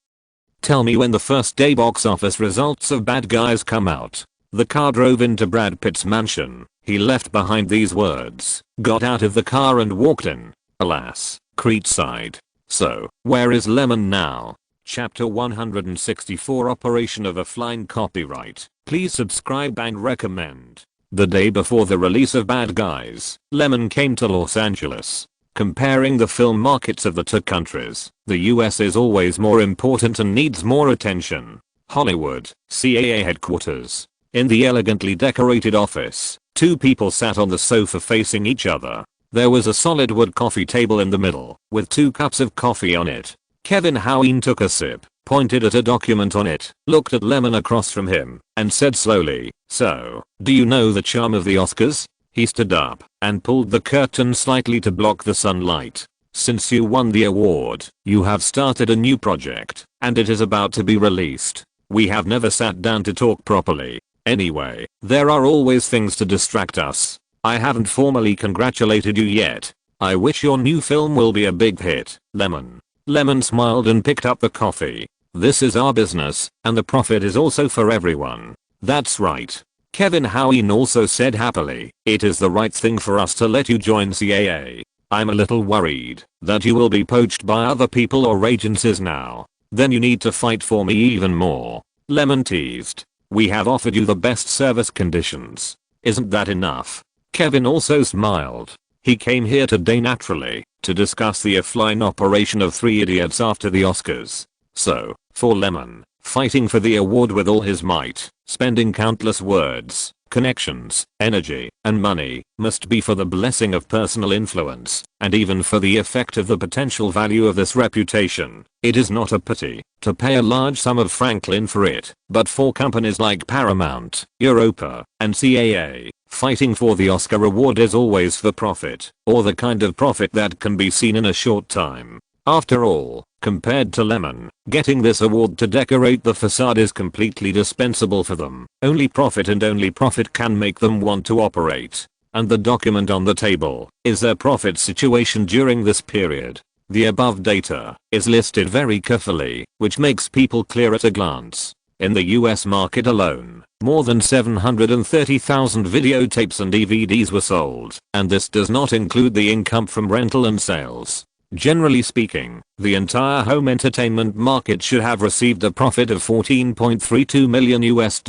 Tell me when the first day box office results of Bad Guys come out. The car drove into Brad Pitt's mansion. He left behind these words, got out of the car and walked in. Alas, Creed sighed. So, where is Lemon now? Chapter 164 Operation of a Flying Copyright. Please subscribe and recommend. The day before the release of Bad Guys, Lemon came to Los Angeles. Comparing the film markets of the two countries, the US is always more important and needs more attention. Hollywood, CAA headquarters. In the elegantly decorated office, two people sat on the sofa facing each other. There was a solid wood coffee table in the middle, with 2 cups of coffee on it. Kevin Hoween took a sip, pointed at a document on it, looked at Lemon across from him, and said slowly, "So, do you know the charm of the Oscars?" He stood up and pulled the curtain slightly to block the sunlight. "Since you won the award, you have started a new project, and it is about to be released. We have never sat down to talk properly. Anyway, there are always things to distract us. I haven't formally congratulated you yet. I wish your new film will be a big hit, Lemon." Lemon smiled and picked up the coffee. "This is our business, and the profit is also for everyone." "That's right." Kevin Hoween also said happily, "It is the right thing for us to let you join CAA. I'm a little worried that you will be poached by other people or agencies now. Then you need to fight for me even more." Lemon teased. "We have offered you the best service conditions. Isn't that enough?" Kevin also smiled. He came here today naturally to discuss the offline operation of Three Idiots after the Oscars. So, for Lemon, fighting for the award with all his might, spending countless words, connections, energy, and money, must be for the blessing of personal influence, and even for the effect of the potential value of this reputation. It is not a pity to pay a large sum of Franklin for it, but for companies like Paramount, Europa, and CAA, fighting for the Oscar award is always for profit, or the kind of profit that can be seen in a short time. After all, compared to Lemon, getting this award to decorate the facade is completely dispensable for them. Only profit and only profit can make them want to operate. And the document on the table is their profit situation during this period. The above data is listed very carefully, which makes people clear at a glance. In the US market alone, more than 730,000 videotapes and DVDs were sold, and this does not include the income from rental and sales. Generally speaking, the entire home entertainment market should have received a profit of $14.32 million US.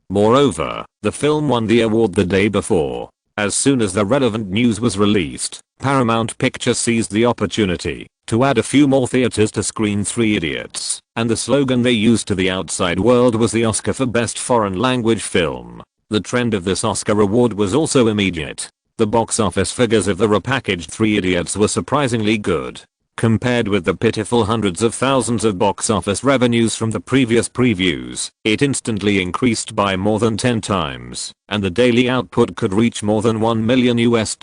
Moreover, the film won the award the day before. As soon as the relevant news was released, Paramount Pictures seized the opportunity to add a few more theaters to screen Three Idiots, and the slogan they used to the outside world was the Oscar for Best Foreign Language Film. The trend of this Oscar award was also immediate. The box office figures of the repackaged Three Idiots were surprisingly good. Compared with the pitiful hundreds of thousands of box office revenues from the previous previews, it instantly increased by more than 10 times, and the daily output could reach more than $1 million US.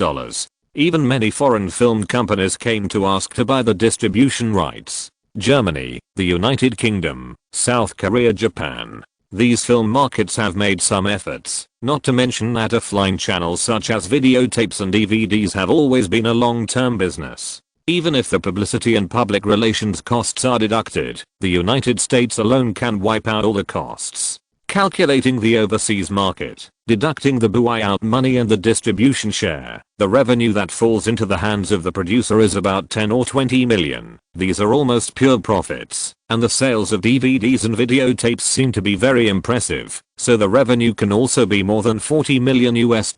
Even many foreign film companies came to ask to buy the distribution rights. Germany, the United Kingdom, South Korea, Japan. These film markets have made some efforts, not to mention that offline channels such as videotapes and DVDs have always been a long-term business. Even if the publicity and public relations costs are deducted, the United States alone can wipe out all the costs. Calculating the overseas market, deducting the buyout money and the distribution share, the revenue that falls into the hands of the producer is about 10 or 20 million. These are almost pure profits, and the sales of DVDs and videotapes seem to be very impressive, so the revenue can also be more than $40 million US.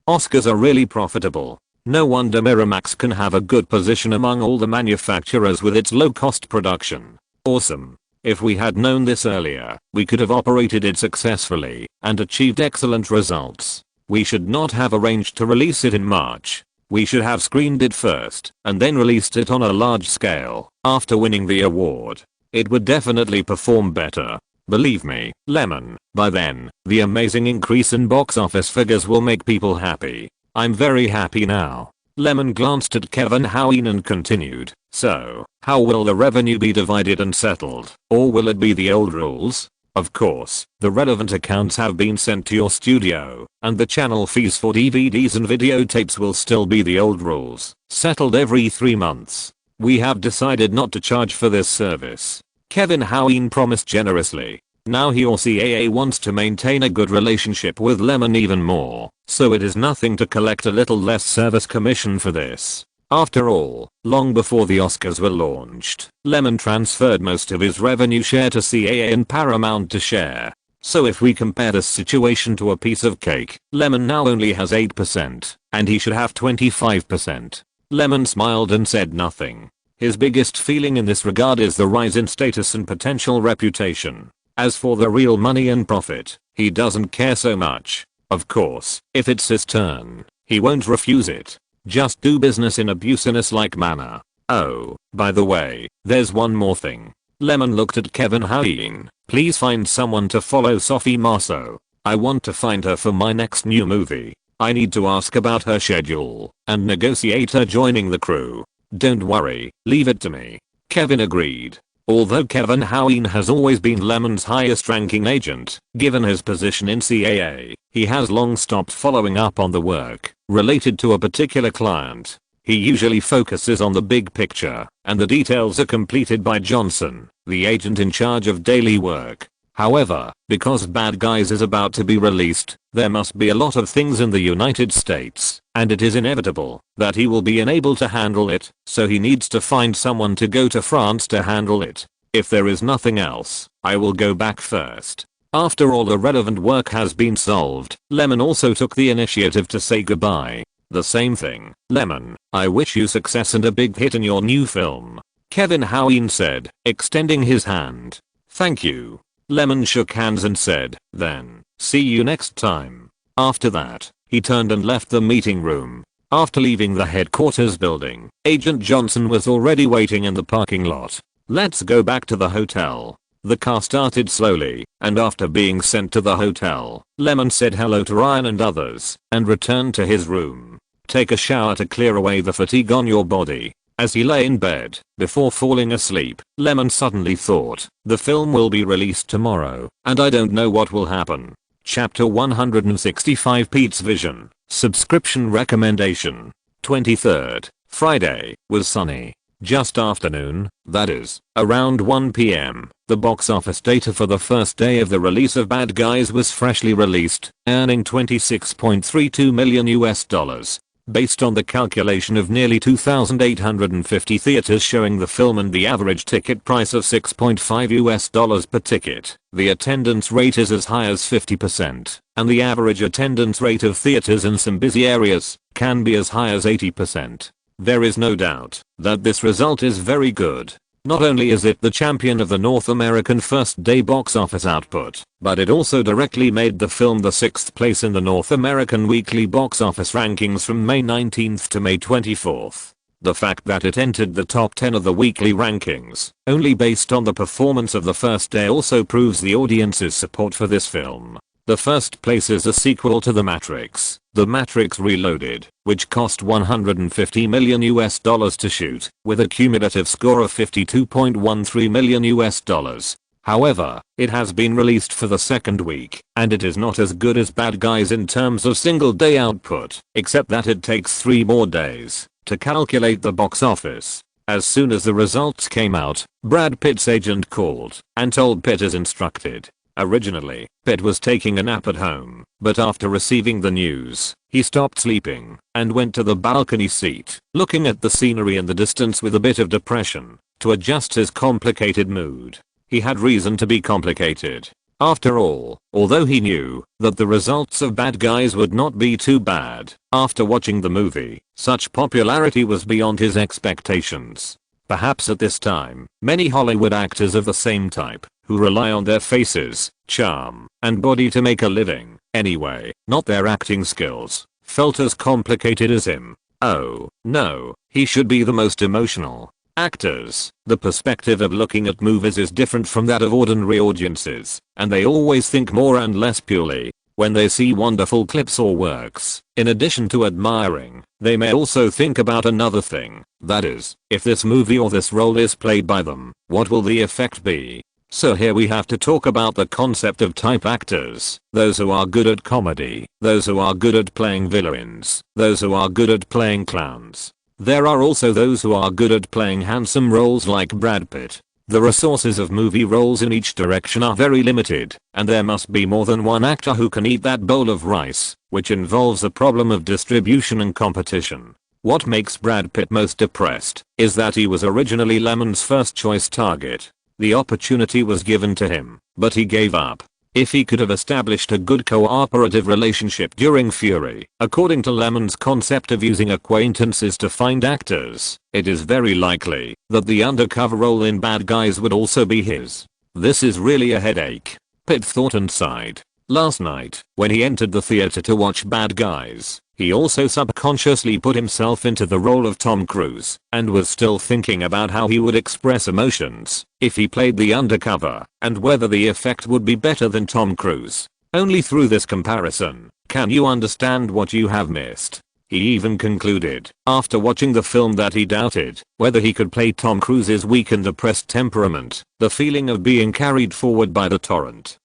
Oscars are really profitable. No wonder Miramax can have a good position among all the manufacturers with its low-cost production. Awesome. If we had known this earlier, we could have operated it successfully and achieved excellent results. We should not have arranged to release it in March. We should have screened it first and then released it on a large scale after winning the award. It would definitely perform better. Believe me, Lemon, by then, the amazing increase in box office figures will make people happy. I'm very happy now. Lemon glanced at Kevin Hoween and continued, so, how will the revenue be divided and settled, or will it be the old rules? Of course, the relevant accounts have been sent to your studio, and the channel fees for DVDs and videotapes will still be the old rules, settled every 3 months. We have decided not to charge for this service. Kevin Hoween promised generously. Now he or CAA wants to maintain a good relationship with Lemon even more, so it is nothing to collect a little less service commission for this. After all, long before the Oscars were launched, Lemon transferred most of his revenue share to CAA and Paramount to share. So if we compare this situation to a piece of cake, Lemon now only has 8%, and he should have 25%. Lemon smiled and said nothing. His biggest feeling in this regard is the rise in status and potential reputation. As for the real money and profit, he doesn't care so much. Of course, if it's his turn, he won't refuse it. Just do business in a business-like manner. Oh, by the way, there's one more thing. Lemon looked at Kevin Hoween. Please find someone to follow Sophie Marceau. I want to find her for my next new movie. I need to ask about her schedule and negotiate her joining the crew. Don't worry, leave it to me. Kevin agreed. Although Kevin Hoween has always been Lemon's highest ranking agent, given his position in CAA, he has long stopped following up on the work related to a particular client. He usually focuses on the big picture, and the details are completed by Johnson, the agent in charge of daily work. However, because Bad Guys is about to be released, there must be a lot of things in the United States, and it is inevitable that he will be unable to handle it, so he needs to find someone to go to France to handle it. If there is nothing else, I will go back first. After all the relevant work has been solved, Lemon also took the initiative to say goodbye. The same thing, Lemon, I wish you success and a big hit in your new film. Kevin Hoween said, extending his hand. Thank you. Lemon shook hands and said, then, see you next time. After that, he turned and left the meeting room. After leaving the headquarters building, Agent Johnson was already waiting in the parking lot. Let's go back to the hotel. The car started slowly, and after being sent to the hotel, Lemon said hello to Ryan and others, and returned to his room. Take a shower to clear away the fatigue on your body. As he lay in bed, before falling asleep, Lemon suddenly thought, the film will be released tomorrow, and I don't know what will happen. Chapter 165 Pete's Vision, Subscription Recommendation. 23rd, Friday, was sunny. Just afternoon, that is, around 1 p.m., the box office data for the first day of the release of Bad Guys was freshly released, earning $26.32 million. Based on the calculation of nearly 2,850 theaters showing the film and the average ticket price of $6.5 per ticket, the attendance rate is as high as 50%, and the average attendance rate of theaters in some busy areas can be as high as 80%. There is no doubt that this result is very good. Not only is it the champion of the North American first day box office output, but it also directly made the film the 6th place in the North American weekly box office rankings from May 19th to May 24th. The fact that it entered the top 10 of the weekly rankings, only based on the performance of the first day, also proves the audience's support for this film. The first place is a sequel to The Matrix, The Matrix Reloaded, which cost $150 million to shoot, with a cumulative score of $52.13 million. However, it has been released for the second week, and it is not as good as Bad Guys in terms of single day output, except that it takes 3 more days to calculate the box office. As soon as the results came out, Brad Pitt's agent called and told Pitt as instructed. Originally, Pitt was taking a nap at home, but after receiving the news, he stopped sleeping and went to the balcony seat, looking at the scenery in the distance with a bit of depression, to adjust his complicated mood. He had reason to be complicated. After all, although he knew that the results of Bad Guys would not be too bad, after watching the movie, such popularity was beyond his expectations. Perhaps at this time, many Hollywood actors of the same type, who rely on their faces, charm, and body to make a living, anyway, not their acting skills, felt as complicated as him. Oh, no, he should be the most emotional. Actors, the perspective of looking at movies is different from that of ordinary audiences, and they always think more and less purely. When they see wonderful clips or works, in addition to admiring, they may also think about another thing, that is, if this movie or this role is played by them, what will the effect be? So here we have to talk about the concept of type actors, those who are good at comedy, those who are good at playing villains, those who are good at playing clowns. There are also those who are good at playing handsome roles like Brad Pitt. The resources of movie roles in each direction are very limited, and there must be more than one actor who can eat that bowl of rice, which involves a problem of distribution and competition. What makes Brad Pitt most depressed is that he was originally Lyman's first choice target. The opportunity was given to him, but he gave up. If he could have established a good cooperative relationship during Fury, according to Lyman's concept of using acquaintances to find actors, it is very likely that the undercover role in Bad Guys would also be his. This is really a headache, Pitt thought and sighed. Last night, when he entered the theater to watch Bad Guys, he also subconsciously put himself into the role of Tom Cruise, and was still thinking about how he would express emotions if he played the undercover, and whether the effect would be better than Tom Cruise. Only through this comparison can you understand what you have missed. He even concluded, after watching the film, that he doubted whether he could play Tom Cruise's weak and depressed temperament, the feeling of being carried forward by the torrent.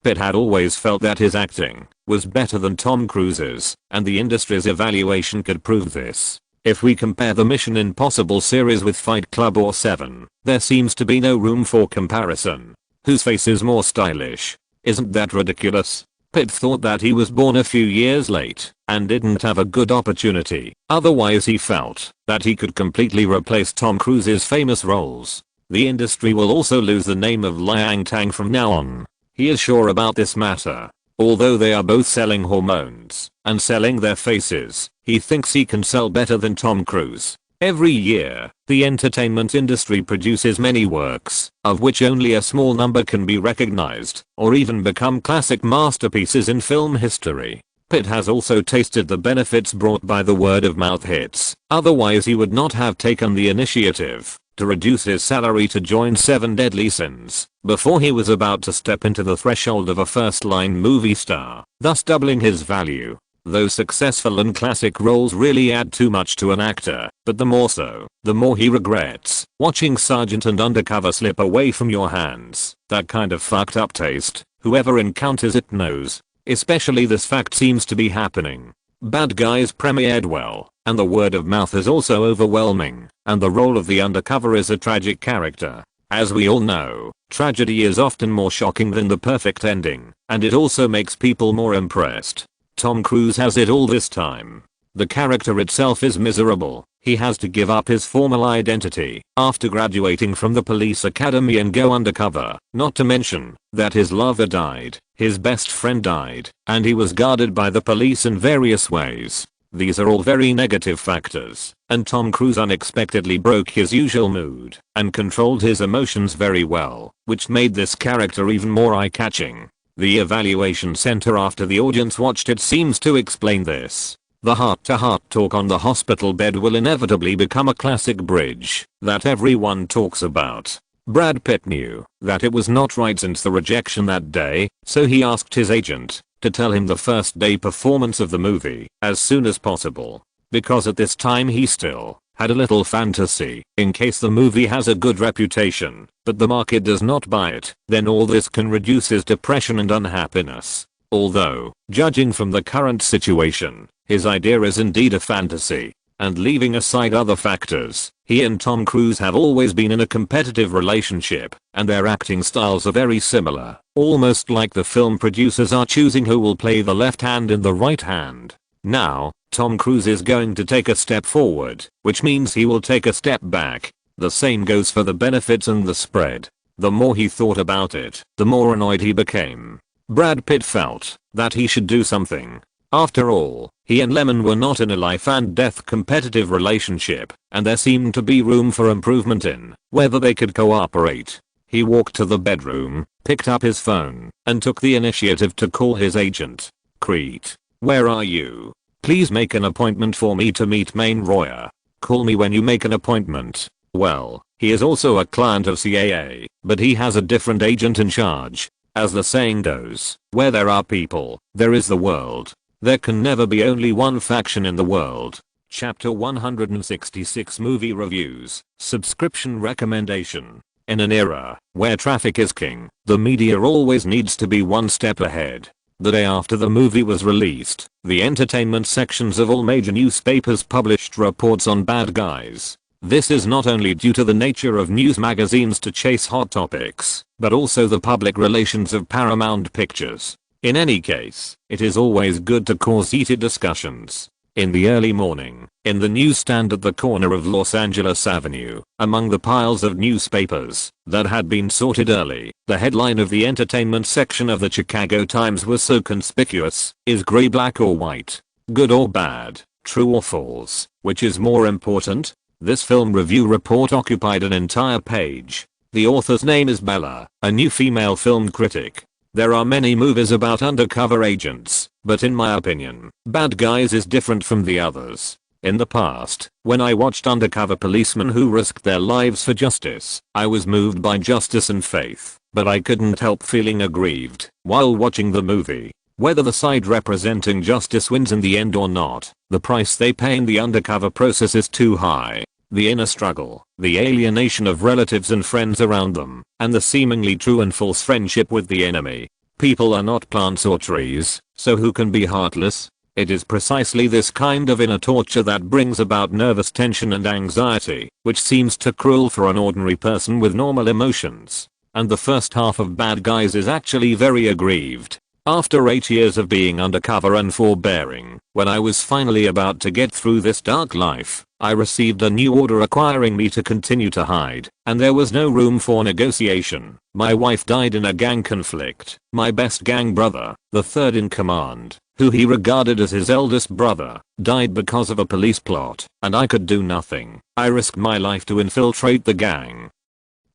Pitt had always felt that his acting was better than Tom Cruise's, and the industry's evaluation could prove this. If we compare the Mission Impossible series with Fight Club or Seven, there seems to be no room for comparison. Whose face is more stylish? Isn't that ridiculous? Pitt thought that he was born a few years late and didn't have a good opportunity. Otherwise, he felt that he could completely replace Tom Cruise's famous roles. The industry will also lose the name of Liang Tang from now on. He is sure about this matter. Although they are both selling hormones and selling their faces, he thinks he can sell better than Tom Cruise. Every year, the entertainment industry produces many works, of which only a small number can be recognized or even become classic masterpieces in film history. Pitt has also tasted the benefits brought by the word of mouth hits, otherwise he would not have taken the initiative to reduce his salary to join Seven Deadly Sins before he was about to step into the threshold of a first-line movie star, thus doubling his value. Those successful and classic roles really add too much to an actor, but the more so, the more he regrets watching Sergeant and Undercover slip away from your hands. That kind of fucked up taste, whoever encounters it knows. Especially this fact seems to be happening. Bad Guys premiered well, and the word of mouth is also overwhelming, and the role of the undercover is a tragic character. As we all know, tragedy is often more shocking than the perfect ending, and it also makes people more impressed. Tom Cruise has it all this time. The character itself is miserable. He has to give up his formal identity after graduating from the police academy and go undercover, not to mention that his lover died, his best friend died, and he was guarded by the police in various ways. These are all very negative factors, and Tom Cruise unexpectedly broke his usual mood and controlled his emotions very well, which made this character even more eye-catching. The evaluation center after the audience watched it seems to explain this. The heart-to-heart talk on the hospital bed will inevitably become a classic bridge that everyone talks about. Brad Pitt knew that it was not right since the rejection that day, so he asked his agent to tell him the first day performance of the movie as soon as possible, because at this time he still had a little fantasy in case the movie has a good reputation, but the market does not buy it, then all this can reduce his depression and unhappiness. Although, judging from the current situation, his idea is indeed a fantasy, and leaving aside other factors, he and Tom Cruise have always been in a competitive relationship, and their acting styles are very similar, almost like the film producers are choosing who will play the left hand and the right hand. Now, Tom Cruise is going to take a step forward, which means he will take a step back. The same goes for the benefits and the spread. The more he thought about it, the more annoyed he became. Brad Pitt felt that he should do something. After all, he and Lyman were not in a life and death competitive relationship, and there seemed to be room for improvement in whether they could cooperate. He walked to the bedroom, picked up his phone, and took the initiative to call his agent. Crete. Where are you? Please make an appointment for me to meet Main Royer. Call me when you make an appointment. Well, he is also a client of CAA, but he has a different agent in charge. As the saying goes, where there are people, there is the world. There can never be only one faction in the world. Chapter 166 Movie Reviews. Subscription recommendation. In an era where traffic is king, the media always needs to be one step ahead. The day after the movie was released, the entertainment sections of all major newspapers published reports on Bad Guys. This is not only due to the nature of news magazines to chase hot topics, but also the public relations of Paramount Pictures. In any case, it is always good to cause heated discussions. In the early morning, in the newsstand at the corner of Los Angeles Avenue, among the piles of newspapers that had been sorted early, the headline of the entertainment section of the Chicago Times was so conspicuous: is gray black or white? Good or bad? True or false? Which is more important? This film review report occupied an entire page. The author's name is Bella, a new female film critic. There are many movies about undercover agents, but in my opinion, Bad Guys is different from the others. In the past, when I watched undercover policemen who risked their lives for justice, I was moved by justice and faith, but I couldn't help feeling aggrieved while watching the movie. Whether the side representing justice wins in the end or not, the price they pay in the undercover process is too high. The inner struggle, the alienation of relatives and friends around them, and the seemingly true and false friendship with the enemy. People are not plants or trees, so who can be heartless? It is precisely this kind of inner torture that brings about nervous tension and anxiety, which seems too cruel for an ordinary person with normal emotions. And the first half of Bad Guys is actually very aggrieved. After 8 years of being undercover and forbearing, when I was finally about to get through this dark life, I received a new order requiring me to continue to hide, and there was no room for negotiation. My wife died in a gang conflict. My best gang brother, the third in command, who he regarded as his eldest brother, died because of a police plot, and I could do nothing. I risked my life to infiltrate the gang.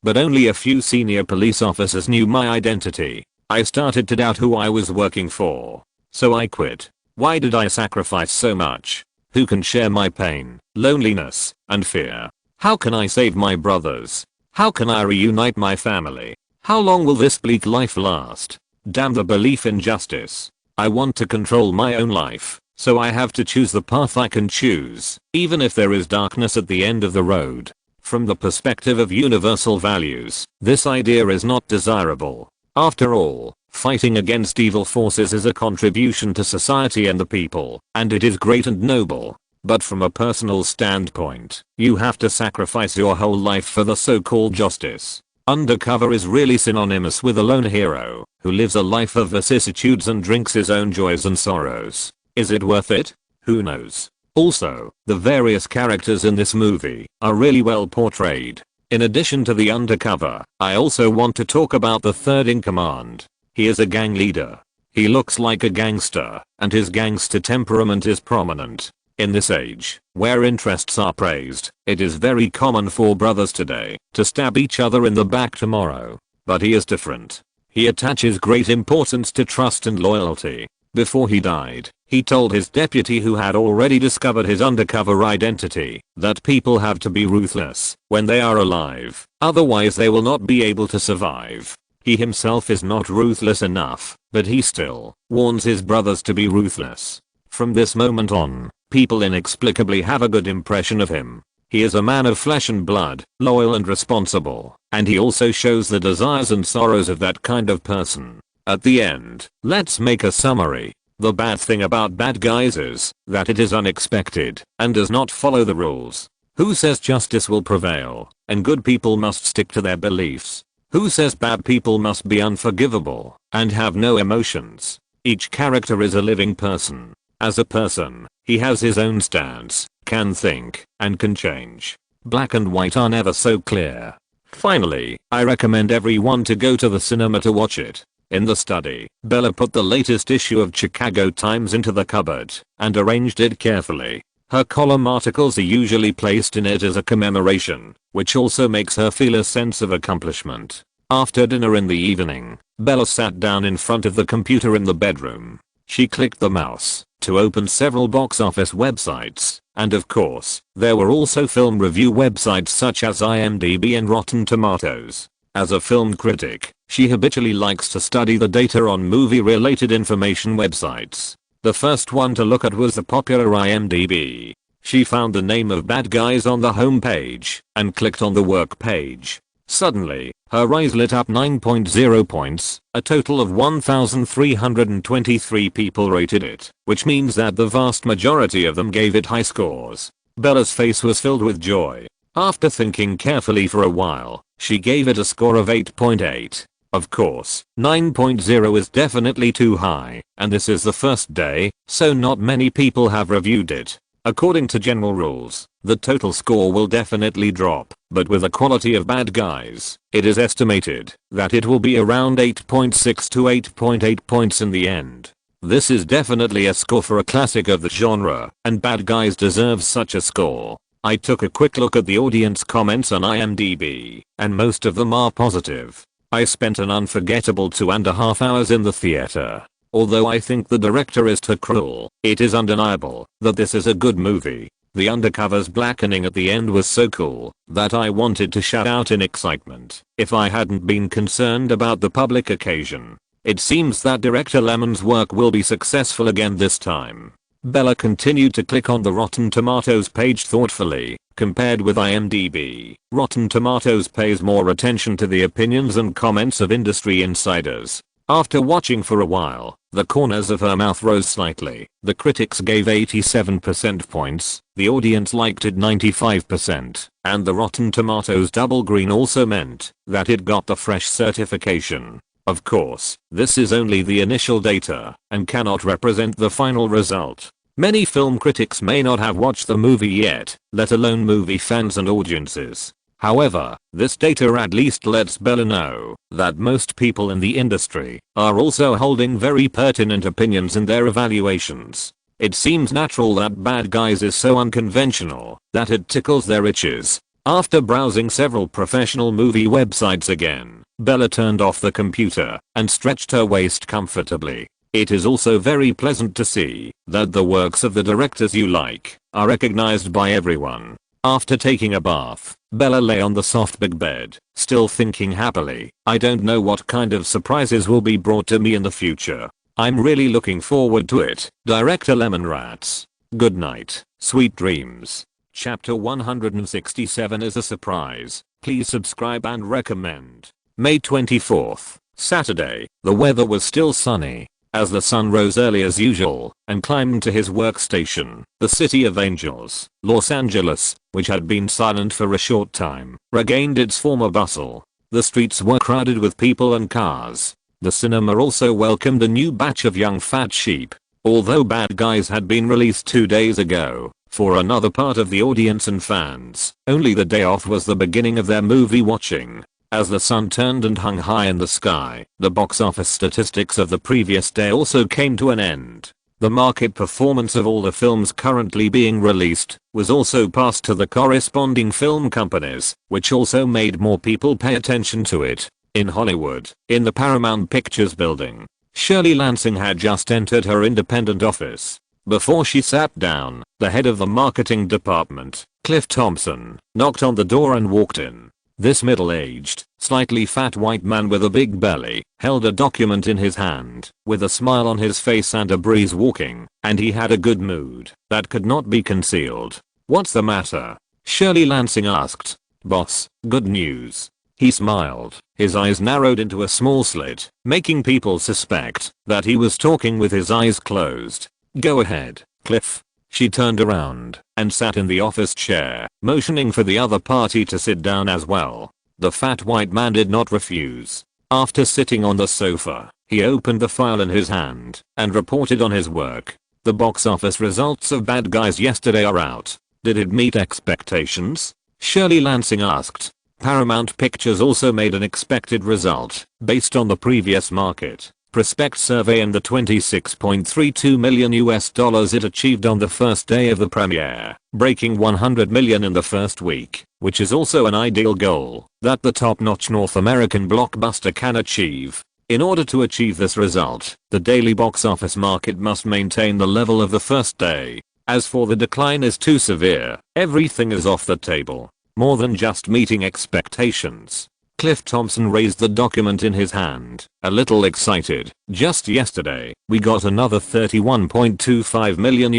But only a few senior police officers knew my identity. I started to doubt who I was working for. So I quit. Why did I sacrifice so much? Who can share my pain, loneliness, and fear? How can I save my brothers? How can I reunite my family? How long will this bleak life last? Damn the belief in justice. I want to control my own life, so I have to choose the path I can choose, even if there is darkness at the end of the road. From the perspective of universal values, this idea is not desirable. After all, fighting against evil forces is a contribution to society and the people, and it is great and noble. But from a personal standpoint, you have to sacrifice your whole life for the so-called justice. Undercover is really synonymous with a lone hero, who lives a life of vicissitudes and drinks his own joys and sorrows. Is it worth it? Who knows? Also, the various characters in this movie are really well portrayed. In addition to the undercover, I also want to talk about the third in command. He is a gang leader. He looks like a gangster, and his gangster temperament is prominent. In this age, where interests are praised, it is very common for brothers today to stab each other in the back tomorrow. But he is different. He attaches great importance to trust and loyalty. Before he died, he told his deputy, who had already discovered his undercover identity, that people have to be ruthless when they are alive, otherwise they will not be able to survive. He himself is not ruthless enough, but he still warns his brothers to be ruthless. From this moment on, people inexplicably have a good impression of him. He is a man of flesh and blood, loyal and responsible, and he also shows the desires and sorrows of that kind of person. At the end, let's make a summary. The bad thing about Bad Guys is that it is unexpected and does not follow the rules. Who says justice will prevail and good people must stick to their beliefs? Who says bad people must be unforgivable and have no emotions? Each character is a living person. As a person, he has his own stance, can think, and can change. Black and white are never so clear. Finally, I recommend everyone to go to the cinema to watch it. In the study, Bella put the latest issue of Chicago Times into the cupboard and arranged it carefully. Her column articles are usually placed in it as a commemoration, which also makes her feel a sense of accomplishment. After dinner in the evening, Bella sat down in front of the computer in the bedroom. She clicked the mouse to open several box office websites, and of course, there were also film review websites such as IMDb and Rotten Tomatoes. As a film critic, she habitually likes to study the data on movie-related information websites. The first one to look at was the popular IMDb. She found the name of Bad Guys on the home page and clicked on the work page. Suddenly, her eyes lit up. 9.0 points, a total of 1,323 people rated it, which means that the vast majority of them gave it high scores. Bella's face was filled with joy. After thinking carefully for a while, she gave it a score of 8.8. Of course, 9.0 is definitely too high, and this is the first day, so not many people have reviewed it. According to general rules, the total score will definitely drop, but with the quality of Bad Guys, it is estimated that it will be around 8.6 to 8.8 points in the end. This is definitely a score for a classic of the genre, and Bad Guys deserves such a score. I took a quick look at the audience comments on IMDb, and most of them are positive. I spent an unforgettable 2.5 hours in the theater. Although I think the director is too cruel, it is undeniable that this is a good movie. The undercover's blackening at the end was so cool that I wanted to shout out in excitement if I hadn't been concerned about the public occasion. It seems that director Lyman's work will be successful again this time. Bella continued to click on the Rotten Tomatoes page thoughtfully. Compared with IMDb, Rotten Tomatoes pays more attention to the opinions and comments of industry insiders. After watching for a while, the corners of her mouth rose slightly. The critics gave 87% points, the audience liked it 95%, and the Rotten Tomatoes double green also meant that it got the fresh certification. Of course, this is only the initial data and cannot represent the final result. Many film critics may not have watched the movie yet, let alone movie fans and audiences. However, this data at least lets Bella know that most people in the industry are also holding very pertinent opinions in their evaluations. It seems natural that Bad Guys is so unconventional that it tickles their itches. After browsing several professional movie websites again, Bella turned off the computer and stretched her waist comfortably. It is also very pleasant to see that the works of the directors you like are recognized by everyone. After taking a bath, Bella lay on the soft big bed, still thinking happily. I don't know what kind of surprises will be brought to me in the future. I'm really looking forward to it. Director Lemon Rats. Good night, sweet dreams. Chapter 167 is a surprise. Please subscribe and recommend. May 24th, Saturday. The weather was still sunny as the sun rose early as usual and climbed to his workstation. The City of Angels, Los Angeles, which had been silent for a short time, regained its former bustle. The streets were crowded with people and cars. The cinema also welcomed a new batch of young fat sheep. Although Bad Guys had been released 2 days ago, for another part of the audience and fans, only the day off was the beginning of their movie watching. As the sun turned and hung high in the sky, the box office statistics of the previous day also came to an end. The market performance of all the films currently being released was also passed to the corresponding film companies, which also made more people pay attention to it. In Hollywood, in the Paramount Pictures building, Shirley Lansing had just entered her independent office. Before she sat down, the head of the marketing department, Cliff Thompson, knocked on the door and walked in. This middle-aged, slightly fat white man with a big belly held a document in his hand, with a smile on his face and a breeze walking, and he had a good mood that could not be concealed. "What's the matter?" Shirley Lansing asked. "Boss, good news." He smiled, his eyes narrowed into a small slit, making people suspect that he was talking with his eyes closed. "Go ahead, Cliff." She turned around and sat in the office chair, motioning for the other party to sit down as well. The fat white man did not refuse. After sitting on the sofa, he opened the file in his hand and reported on his work. "The box office results of Bad Guys yesterday are out. Did it meet expectations?" Shirley Lansing asked. Paramount Pictures also made an expected result based on the previous market prospect survey and the $26.32 million it achieved on the first day of the premiere, breaking $100 million in the first week, which is also an ideal goal that the top-notch North American blockbuster can achieve. In order to achieve this result, the daily box office market must maintain the level of the first day. As for the decline is too severe, everything is off the table. More than just meeting expectations. Cliff Thompson raised the document in his hand, a little excited. Just yesterday, we got another $31.25 million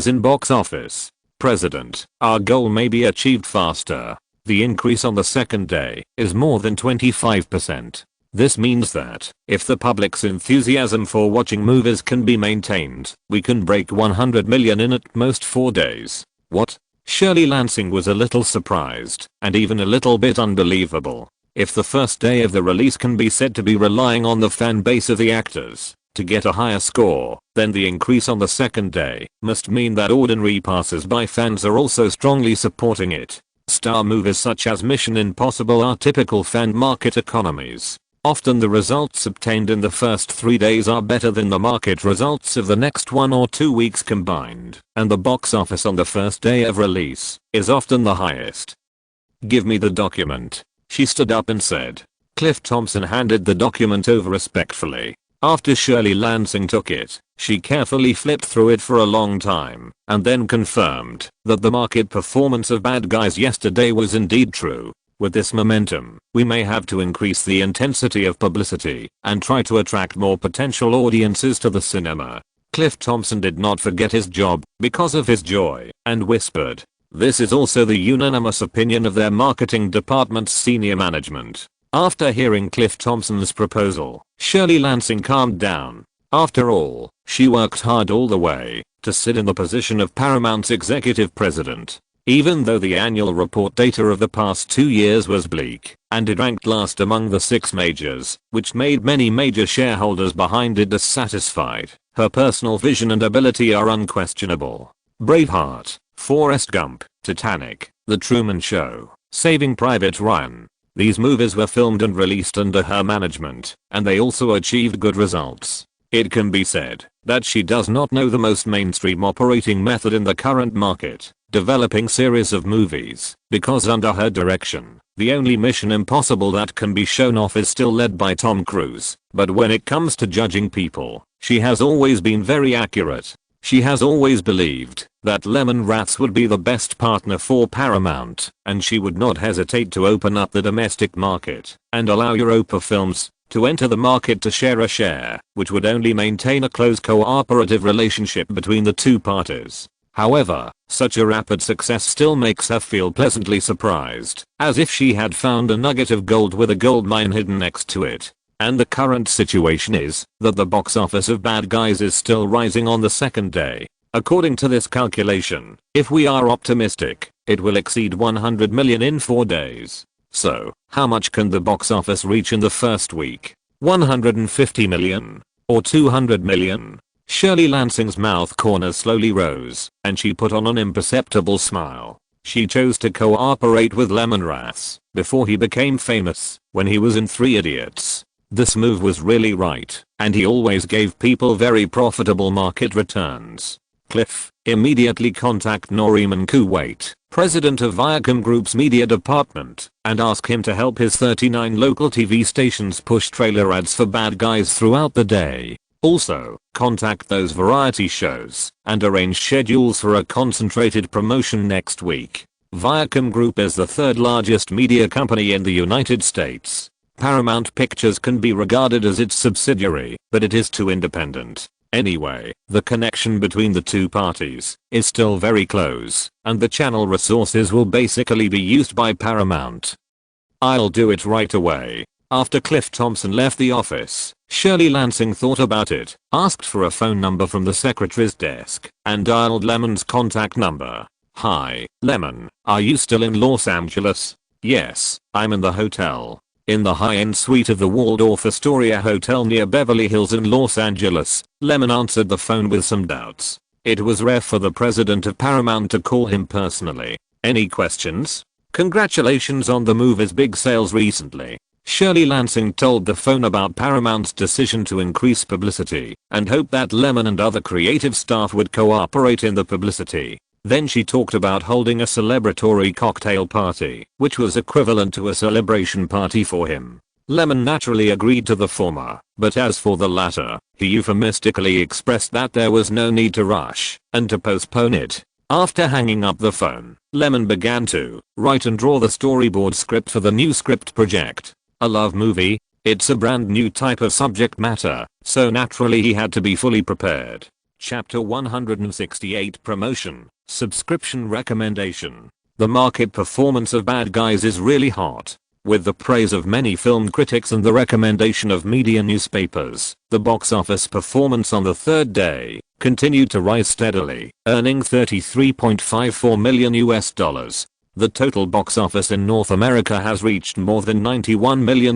in box office. President, our goal may be achieved faster. The increase on the second day is more than 25%. This means that, if the public's enthusiasm for watching movies can be maintained, we can break 100 million in at most 4 days. What? Shirley Lansing was a little surprised, and even a little bit unbelievable. If the first day of the release can be said to be relying on the fan base of the actors to get a higher score, then the increase on the second day must mean that ordinary passers-by fans are also strongly supporting it. Star movies such as Mission Impossible are typical fan market economies. Often the results obtained in the first 3 days are better than the market results of the next 1 or 2 weeks combined, and the box office on the first day of release is often the highest. Give me the document. She stood up and said. Cliff Thompson handed the document over respectfully. After Shirley Lansing took it, she carefully flipped through it for a long time, and then confirmed that the market performance of Bad Guys yesterday was indeed true. With this momentum, we may have to increase the intensity of publicity and try to attract more potential audiences to the cinema. Cliff Thompson did not forget his job because of his joy and whispered. This is also the unanimous opinion of their marketing department's senior management. After hearing Cliff Thompson's proposal, Shirley Lansing calmed down. After all, she worked hard all the way to sit in the position of Paramount's executive president. Even though the annual report data of the past 2 years was bleak, and it ranked last among the 6 majors, which made many major shareholders behind it dissatisfied, her personal vision and ability are unquestionable. Braveheart, Forrest Gump, Titanic, The Truman Show, Saving Private Ryan. These movies were filmed and released under her management, and they also achieved good results. It can be said that she does not know the most mainstream operating method in the current market, developing series of movies, because under her direction, the only Mission Impossible that can be shown off is still led by Tom Cruise. But when it comes to judging people, she has always been very accurate. She has always believed that Lemon Rats would be the best partner for Paramount, and she would not hesitate to open up the domestic market and allow Europa Films to enter the market to share a share, which would only maintain a close cooperative relationship between the two parties. However, such a rapid success still makes her feel pleasantly surprised, as if she had found a nugget of gold with a gold mine hidden next to it. And the current situation is that the box office of Bad Guys is still rising on the second day. According to this calculation, if we are optimistic, it will exceed 100 million in 4 days. So, how much can the box office reach in the first week? 150 million? Or 200 million? Shirley Lansing's mouth corners slowly rose, and she put on an imperceptible smile. She chose to cooperate with Lemon Rats before he became famous, when he was in 3 Idiots. This move was really right, and he always gave people very profitable market returns. Cliff, immediately contact Noriman Kuwait, president of Viacom Group's media department, and ask him to help his 39 local TV stations push trailer ads for Bad Guys throughout the day. Also, contact those variety shows and arrange schedules for a concentrated promotion next week. Viacom Group is the 3rd largest media company in the United States. Paramount Pictures can be regarded as its subsidiary, but it is too independent. Anyway, the connection between the two parties is still very close, and the channel resources will basically be used by Paramount. I'll do it right away. After Cliff Thompson left the office, Shirley Lansing thought about it, asked for a phone number from the secretary's desk, and dialed Lemon's contact number. Hi, Lemon, are you still in Los Angeles? Yes, I'm in the hotel. In the high-end suite of the Waldorf Astoria Hotel near Beverly Hills in Los Angeles. Lemon answered the phone with some doubts. It was rare for the president of Paramount to call him personally. Any questions? Congratulations on the movie's big sales recently. Shirley Lansing told the Phone about Paramount's decision to increase publicity and hoped that Lemon and other creative staff would cooperate in the publicity. Then she talked about holding a celebratory cocktail party, which was equivalent to a celebration party for him. Lemon naturally agreed to the former, but as for the latter, he euphemistically expressed that there was no need to rush and to postpone it. After hanging up the phone, Lemon began to write and draw the storyboard script for the new script project. A love movie? It's a brand new type of subject matter, so naturally he had to be fully prepared. Chapter 168 Promotion, Subscription Recommendation. The market performance of Bad Guys is really hot. With the praise of many film critics and the recommendation of media newspapers, the box office performance on the third day continued to rise steadily, earning $33.54 million. The total box office in North America has reached more than $91 million.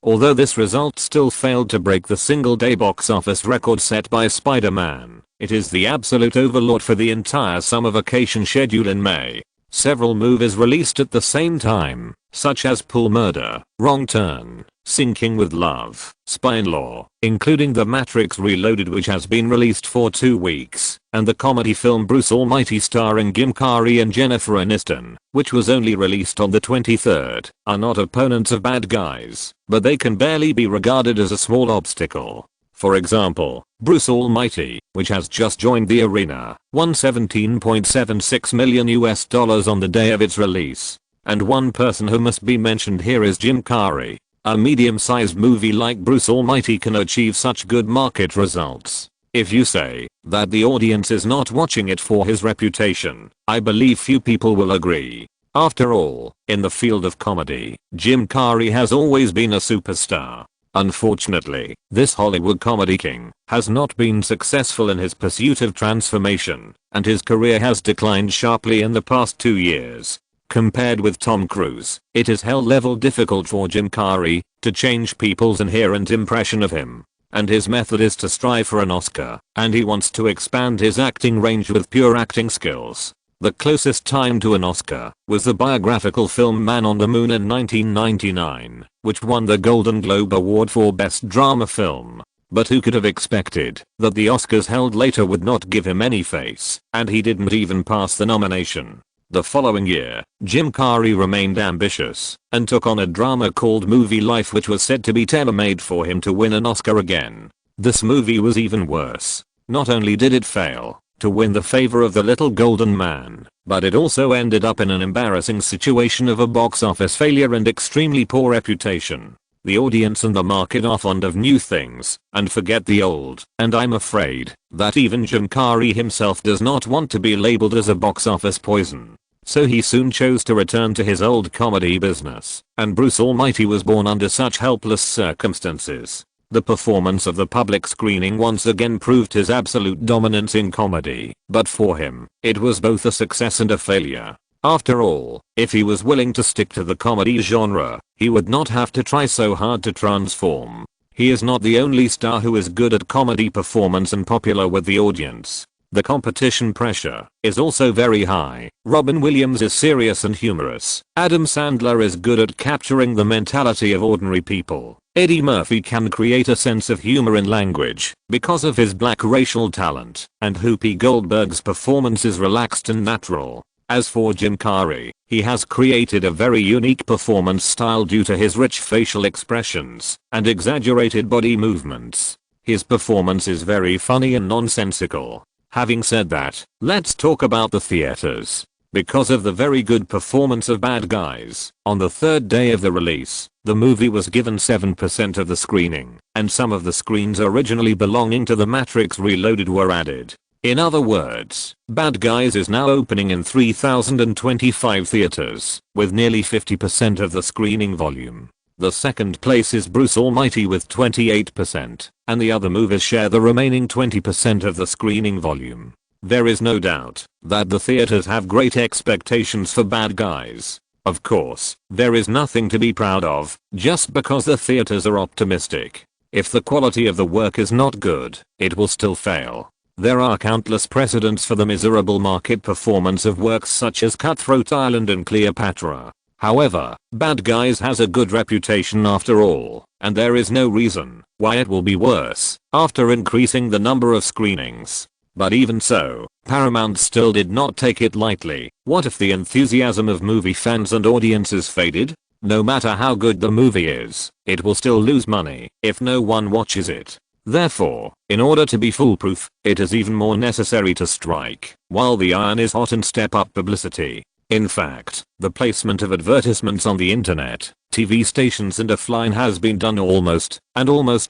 Although this result still failed to break the single-day box office record set by Spider-Man, it is the absolute overlord for the entire summer vacation schedule in May. Several movies released at the same time, such as Pool Murder, Wrong Turn, Sinking with Love, Spine-Law, including The Matrix Reloaded, which has been released for 2 weeks, and the comedy film Bruce Almighty starring Jim Carrey and Jennifer Aniston, which was only released on the 23rd, are not opponents of Bad Guys, but they can barely be regarded as a small obstacle. For example, Bruce Almighty, which has just joined the arena, won $17.76 million on the day of its release. And one person who must be mentioned here is Jim Carrey. A medium-sized movie like Bruce Almighty can achieve such good market results. If you say that the audience is not watching it for his reputation, I believe few people will agree. After all, in the field of comedy, Jim Carrey has always been a superstar. Unfortunately, this Hollywood comedy king has not been successful in his pursuit of transformation, and his career has declined sharply in the past 2 years. Compared with Tom Cruise, it is hell-level difficult for Jim Carrey to change people's inherent impression of him. And his method is to strive for an Oscar, and he wants to expand his acting range with pure acting skills. The closest time to an Oscar was the biographical film Man on the Moon in 1999, which won the Golden Globe Award for Best Drama Film. But who could have expected that the Oscars held later would not give him any face, and he didn't even pass the nomination. The following year, Jim Carrey remained ambitious and took on a drama called Movie Life, which was said to be tailor-made for him to win an Oscar again. This movie was even worse. Not only did it fail to win the favor of the little golden man, but it also ended up in an embarrassing situation of a box office failure and extremely poor reputation. The audience and the market are fond of new things and forget the old, and I'm afraid that even Jim Carrey himself does not want to be labeled as a box office poison. So he soon chose to return to his old comedy business, and Bruce Almighty was born under such helpless circumstances. The performance of the public screening once again proved his absolute dominance in comedy, but for him, it was both a success and a failure. After all, if he was willing to stick to the comedy genre, he would not have to try so hard to transform. He is not the only star who is good at comedy performance and popular with the audience. The competition pressure is also very high. Robin Williams is serious and humorous. Adam Sandler is good at capturing the mentality of ordinary people. Eddie Murphy can create a sense of humor in language because of his black racial talent, and Whoopi Goldberg's performance is relaxed and natural. As for Jim Carrey, he has created a very unique performance style due to his rich facial expressions and exaggerated body movements. His performance is very funny and nonsensical. Having said that, let's talk about the theaters. Because of the very good performance of Bad Guys, on the third day of the release, the movie was given 7% of the screening, and some of the screens originally belonging to The Matrix Reloaded were added. In other words, Bad Guys is now opening in 3,025 theaters, with nearly 50% of the screening volume. The second place is Bruce Almighty with 28%, and the other movies share the remaining 20% of the screening volume. There is no doubt that the theaters have great expectations for Bad Guys. Of course, there is nothing to be proud of just because the theaters are optimistic. If the quality of the work is not good, it will still fail. There are countless precedents for the miserable market performance of works such as Cutthroat Island and Cleopatra. However, Bad Guys has a good reputation after all, and there is no reason why it will be worse after increasing the number of screenings. But even so, Paramount still did not take it lightly. What if the enthusiasm of movie fans and audiences faded? No matter how good the movie is, it will still lose money if no one watches it. Therefore, in order to be foolproof, it is even more necessary to strike while the iron is hot and step up publicity. In fact, the placement of advertisements on the internet, TV stations and offline has been done almost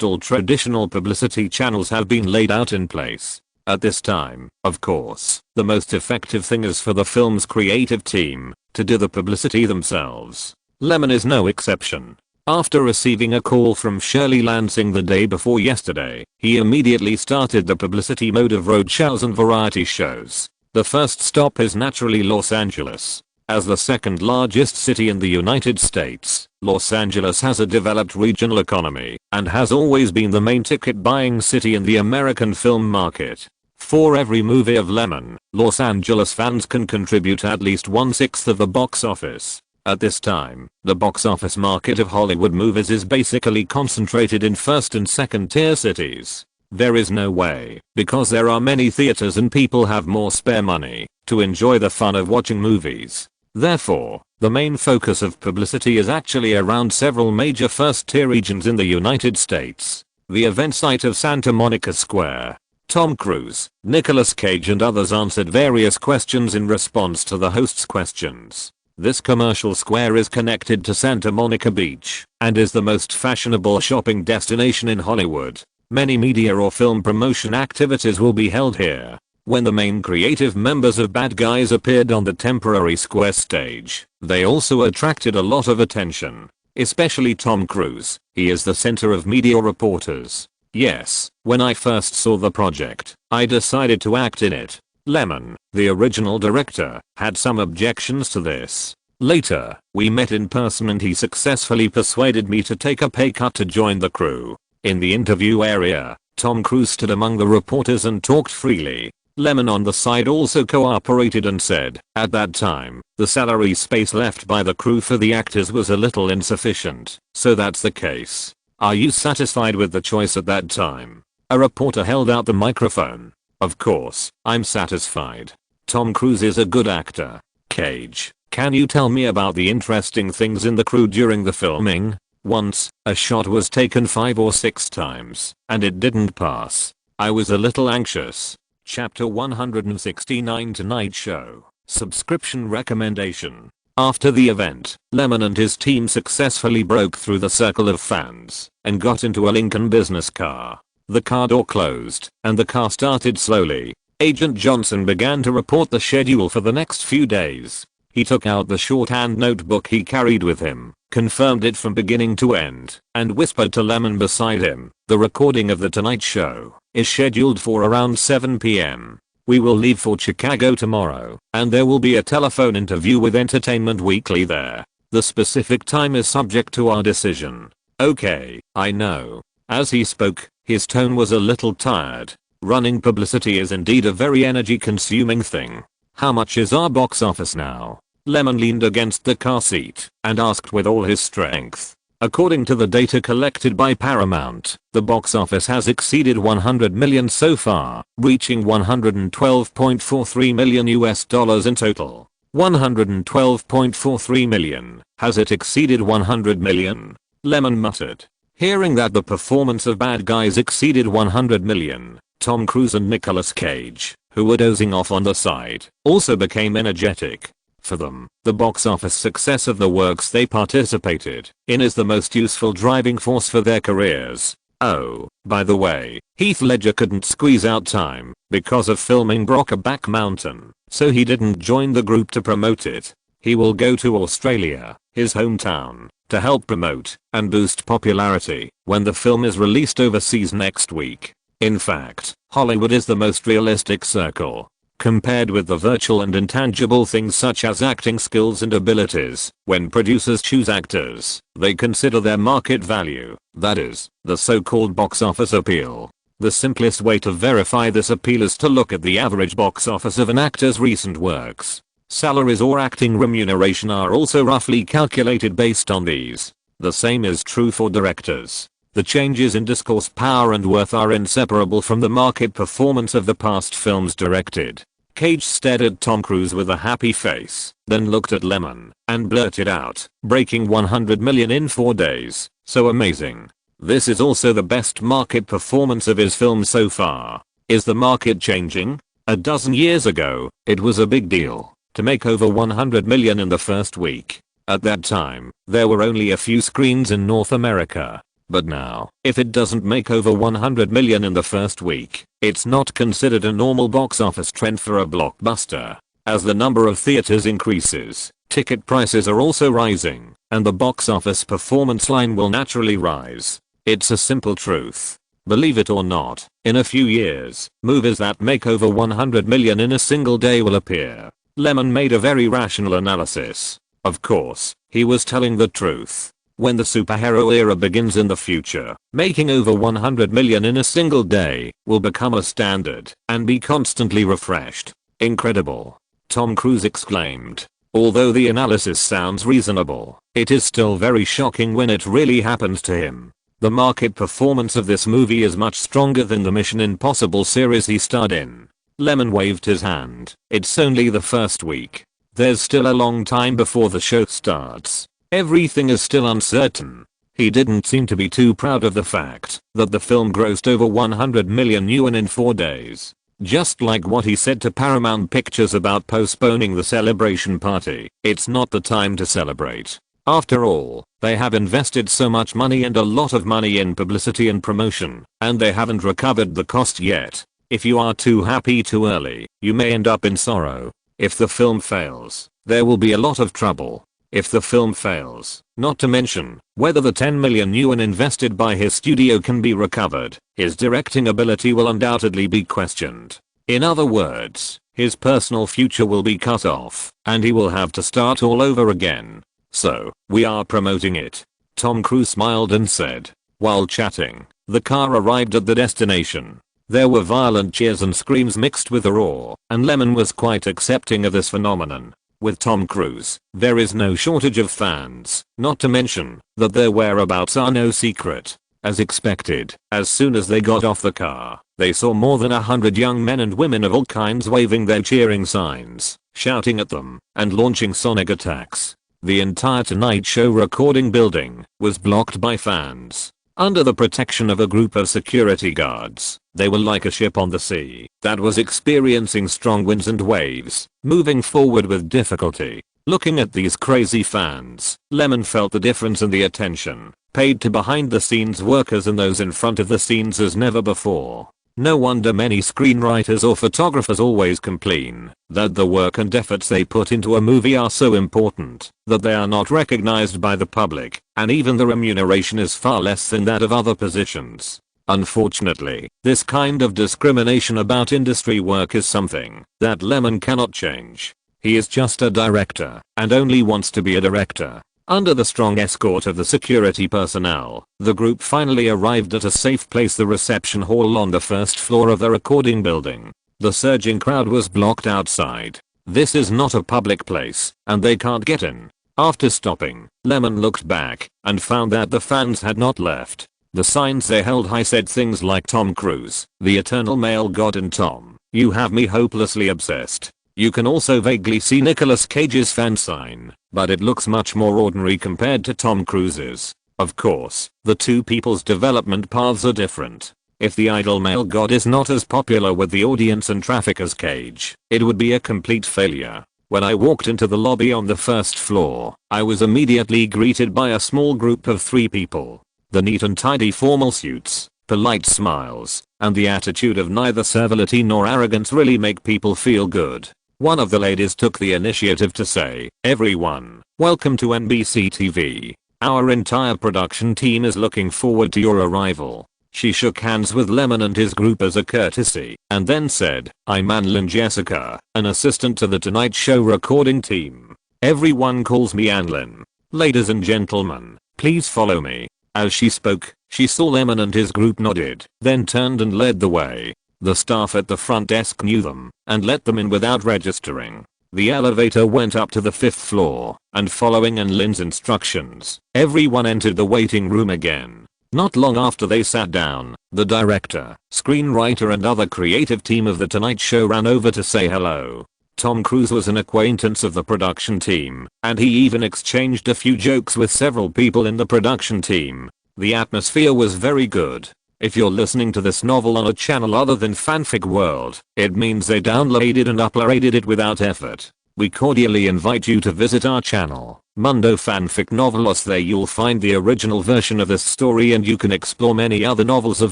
all traditional publicity channels have been laid out in place. At this time, of course, the most effective thing is for the film's creative team to do the publicity themselves. Lemon is no exception. After receiving a call from Shirley Lansing the day before yesterday, he immediately started the publicity mode of roadshows and variety shows. The first stop is naturally Los Angeles. As the second largest city in the United States, Los Angeles has a developed regional economy and has always been the main ticket buying city in the American film market. For every movie of Lemon, Los Angeles fans can contribute at least 1/6 of the box office. At this time, the box office market of Hollywood movies is basically concentrated in first and second tier cities. There is no way, because there are many theaters and people have more spare money, to enjoy the fun of watching movies. Therefore, the main focus of publicity is actually around several major first-tier regions in the United States. The event site of Santa Monica Square. Tom Cruise, Nicolas Cage and others answered various questions in response to the host's questions. This commercial square is connected to Santa Monica Beach and is the most fashionable shopping destination in Hollywood. Many media or film promotion activities will be held here. When the main creative members of Bad Guys appeared on the temporary square stage, they also attracted a lot of attention. Especially Tom Cruise, he is the center of media reporters. Yes, when I first saw the project, I decided to act in it. Lemon, the original director, had some objections to this. Later, we met in person and he successfully persuaded me to take a pay cut to join the crew. In the interview area, Tom Cruise stood among the reporters and talked freely. Lemon on the side also cooperated and said, at that time, the salary space left by the crew for the actors was a little insufficient. So that's the case. Are you satisfied with the choice at that time? A reporter held out the microphone. Of course, I'm satisfied. Tom Cruise is a good actor. Cage, can you tell me about the interesting things in the crew during the filming? Once, a shot was taken 5 or 6 times, and it didn't pass. I was a little anxious. Chapter 169 Tonight Show. Subscription recommendation. After the event, Lemon and his team successfully broke through the circle of fans and got into a Lincoln business car. The car door closed, and the car started slowly. Agent Johnson began to report the schedule for the next few days. He took out the shorthand notebook he carried with him, confirmed it from beginning to end, and whispered to Lemon beside him, the recording of The Tonight Show is scheduled for around 7 p.m. We will leave for Chicago tomorrow, and there will be a telephone interview with Entertainment Weekly there. The specific time is subject to our decision. Okay, I know. As he spoke, his tone was a little tired. Running publicity is indeed a very energy-consuming thing. How much is our box office now? Lemon leaned against the car seat and asked with all his strength. According to the data collected by Paramount, the box office has exceeded 100 million so far, reaching $112.43 million in total. 112.43 million. Has it exceeded 100 million? Lemon muttered. Hearing that the performance of Bad Guys exceeded 100 million, Tom Cruise and Nicolas Cage, who were dozing off on the side, also became energetic. For them, the box office success of the works they participated in is the most useful driving force for their careers. Oh, by the way, Heath Ledger couldn't squeeze out time because of filming Brokeback Mountain, so he didn't join the group to promote it. He will go to Australia, his hometown, to help promote and boost popularity when the film is released overseas next week. In fact, Hollywood is the most realistic circle. Compared with the virtual and intangible things such as acting skills and abilities, when producers choose actors, they consider their market value, that is, the so-called box office appeal. The simplest way to verify this appeal is to look at the average box office of an actor's recent works. Salaries or acting remuneration are also roughly calculated based on these. The same is true for directors. The changes in discourse power and worth are inseparable from the market performance of the past films directed. Cage stared at Tom Cruise with a happy face, then looked at Lyman and blurted out, breaking 100 million in 4 days, so amazing. This is also the best market performance of his film so far. Is the market changing? A dozen years ago, it was a big deal to make over 100 million in the first week. At that time, there were only a few screens in North America. But now, if it doesn't make over 100 million in the first week, it's not considered a normal box office trend for a blockbuster. As the number of theaters increases, ticket prices are also rising, and the box office performance line will naturally rise. It's a simple truth. Believe it or not, in a few years, movies that make over 100 million in a single day will appear. Lyman made a very rational analysis. Of course, he was telling the truth. When the superhero era begins in the future, making over 100 million in a single day will become a standard and be constantly refreshed. Incredible! Tom Cruise exclaimed. Although the analysis sounds reasonable, it is still very shocking when it really happens to him. The market performance of this movie is much stronger than the Mission Impossible series he starred in. Lyman waved his hand. It's only the first week. There's still a long time before the show starts. Everything is still uncertain. He didn't seem to be too proud of the fact that the film grossed over 100 million yuan in 4 days. Just like what he said to Paramount Pictures about postponing the celebration party, it's not the time to celebrate. After all, they have invested so much money and a lot of money in publicity and promotion, and they haven't recovered the cost yet. If you are too happy too early, you may end up in sorrow. If the film fails, there will be a lot of trouble. If the film fails, not to mention whether the 10 million yuan invested by his studio can be recovered, his directing ability will undoubtedly be questioned. In other words, his personal future will be cut off, and he will have to start all over again. So, we are promoting it. Tom Cruise smiled and said. While chatting, the car arrived at the destination. There were violent cheers and screams mixed with a roar, and Lyman was quite accepting of this phenomenon. With Tom Cruise, there is no shortage of fans, not to mention that their whereabouts are no secret. As expected, as soon as they got off the car, they saw more than 100 young men and women of all kinds waving their cheering signs, shouting at them, and launching sonic attacks. The entire Tonight Show recording building was blocked by fans. Under the protection of a group of security guards, they were like a ship on the sea that was experiencing strong winds and waves, moving forward with difficulty. Looking at these crazy fans, Lyman felt the difference in the attention paid to behind the scenes workers and those in front of the scenes as never before. No wonder many screenwriters or photographers always complain that the work and efforts they put into a movie are so important that they are not recognized by the public, and even the remuneration is far less than that of other positions. Unfortunately, this kind of discrimination about industry work is something that Lyman cannot change. He is just a director and only wants to be a director. Under the strong escort of the security personnel, the group finally arrived at a safe place, the reception hall on the first floor of the recording building. The surging crowd was blocked outside. This is not a public place, and they can't get in. After stopping, Lyman looked back and found that the fans had not left. The signs they held high said things like Tom Cruise, the eternal male god, and Tom, you have me hopelessly obsessed. You can also vaguely see Nicolas Cage's fan sign, but it looks much more ordinary compared to Tom Cruise's. Of course, the two people's development paths are different. If the idol male god is not as popular with the audience and traffic as Cage, it would be a complete failure. When I walked into the lobby on the first floor, I was immediately greeted by a small group of 3 people. The neat and tidy formal suits, polite smiles, and the attitude of neither servility nor arrogance really make people feel good. One of the ladies took the initiative to say, "Everyone, welcome to NBC TV. Our entire production team is looking forward to your arrival." She shook hands with Lyman and his group as a courtesy, and then said, "I'm Anlin Jessica, an assistant to the Tonight Show recording team. Everyone calls me Anlin. Ladies and gentlemen, please follow me." As she spoke, she saw Lyman and his group nodded, then turned and led the way. The staff at the front desk knew them and let them in without registering. The elevator went up to the 5th floor, and following Lynn's instructions, everyone entered the waiting room again. Not long after they sat down, the director, screenwriter and other creative team of The Tonight Show ran over to say hello. Tom Cruise was an acquaintance of the production team, and he even exchanged a few jokes with several people in the production team. The atmosphere was very good. If you're listening to this novel on a channel other than Fanfic World, it means they downloaded and uploaded it without effort. We cordially invite you to visit our channel, Mundo Fanfic Novelos. There you'll find the original version of this story and you can explore many other novels of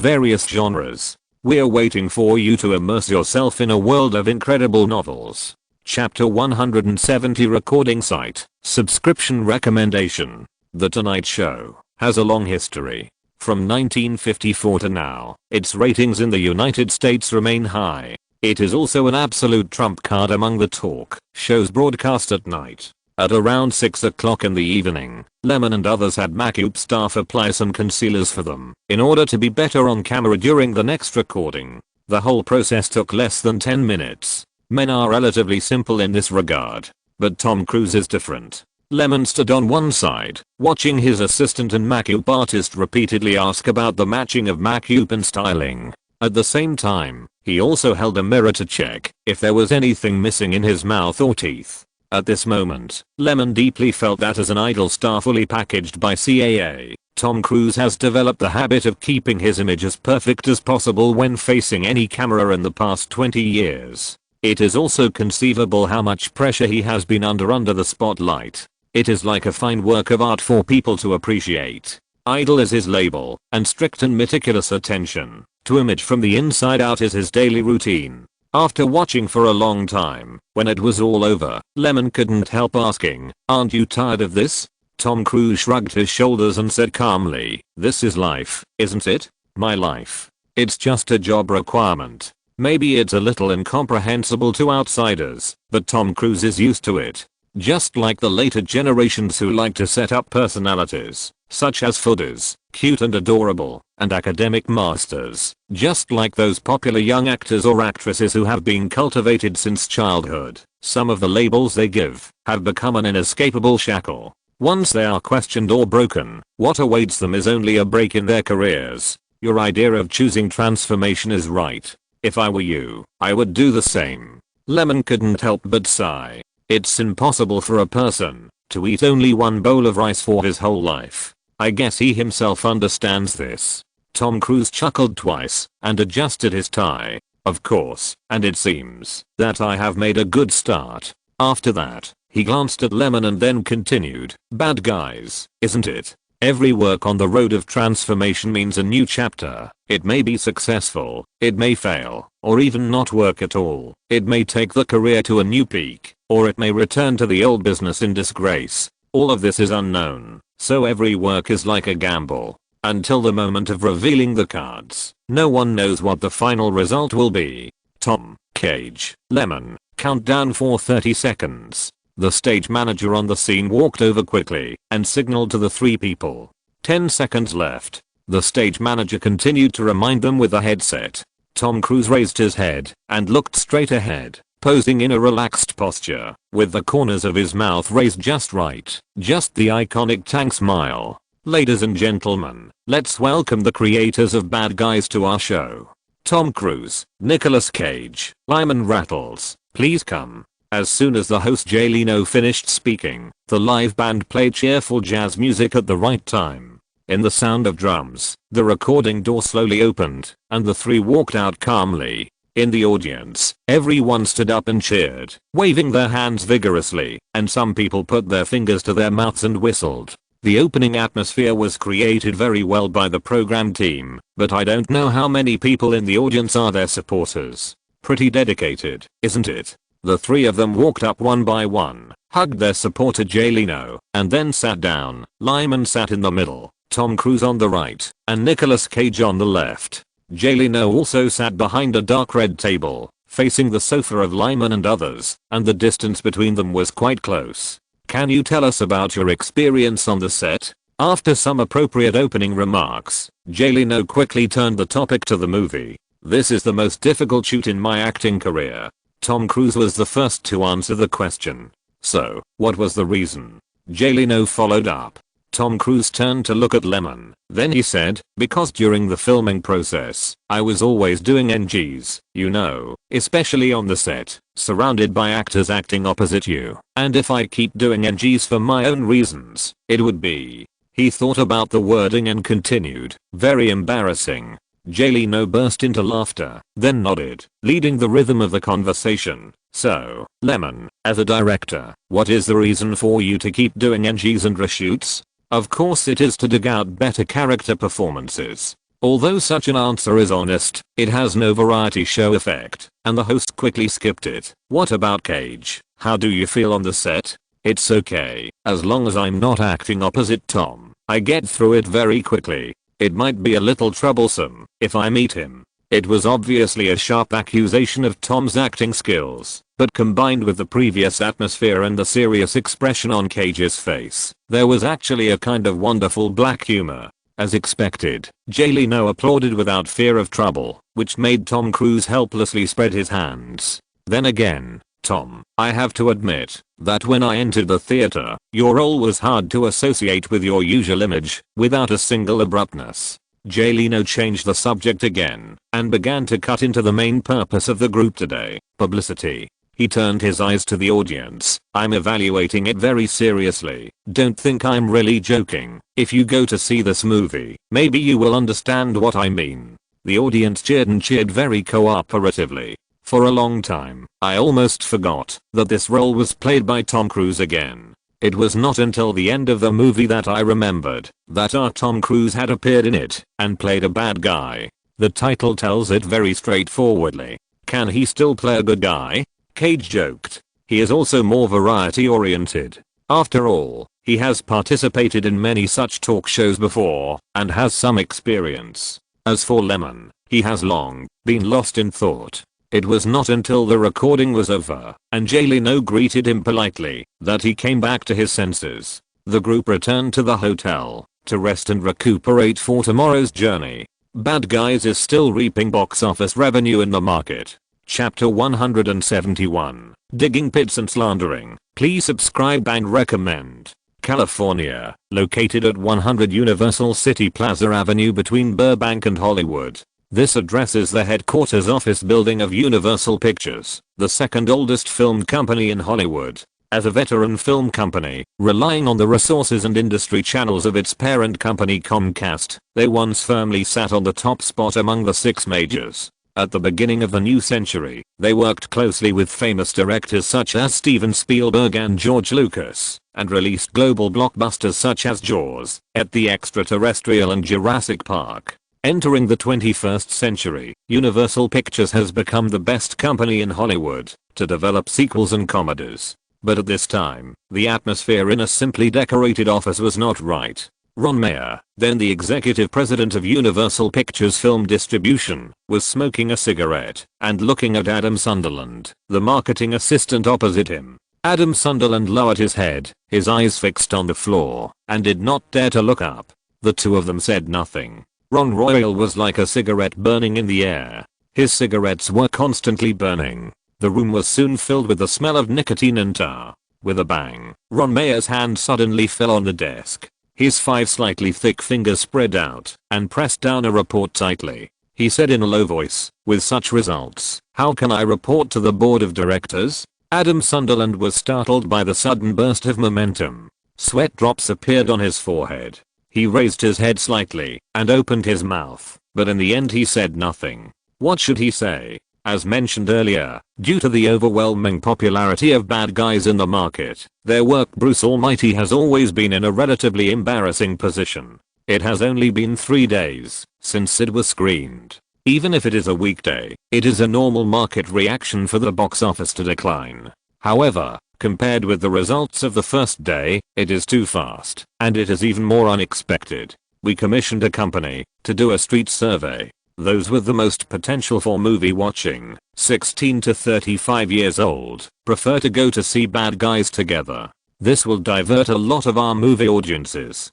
various genres. We're waiting for you to immerse yourself in a world of incredible novels. Chapter 170 Recording Site, Subscription Recommendation. The Tonight Show has a long history. From 1954 to now, its ratings in the United States remain high. It is also an absolute trump card among the talk shows broadcast at night. At around 6 o'clock in the evening, Lyman and others had makeup staff apply some concealers for them in order to be better on camera during the next recording. The whole process took less than 10 minutes. Men are relatively simple in this regard, but Tom Cruise is different. Lyman stood on one side, watching his assistant and makeup artist repeatedly ask about the matching of makeup and styling. At the same time, he also held a mirror to check if there was anything missing in his mouth or teeth. At this moment, Lyman deeply felt that as an idol star fully packaged by CAA, Tom Cruise has developed the habit of keeping his image as perfect as possible when facing any camera in the past 20 years. It is also conceivable how much pressure he has been under the spotlight. It is like a fine work of art for people to appreciate. Idol is his label, and strict and meticulous attention to image from the inside out is his daily routine. After watching for a long time, when it was all over, Lyman couldn't help asking, "Aren't you tired of this?" Tom Cruise shrugged his shoulders and said calmly, "This is life, isn't it? My life. It's just a job requirement." Maybe it's a little incomprehensible to outsiders, but Tom Cruise is used to it. Just like the later generations who like to set up personalities, such as foodies, cute and adorable, and academic masters. Just like those popular young actors or actresses who have been cultivated since childhood, some of the labels they give have become an inescapable shackle. Once they are questioned or broken, what awaits them is only a break in their careers. Your idea of choosing transformation is right. If I were you, I would do the same. Lyman couldn't help but sigh. It's impossible for a person to eat only one bowl of rice for his whole life. I guess he himself understands this. Tom Cruise chuckled twice and adjusted his tie. Of course, and it seems that I have made a good start. After that, he glanced at Lyman and then continued, "Bad guys, isn't it? Every work on the road of transformation means a new chapter. It may be successful, it may fail, or even not work at all. It may take the career to a new peak, or it may return to the old business in disgrace. All of this is unknown, so every work is like a gamble. Until the moment of revealing the cards, no one knows what the final result will be." Tom, Cage, Lyman, countdown for 30 seconds. The stage manager on the scene walked over quickly and signaled to the three people. 10 seconds left. The stage manager continued to remind them with the headset. Tom Cruise raised his head and looked straight ahead, posing in a relaxed posture, with the corners of his mouth raised just right. Just the iconic tank smile. "Ladies and gentlemen, let's welcome the creators of Bad Guys to our show. Tom Cruise, Nicolas Cage, Lyman Rattles, please come." As soon as the host Jay Leno finished speaking, the live band played cheerful jazz music at the right time. In the sound of drums, the recording door slowly opened, and the three walked out calmly. In the audience, everyone stood up and cheered, waving their hands vigorously, and some people put their fingers to their mouths and whistled. The opening atmosphere was created very well by the program team, but I don't know how many people in the audience are their supporters. Pretty dedicated, isn't it? The three of them walked up one by one, hugged their supporter Jay Leno, and then sat down. Lyman sat in the middle, Tom Cruise on the right, and Nicolas Cage on the left. Jay Leno also sat behind a dark red table, facing the sofa of Lyman and others, and the distance between them was quite close. "Can you tell us about your experience on the set?" After some appropriate opening remarks, Jay Leno quickly turned the topic to the movie. "This is the most difficult shoot in my acting career." Tom Cruise was the first to answer the question. "So, what was the reason?" Jay Leno followed up. Tom Cruise turned to look at Lyman. Then he said, "Because during the filming process, I was always doing NGs, you know, especially on the set, surrounded by actors acting opposite you. And if I keep doing NGs for my own reasons, it would be..." He thought about the wording and continued, "Very embarrassing." Jay Leno burst into laughter, then nodded, leading the rhythm of the conversation. "So, Lemon, as a director, what is the reason for you to keep doing NGs and reshoots?" "Of course it is to dig out better character performances." Although such an answer is honest, it has no variety show effect, and the host quickly skipped it. "What about Cage? How do you feel on the set?" "It's okay, as long as I'm not acting opposite Tom. I get through it very quickly. It might be a little troublesome if I meet him." It was obviously a sharp accusation of Tom's acting skills, but combined with the previous atmosphere and the serious expression on Cage's face, there was actually a kind of wonderful black humor. As expected, Jay Leno applauded without fear of trouble, which made Tom Cruise helplessly spread his hands. "Then again, Tom, I have to admit that when I entered the theater, your role was hard to associate with your usual image, without a single abruptness." Jay Leno changed the subject again and began to cut into the main purpose of the group today, publicity. He turned his eyes to the audience. "I'm evaluating it very seriously. Don't think I'm really joking. If you go to see this movie, maybe you will understand what I mean." The audience cheered and cheered very cooperatively. For a long time, I almost forgot that this role was played by Tom Cruise again. It was not until the end of the movie that I remembered that our Tom Cruise had appeared in it and played a bad guy. The title tells it very straightforwardly. Can he still play a good guy? Cage joked. He is also more variety oriented. After all, he has participated in many such talk shows before and has some experience. As for Lemon, he has long been lost in thought. It was not until the recording was over and Jay Leno greeted him politely that he came back to his senses. The group returned to the hotel to rest and recuperate for tomorrow's journey. Bad Guys is still reaping box office revenue in the market. Chapter 171. Digging Pits and Slandering. Please subscribe and recommend. California, located at 100 Universal City Plaza Avenue between Burbank and Hollywood. This address is the headquarters office building of Universal Pictures, the second oldest film company in Hollywood. As a veteran film company, relying on the resources and industry channels of its parent company Comcast, they once firmly sat on the top spot among the 6 majors. At the beginning of the new century, they worked closely with famous directors such as Steven Spielberg and George Lucas, and released global blockbusters such as Jaws, *Et the Extraterrestrial* and Jurassic Park. Entering the 21st century, Universal Pictures has become the best company in Hollywood to develop sequels and comedies. But at this time, the atmosphere in a simply decorated office was not right. Ron Mayer, then the executive president of Universal Pictures Film Distribution, was smoking a cigarette and looking at Adam Sunderland, the marketing assistant opposite him. Adam Sunderland lowered his head, his eyes fixed on the floor, and did not dare to look up. The two of them said nothing. Ron Royal was like a cigarette burning in the air. His cigarettes were constantly burning. The room was soon filled with the smell of nicotine and tar. With a bang, Ron Mayer's hand suddenly fell on the desk. His 5 slightly thick fingers spread out and pressed down a report tightly. He said in a low voice, "With such results, how can I report to the board of directors?" Adam Sunderland was startled by the sudden burst of momentum. Sweat drops appeared on his forehead. He raised his head slightly and opened his mouth, but in the end he said nothing. What should he say? As mentioned earlier, due to the overwhelming popularity of Bad Guys in the market, their work Bruce Almighty has always been in a relatively embarrassing position. It has only been 3 days since it was screened. Even if it is a weekday, it is a normal market reaction for the box office to decline. However, compared with the results of the first day, it is too fast, and it is even more unexpected. We commissioned a company to do a street survey. Those with the most potential for movie watching, 16 to 35 years old, prefer to go to see Bad Guys together. This will divert a lot of our movie audiences.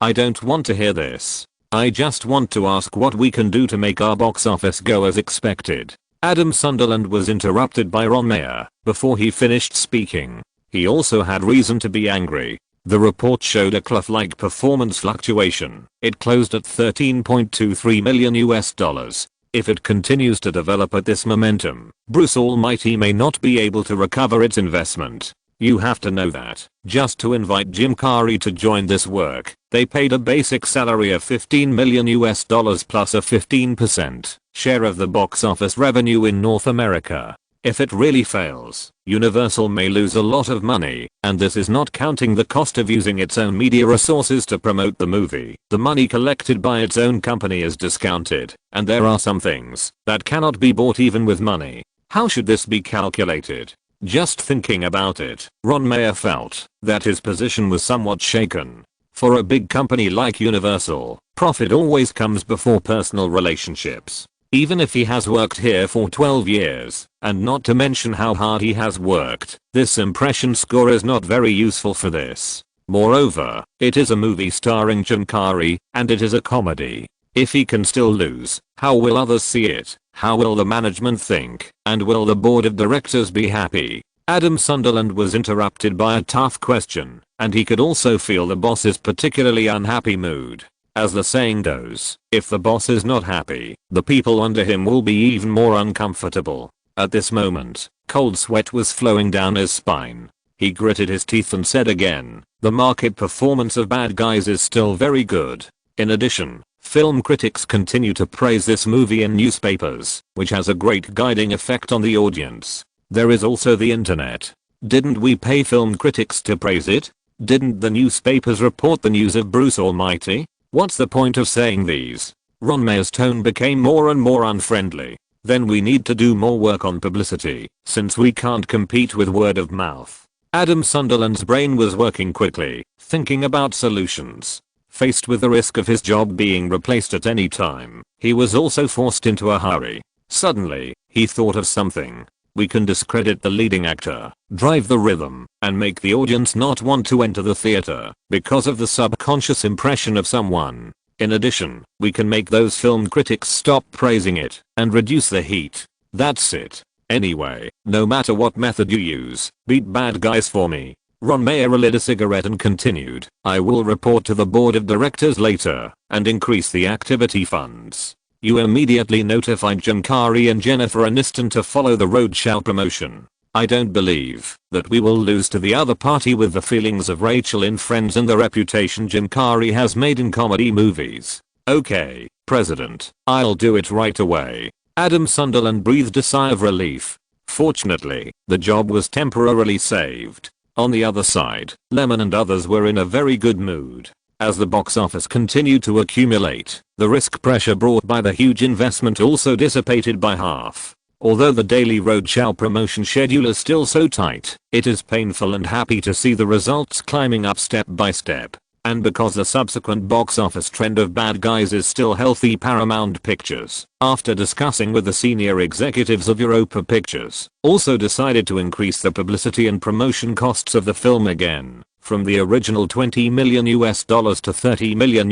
I don't want to hear this. I just want to ask what we can do to make our box office go as expected. Adam Sunderland was interrupted by Ron Mayer before he finished speaking. He also had reason to be angry. The report showed a cliff-like performance fluctuation. It closed at $13.23 million US. If it continues to develop at this momentum, Bruce Almighty may not be able to recover its investment. You have to know that, just to invite Jim Carrey to join this work, they paid a basic salary of $15 million US plus a 15% share of the box office revenue in North America. If it really fails, Universal may lose a lot of money, and this is not counting the cost of using its own media resources to promote the movie. The money collected by its own company is discounted, and there are some things that cannot be bought even with money. How should this be calculated? Just thinking about it, Ron Mayer felt that his position was somewhat shaken. For a big company like Universal, profit always comes before personal relationships. Even if he has worked here for 12 years, and not to mention how hard he has worked, this impression score is not very useful for this. Moreover, it is a movie starring Jim Carrey, and it is a comedy. If he can still lose, how will others see it? How will the management think? And will the board of directors be happy? Adam Sunderland was interrupted by a tough question, and he could also feel the boss's particularly unhappy mood. As the saying goes, if the boss is not happy, the people under him will be even more uncomfortable. At this moment, cold sweat was flowing down his spine. He gritted his teeth and said again, the market performance of Bad Guys is still very good. In addition, film critics continue to praise this movie in newspapers, which has a great guiding effect on the audience. There is also the internet. Didn't we pay film critics to praise it? Didn't the newspapers report the news of Bruce Almighty? What's the point of saying these? Ron Mayer's tone became more and more unfriendly. Then we need to do more work on publicity, since we can't compete with word of mouth. Adam Sunderland's brain was working quickly, thinking about solutions. Faced with the risk of his job being replaced at any time, he was also forced into a hurry. Suddenly, he thought of something. We can discredit the leading actor, drive the rhythm, and make the audience not want to enter the theater because of the subconscious impression of someone. In addition, we can make those film critics stop praising it and reduce the heat. That's it. Anyway, no matter what method you use, beat Bad Guys for me. Ron Mayer lit a cigarette and continued, I will report to the board of directors later and increase the activity funds. You immediately notified Jim Carrey and Jennifer Aniston to follow the roadshow promotion. I don't believe that we will lose to the other party with the feelings of Rachel in Friends and the reputation Jim Carrey has made in comedy movies. Okay, President, I'll do it right away. Adam Sunderland breathed a sigh of relief. Fortunately, the job was temporarily saved. On the other side, Lyman and others were in a very good mood. As the box office continued to accumulate, the risk pressure brought by the huge investment also dissipated by half. Although the daily roadshow promotion schedule is still so tight, it is painful and happy to see the results climbing up step by step. And because the subsequent box office trend of Bad Guys is still healthy, Paramount Pictures, after discussing with the senior executives of Europa Pictures, also decided to increase the publicity and promotion costs of the film again, from the original $20 million to $30 million,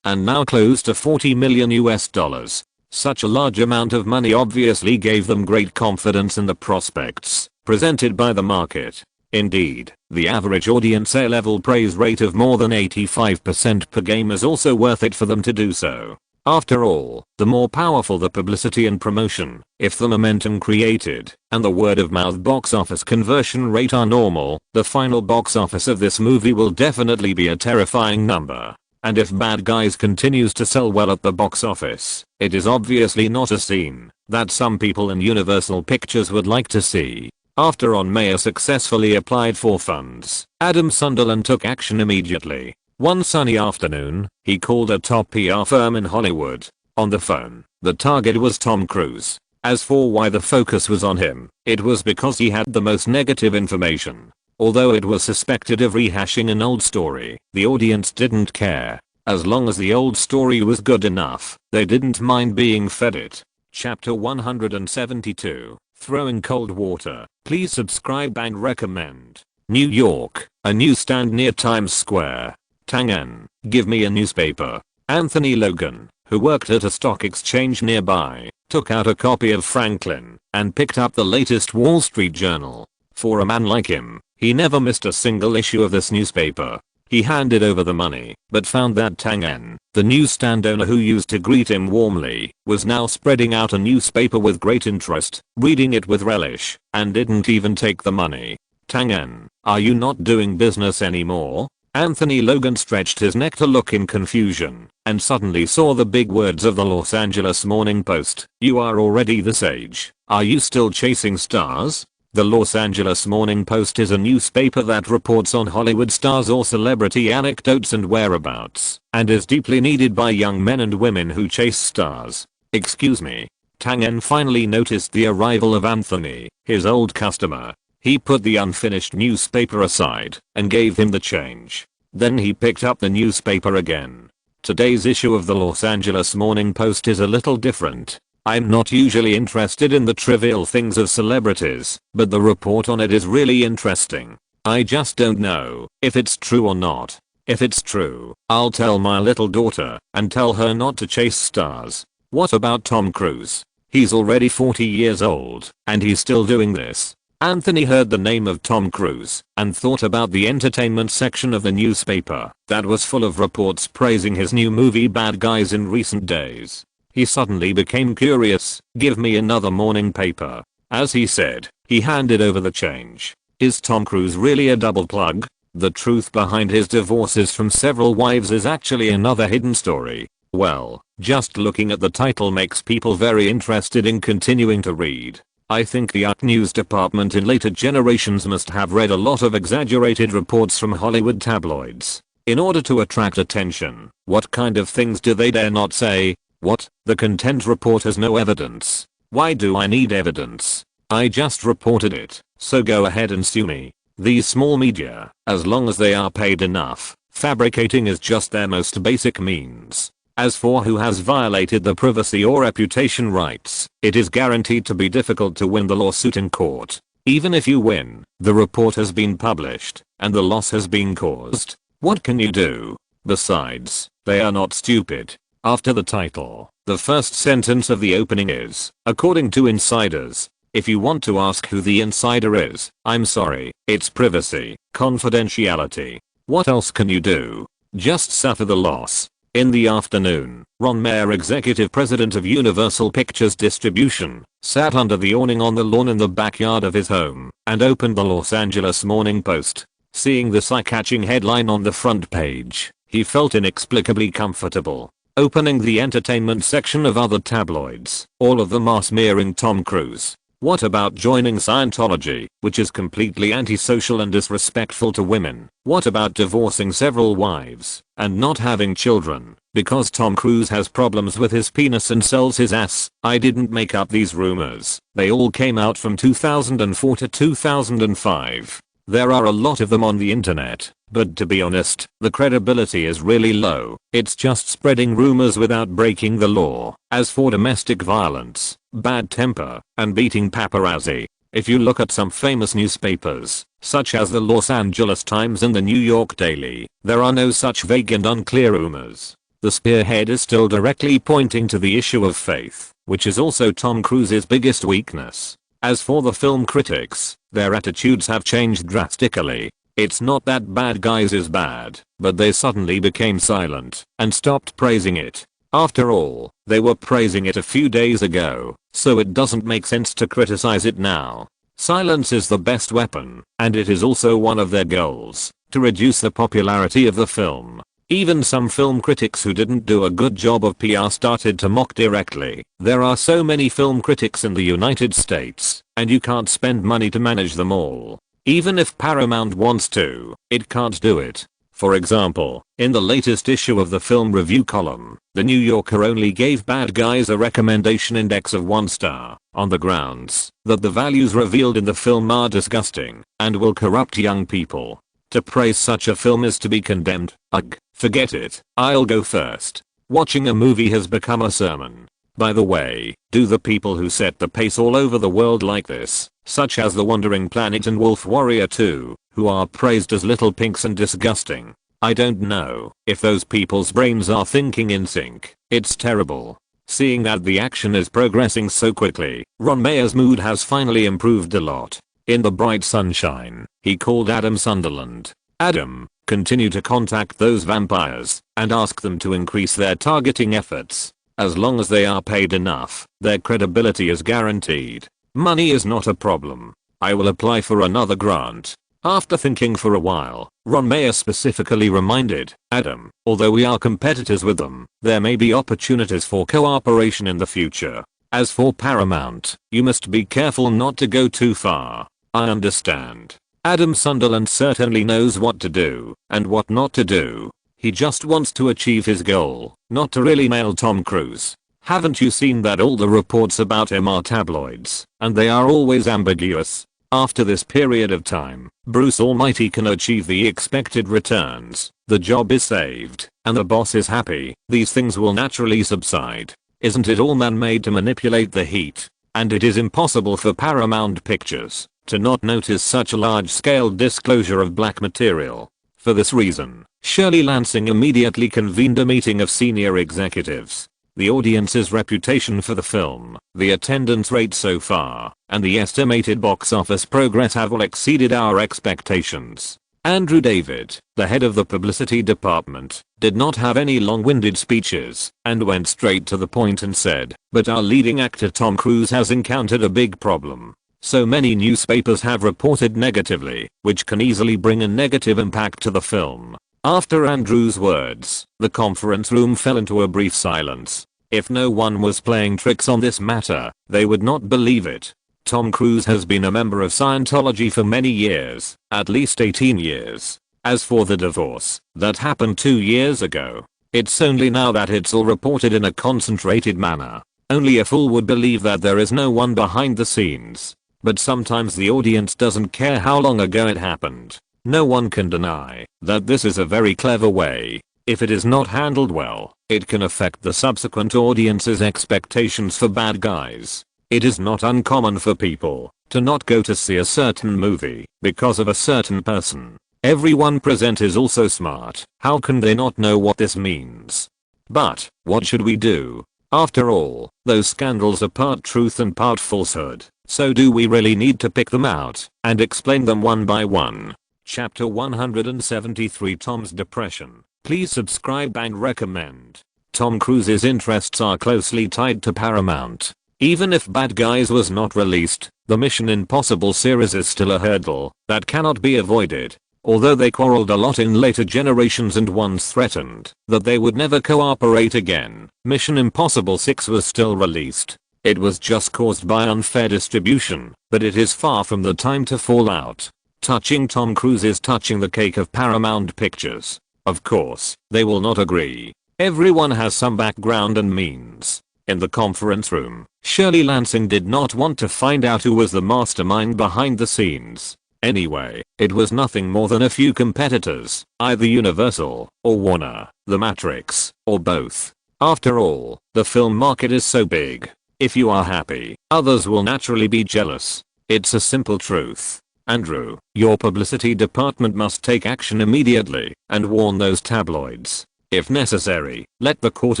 and now close to $40 million. Such a large amount of money obviously gave them great confidence in the prospects presented by the market. Indeed, the average audience A-level praise rate of more than 85% per game is also worth it for them to do so. After all, the more powerful the publicity and promotion, if the momentum created and the word-of-mouth box office conversion rate are normal, the final box office of this movie will definitely be a terrifying number. And if Bad Guys continues to sell well at the box office, it is obviously not a scene that some people in Universal Pictures would like to see. After Ron Mayer successfully applied for funds, Adam Sunderland took action immediately. One sunny afternoon, he called a top PR firm in Hollywood. On the phone, the target was Tom Cruise. As for why the focus was on him, it was because he had the most negative information. Although it was suspected of rehashing an old story, the audience didn't care. As long as the old story was good enough, they didn't mind being fed it. Chapter 172. Throwing cold water. Please subscribe and recommend. New York, a newsstand near Times Square. Tangen, give me a newspaper. Anthony Logan, who worked at a stock exchange nearby, took out a copy of Franklin and picked up the latest Wall Street Journal. For a man like him, he never missed a single issue of this newspaper. He handed over the money, but found that Tangen, the newsstand owner who used to greet him warmly, was now spreading out a newspaper with great interest, reading it with relish, and didn't even take the money. Tangen, are you not doing business anymore? Anthony Logan stretched his neck to look in confusion, and suddenly saw the big words of the Los Angeles Morning Post. You are already this age. Are you still chasing stars? The Los Angeles Morning Post is a newspaper that reports on Hollywood stars or celebrity anecdotes and whereabouts, and is deeply needed by young men and women who chase stars. Excuse me. Tangen finally noticed the arrival of Anthony, his old customer. He put the unfinished newspaper aside and gave him the change. Then he picked up the newspaper again. Today's issue of the Los Angeles Morning Post is a little different. I'm not usually interested in the trivial things of celebrities, but the report on it is really interesting. I just don't know if it's true or not. If it's true, I'll tell my little daughter and tell her not to chase stars. What about Tom Cruise? He's already 40 years old, and he's still doing this. Anthony heard the name of Tom Cruise and thought about the entertainment section of the newspaper that was full of reports praising his new movie Bad Guys in recent days. He suddenly became curious. Give me another morning paper. As he said, he handed over the change. Is Tom Cruise really a double plug? The truth behind his divorces from several wives is actually another hidden story. Well, just looking at the title makes people very interested in continuing to read. I think the art news department in later generations must have read a lot of exaggerated reports from Hollywood tabloids. In order to attract attention, what kind of things do they dare not say? What? The content report has no evidence. Why do I need evidence? I just reported it, so go ahead and sue me. These small media, as long as they are paid enough, fabricating is just their most basic means. As for who has violated the privacy or reputation rights, it is guaranteed to be difficult to win the lawsuit in court. Even if you win, the report has been published, and the loss has been caused. What can you do? Besides, they are not stupid. After the title, the first sentence of the opening is, according to insiders. If you want to ask who the insider is, I'm sorry, it's privacy, confidentiality. What else can you do? Just suffer the loss. In the afternoon, Ron Mayer, executive president of Universal Pictures Distribution, sat under the awning on the lawn in the backyard of his home and opened the Los Angeles Morning Post. Seeing the eye-catching headline on the front page, he felt inexplicably comfortable. Opening the entertainment section of other tabloids, all of them are smearing Tom Cruise. What about joining Scientology, which is completely antisocial and disrespectful to women? What about divorcing several wives and not having children because Tom Cruise has problems with his penis and sells his ass? I didn't make up these rumors. They all came out from 2004 to 2005. There are a lot of them on the internet, but to be honest, the credibility is really low. It's just spreading rumors without breaking the law. As for domestic violence, bad temper, and beating paparazzi, if you look at some famous newspapers, such as the Los Angeles Times and the New York Daily, there are no such vague and unclear rumors. The spearhead is still directly pointing to the issue of faith, which is also Tom Cruise's biggest weakness. As for the film critics, their attitudes have changed drastically. It's not that Bad Guys is bad, but they suddenly became silent and stopped praising it. After all, they were praising it a few days ago, so it doesn't make sense to criticize it now. Silence is the best weapon, and it is also one of their goals, to reduce the popularity of the film. Even some film critics who didn't do a good job of PR started to mock directly. There are so many film critics in the United States, and you can't spend money to manage them all. Even if Paramount wants to, it can't do it. For example, in the latest issue of the film review column, The New Yorker only gave Bad Guys a recommendation index of 1 star, on the grounds that the values revealed in the film are disgusting and will corrupt young people. To praise such a film is to be condemned. Ugh, forget it. I'll go first. Watching a movie has become a sermon. By the way, do the people who set the pace all over the world like this, such as The Wandering Planet and Wolf Warrior 2, who are praised as little pinks and disgusting, I don't know if those people's brains are thinking in sync. It's terrible. Seeing that the action is progressing so quickly, Ron Mayer's mood has finally improved a lot. In the bright sunshine, he called Adam Sunderland. Adam, continue to contact those vampires and ask them to increase their targeting efforts. As long as they are paid enough, their credibility is guaranteed. Money is not a problem. I will apply for another grant. After thinking for a while, Ron Mayer specifically reminded Adam, although we are competitors with them, there may be opportunities for cooperation in the future. As for Paramount, you must be careful not to go too far. I understand. Adam Sunderland certainly knows what to do and what not to do. He just wants to achieve his goal, not to really nail Tom Cruise. Haven't you seen that all the reports about him are tabloids, and they are always ambiguous? After this period of time, Bruce Almighty can achieve the expected returns, the job is saved, and the boss is happy. These things will naturally subside. Isn't it all man-made to manipulate the heat? And it is impossible for Paramount Pictures to not notice such a large-scale disclosure of black material. For this reason, Shirley Lansing immediately convened a meeting of senior executives. The audience's reputation for the film, the attendance rate so far, and the estimated box office progress have all exceeded our expectations. Andrew David, the head of the publicity department, did not have any long-winded speeches and went straight to the point and said, "But our leading actor Tom Cruise has encountered a big problem. So many newspapers have reported negatively, which can easily bring a negative impact to the film." After Andrew's words, the conference room fell into a brief silence. If no one was playing tricks on this matter, they would not believe it. Tom Cruise has been a member of Scientology for many years, at least 18 years. As for the divorce, that happened 2 years ago. It's only now that it's all reported in a concentrated manner. Only a fool would believe that there is no one behind the scenes. But sometimes the audience doesn't care how long ago it happened. No one can deny that this is a very clever way. If it is not handled well, it can affect the subsequent audience's expectations for bad guys. It is not uncommon for people to not go to see a certain movie because of a certain person. Everyone present is also smart. How can they not know what this means? But what should we do? After all, those scandals are part truth and part falsehood. So do we really need to pick them out and explain them one by one? Chapter 173, Tom's Depression. Please subscribe and recommend. Tom Cruise's interests are closely tied to Paramount. Even if Bad Guys was not released, the Mission Impossible series is still a hurdle that cannot be avoided. Although they quarreled a lot in later generations and once threatened that they would never cooperate again, Mission Impossible 6 was still released. It was just caused by unfair distribution, but it is far from the time to fall out. Touching Tom Cruise is touching the cake of Paramount Pictures. Of course, they will not agree. Everyone has some background and means. In the conference room, Shirley Lansing did not want to find out who was the mastermind behind the scenes. Anyway, it was nothing more than a few competitors, either Universal or Warner, The Matrix, or both. After all, the film market is so big. If you are happy, others will naturally be jealous. It's a simple truth. Andrew, your publicity department must take action immediately and warn those tabloids. If necessary, let the court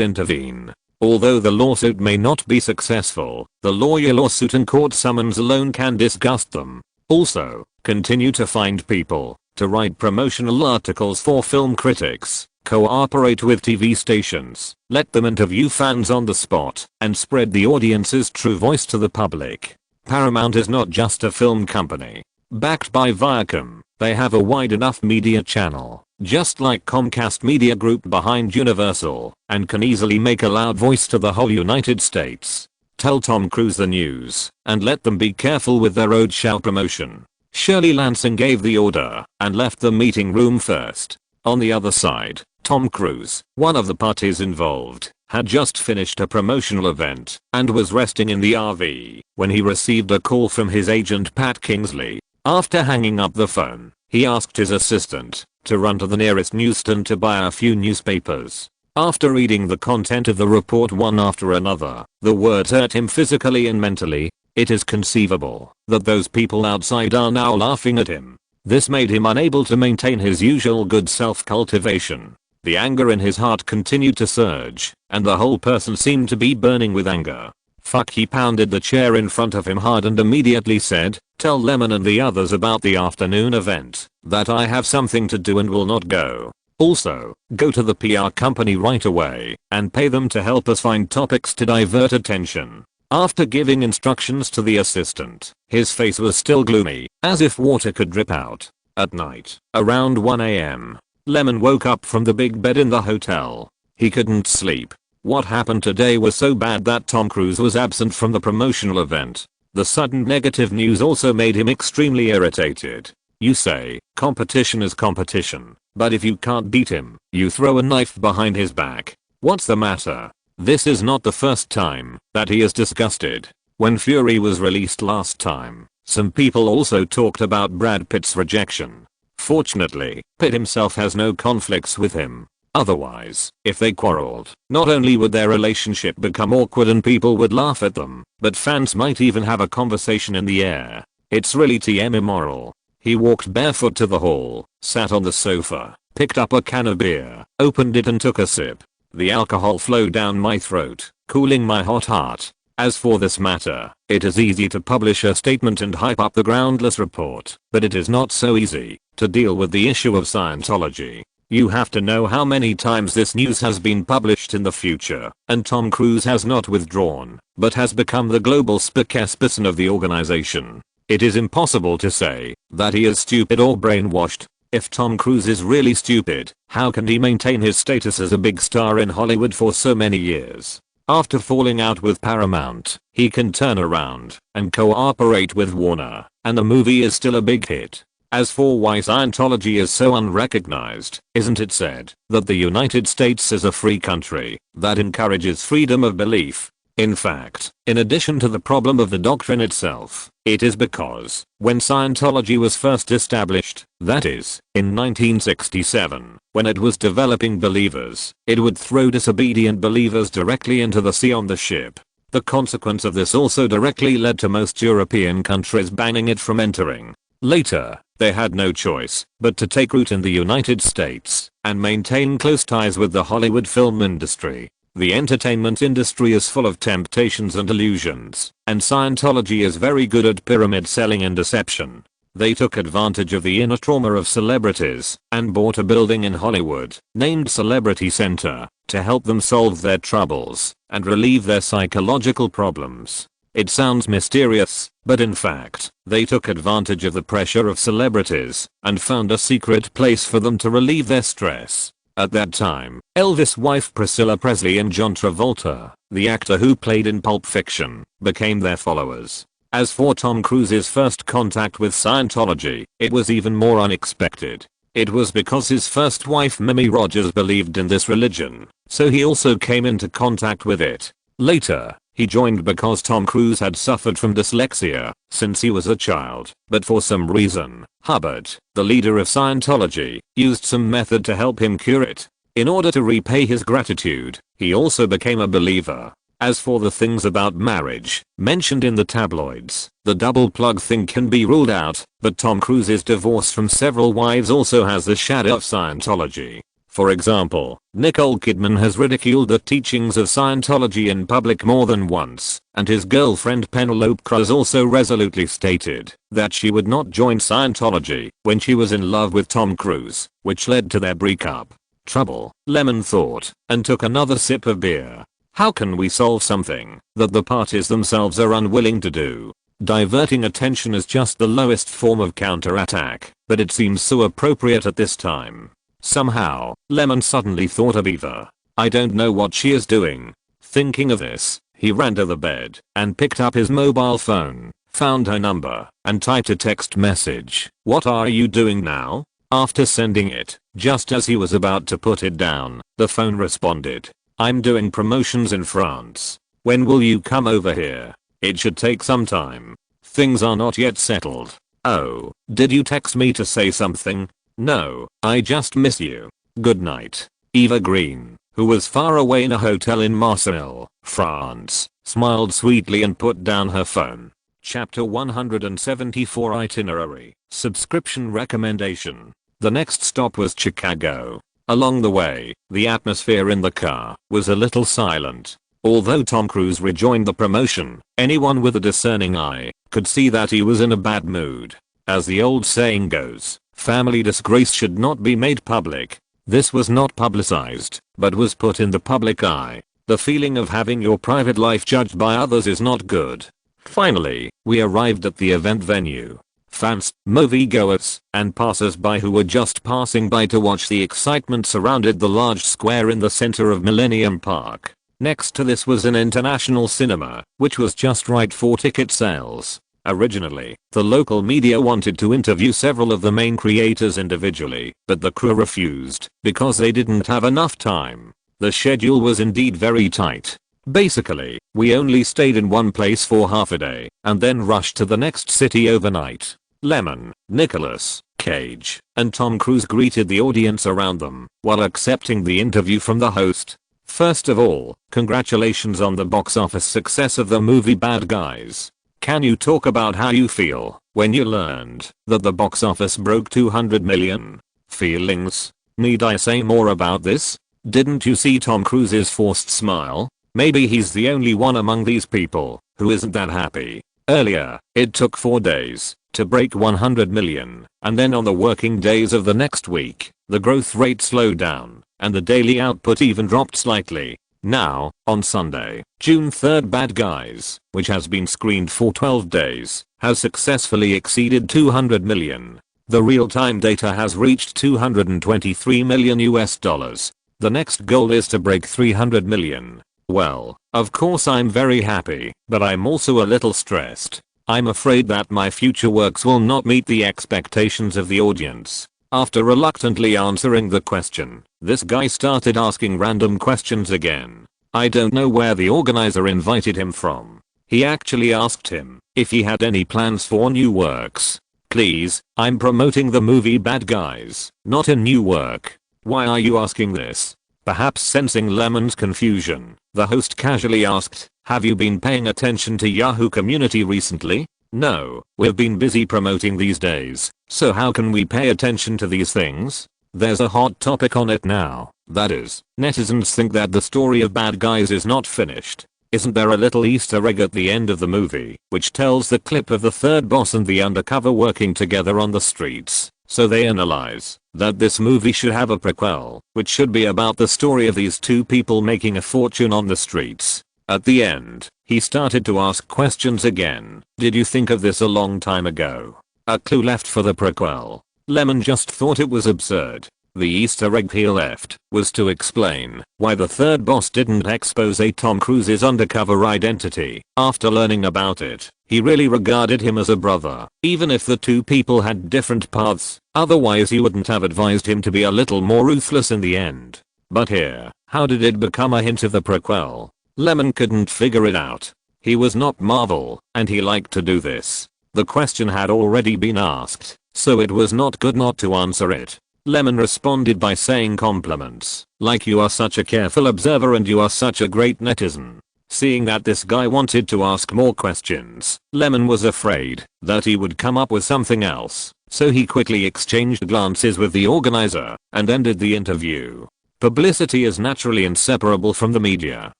intervene. Although the lawsuit may not be successful, the lawsuit and court summons alone can disgust them. Also, continue to find people to write promotional articles for film critics. Cooperate with TV stations, let them interview fans on the spot, and spread the audience's true voice to the public. Paramount is not just a film company. Backed by Viacom, they have a wide enough media channel, just like Comcast Media Group behind Universal, and can easily make a loud voice to the whole United States. Tell Tom Cruise the news, and let them be careful with their roadshow promotion. Shirley Lansing gave the order, and left the meeting room first. On the other side, Tom Cruise, one of the parties involved, had just finished a promotional event, and was resting in the RV, when he received a call from his agent Pat Kingsley. After hanging up the phone, he asked his assistant to run to the nearest newsstand to buy a few newspapers. After reading the content of the report one after another, the words hurt him physically and mentally. It is conceivable that those people outside are now laughing at him. This made him unable to maintain his usual good self-cultivation. The anger in his heart continued to surge, and the whole person seemed to be burning with anger. Fuck, he pounded the chair in front of him hard and immediately said, "Tell Lemon and the others about the afternoon event, that I have something to do and will not go. Also, go to the PR company right away and pay them to help us find topics to divert attention." After giving instructions to the assistant, his face was still gloomy, as if water could drip out. At night, around 1 AM, Lemon woke up from the big bed in the hotel. He couldn't sleep. What happened today was so bad that Tom Cruise was absent from the promotional event. The sudden negative news also made him extremely irritated. You say, competition is competition, but if you can't beat him, you throw a knife behind his back. What's the matter? This is not the first time that he is disgusted. When Fury was released last time, some people also talked about Brad Pitt's rejection. Fortunately, Pitt himself has no conflicts with him. Otherwise, if they quarreled, not only would their relationship become awkward and people would laugh at them, but fans might even have a conversation in the air. It's really TM immoral. He walked barefoot to the hall, sat on the sofa, picked up a can of beer, opened it and took a sip. The alcohol flowed down my throat, cooling my hot heart. As for this matter, it is easy to publish a statement and hype up the groundless report, but it is not so easy to deal with the issue of Scientology. You have to know how many times this news has been published in the future, and Tom Cruise has not withdrawn, but has become the global spokesperson of the organization. It is impossible to say that he is stupid or brainwashed. If Tom Cruise is really stupid, how can he maintain his status as a big star in Hollywood for so many years? After falling out with Paramount, he can turn around and cooperate with Warner, and the movie is still a big hit. As for why Scientology is so unrecognized, isn't it said that the United States is a free country that encourages freedom of belief? In fact, in addition to the problem of the doctrine itself, it is because when Scientology was first established, that is, in 1967, when it was developing believers, it would throw disobedient believers directly into the sea on the ship. The consequence of this also directly led to most European countries banning it from entering. Later, they had no choice but to take root in the United States and maintain close ties with the Hollywood film industry. The entertainment industry is full of temptations and illusions, and Scientology is very good at pyramid selling and deception. They took advantage of the inner trauma of celebrities and bought a building in Hollywood named Celebrity Center to help them solve their troubles and relieve their psychological problems. It sounds mysterious, but in fact, they took advantage of the pressure of celebrities and found a secret place for them to relieve their stress. At that time, Elvis' wife Priscilla Presley and John Travolta, the actor who played in Pulp Fiction, became their followers. As for Tom Cruise's first contact with Scientology, it was even more unexpected. It was because his first wife Mimi Rogers believed in this religion, so he also came into contact with it. Later, he joined because Tom Cruise had suffered from dyslexia since he was a child, but for some reason, Hubbard, the leader of Scientology, used some method to help him cure it. In order to repay his gratitude, he also became a believer. As for the things about marriage mentioned in the tabloids, the double plug thing can be ruled out, but Tom Cruise's divorce from several wives also has the shadow of Scientology. For example, Nicole Kidman has ridiculed the teachings of Scientology in public more than once, and his girlfriend Penelope Cruz also resolutely stated that she would not join Scientology when she was in love with Tom Cruise, which led to their breakup. Trouble, Lemon thought, and took another sip of beer. How can we solve something that the parties themselves are unwilling to do? Diverting attention is just the lowest form of counterattack, but it seems so appropriate at this time. Somehow, Lemon suddenly thought of Eva. I don't know what she is doing. Thinking of this, he ran to the bed and picked up his mobile phone, found her number, and typed a text message. "What are you doing now?" After sending it, just as he was about to put it down, the phone responded. "I'm doing promotions in France. When will you come over here? It should take some time. Things are not yet settled." "Oh, did you text me to say something?" "No, I just miss you. Good night." Eva Green, who was far away in a hotel in Marseille, France, smiled sweetly and put down her phone. Chapter 174 Itinerary, Subscription Recommendation. The next stop was Chicago. Along the way, the atmosphere in the car was a little silent. Although Tom Cruise rejoined the promotion, anyone with a discerning eye could see that he was in a bad mood. As the old saying goes, family disgrace should not be made public. This was not publicized, but was put in the public eye. The feeling of having your private life judged by others is not good. Finally, we arrived at the event venue. Fans, moviegoers, and passers-by who were just passing by to watch the excitement surrounded the large square in the center of Millennium Park. Next to this was an international cinema, which was just right for ticket sales. Originally, the local media wanted to interview several of the main creators individually, but the crew refused because they didn't have enough time. The schedule was indeed very tight. Basically, we only stayed in one place for half a day, and then rushed to the next city overnight. Lyman, Nicolas Cage, and Tom Cruise greeted the audience around them while accepting the interview from the host. First of all, congratulations on the box office success of the movie Bad Guys. Can you talk about how you feel when you learned that the box office broke 200 million? Feelings? Need I say more about this? Didn't you see Tom Cruise's forced smile? Maybe he's the only one among these people who isn't that happy. Earlier, it took 4 days to break 100 million, and then on the working days of the next week, the growth rate slowed down, and the daily output even dropped slightly. Now, on Sunday, June 3rd, Bad Guys, which has been screened for 12 days, has successfully exceeded 200 million. The real-time data has reached 223 million US dollars. The next goal is to break 300 million. Well, of course I'm very happy, but I'm also a little stressed. I'm afraid that my future works will not meet the expectations of the audience. After reluctantly answering the question, this guy started asking random questions again. I don't know where the organizer invited him from. He actually asked him if he had any plans for new works. Please, I'm promoting the movie Bad Guys, not a new work. Why are you asking this? Perhaps sensing Lemon's confusion, the host casually asked, have you been paying attention to Yahoo Community recently? No, we've been busy promoting these days, so how can we pay attention to these things? There's a hot topic on it now, that is, netizens think that the story of Bad Guys is not finished. Isn't there a little Easter egg at the end of the movie, which tells the clip of the third boss and the undercover working together on the streets? So they analyze that this movie should have a prequel, which should be about the story of these two people making a fortune on the streets. At the end, he started to ask questions again. Did you think of this a long time ago? A clue left for the prequel. Lemon just thought it was absurd. The Easter egg he left was to explain why the third boss didn't expose Tom Cruise's undercover identity. After learning about it, he really regarded him as a brother, even if the two people had different paths. Otherwise he wouldn't have advised him to be a little more ruthless in the end. But here, how did it become a hint of the prequel? Lemon couldn't figure it out. He was not Marvel, and he liked to do this. The question had already been asked, so it was not good not to answer it. Lemon responded by saying compliments, like you are such a careful observer and you are such a great netizen. Seeing that this guy wanted to ask more questions, Lemon was afraid that he would come up with something else, so he quickly exchanged glances with the organizer and ended the interview. Publicity is naturally inseparable from the media.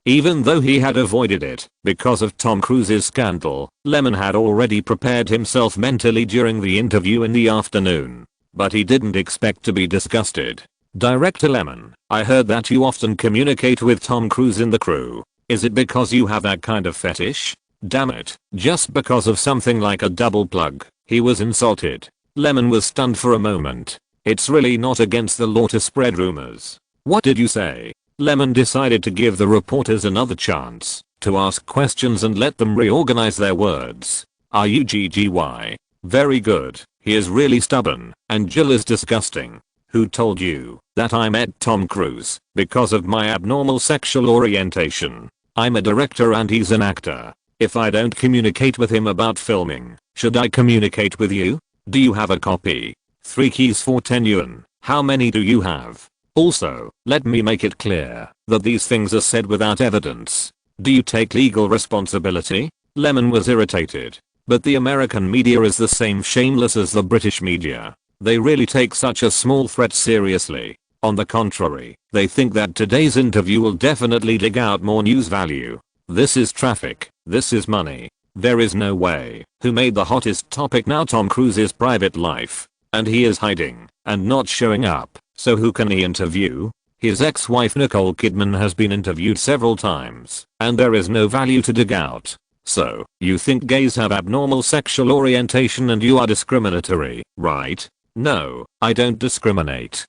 Even though he had avoided it because of Tom Cruise's scandal, Lemon had already prepared himself mentally during the interview in the afternoon. But he didn't expect to be disgusted. Director Lemon, I heard that you often communicate with Tom Cruise in the crew. Is it because you have that kind of fetish? Damn it, just because of something like a double plug, he was insulted. Lemon was stunned for a moment. It's really not against the law to spread rumors. What did you say? Lemon decided to give the reporters another chance to ask questions and let them reorganize their words. Are you GGY? Very good. He is really stubborn, and Jill is disgusting. Who told you that I met Tom Cruise because of my abnormal sexual orientation? I'm a director and he's an actor. If I don't communicate with him about filming, should I communicate with you? Do you have a copy? 3 keys for 10 yuan. How many do you have? Also, let me make it clear that these things are said without evidence. Do you take legal responsibility? Lemon was irritated. But the American media is the same shameless as the British media. They really take such a small threat seriously. On the contrary, they think that today's interview will definitely dig out more news value. This is traffic. This is money. There is no way. Who made the hottest topic now? Tom Cruise's private life. And he is hiding and not showing up. So who can he interview? His ex-wife Nicole Kidman has been interviewed several times, and there is no value to dig out. So, you think gays have abnormal sexual orientation and you are discriminatory, right? No, I don't discriminate.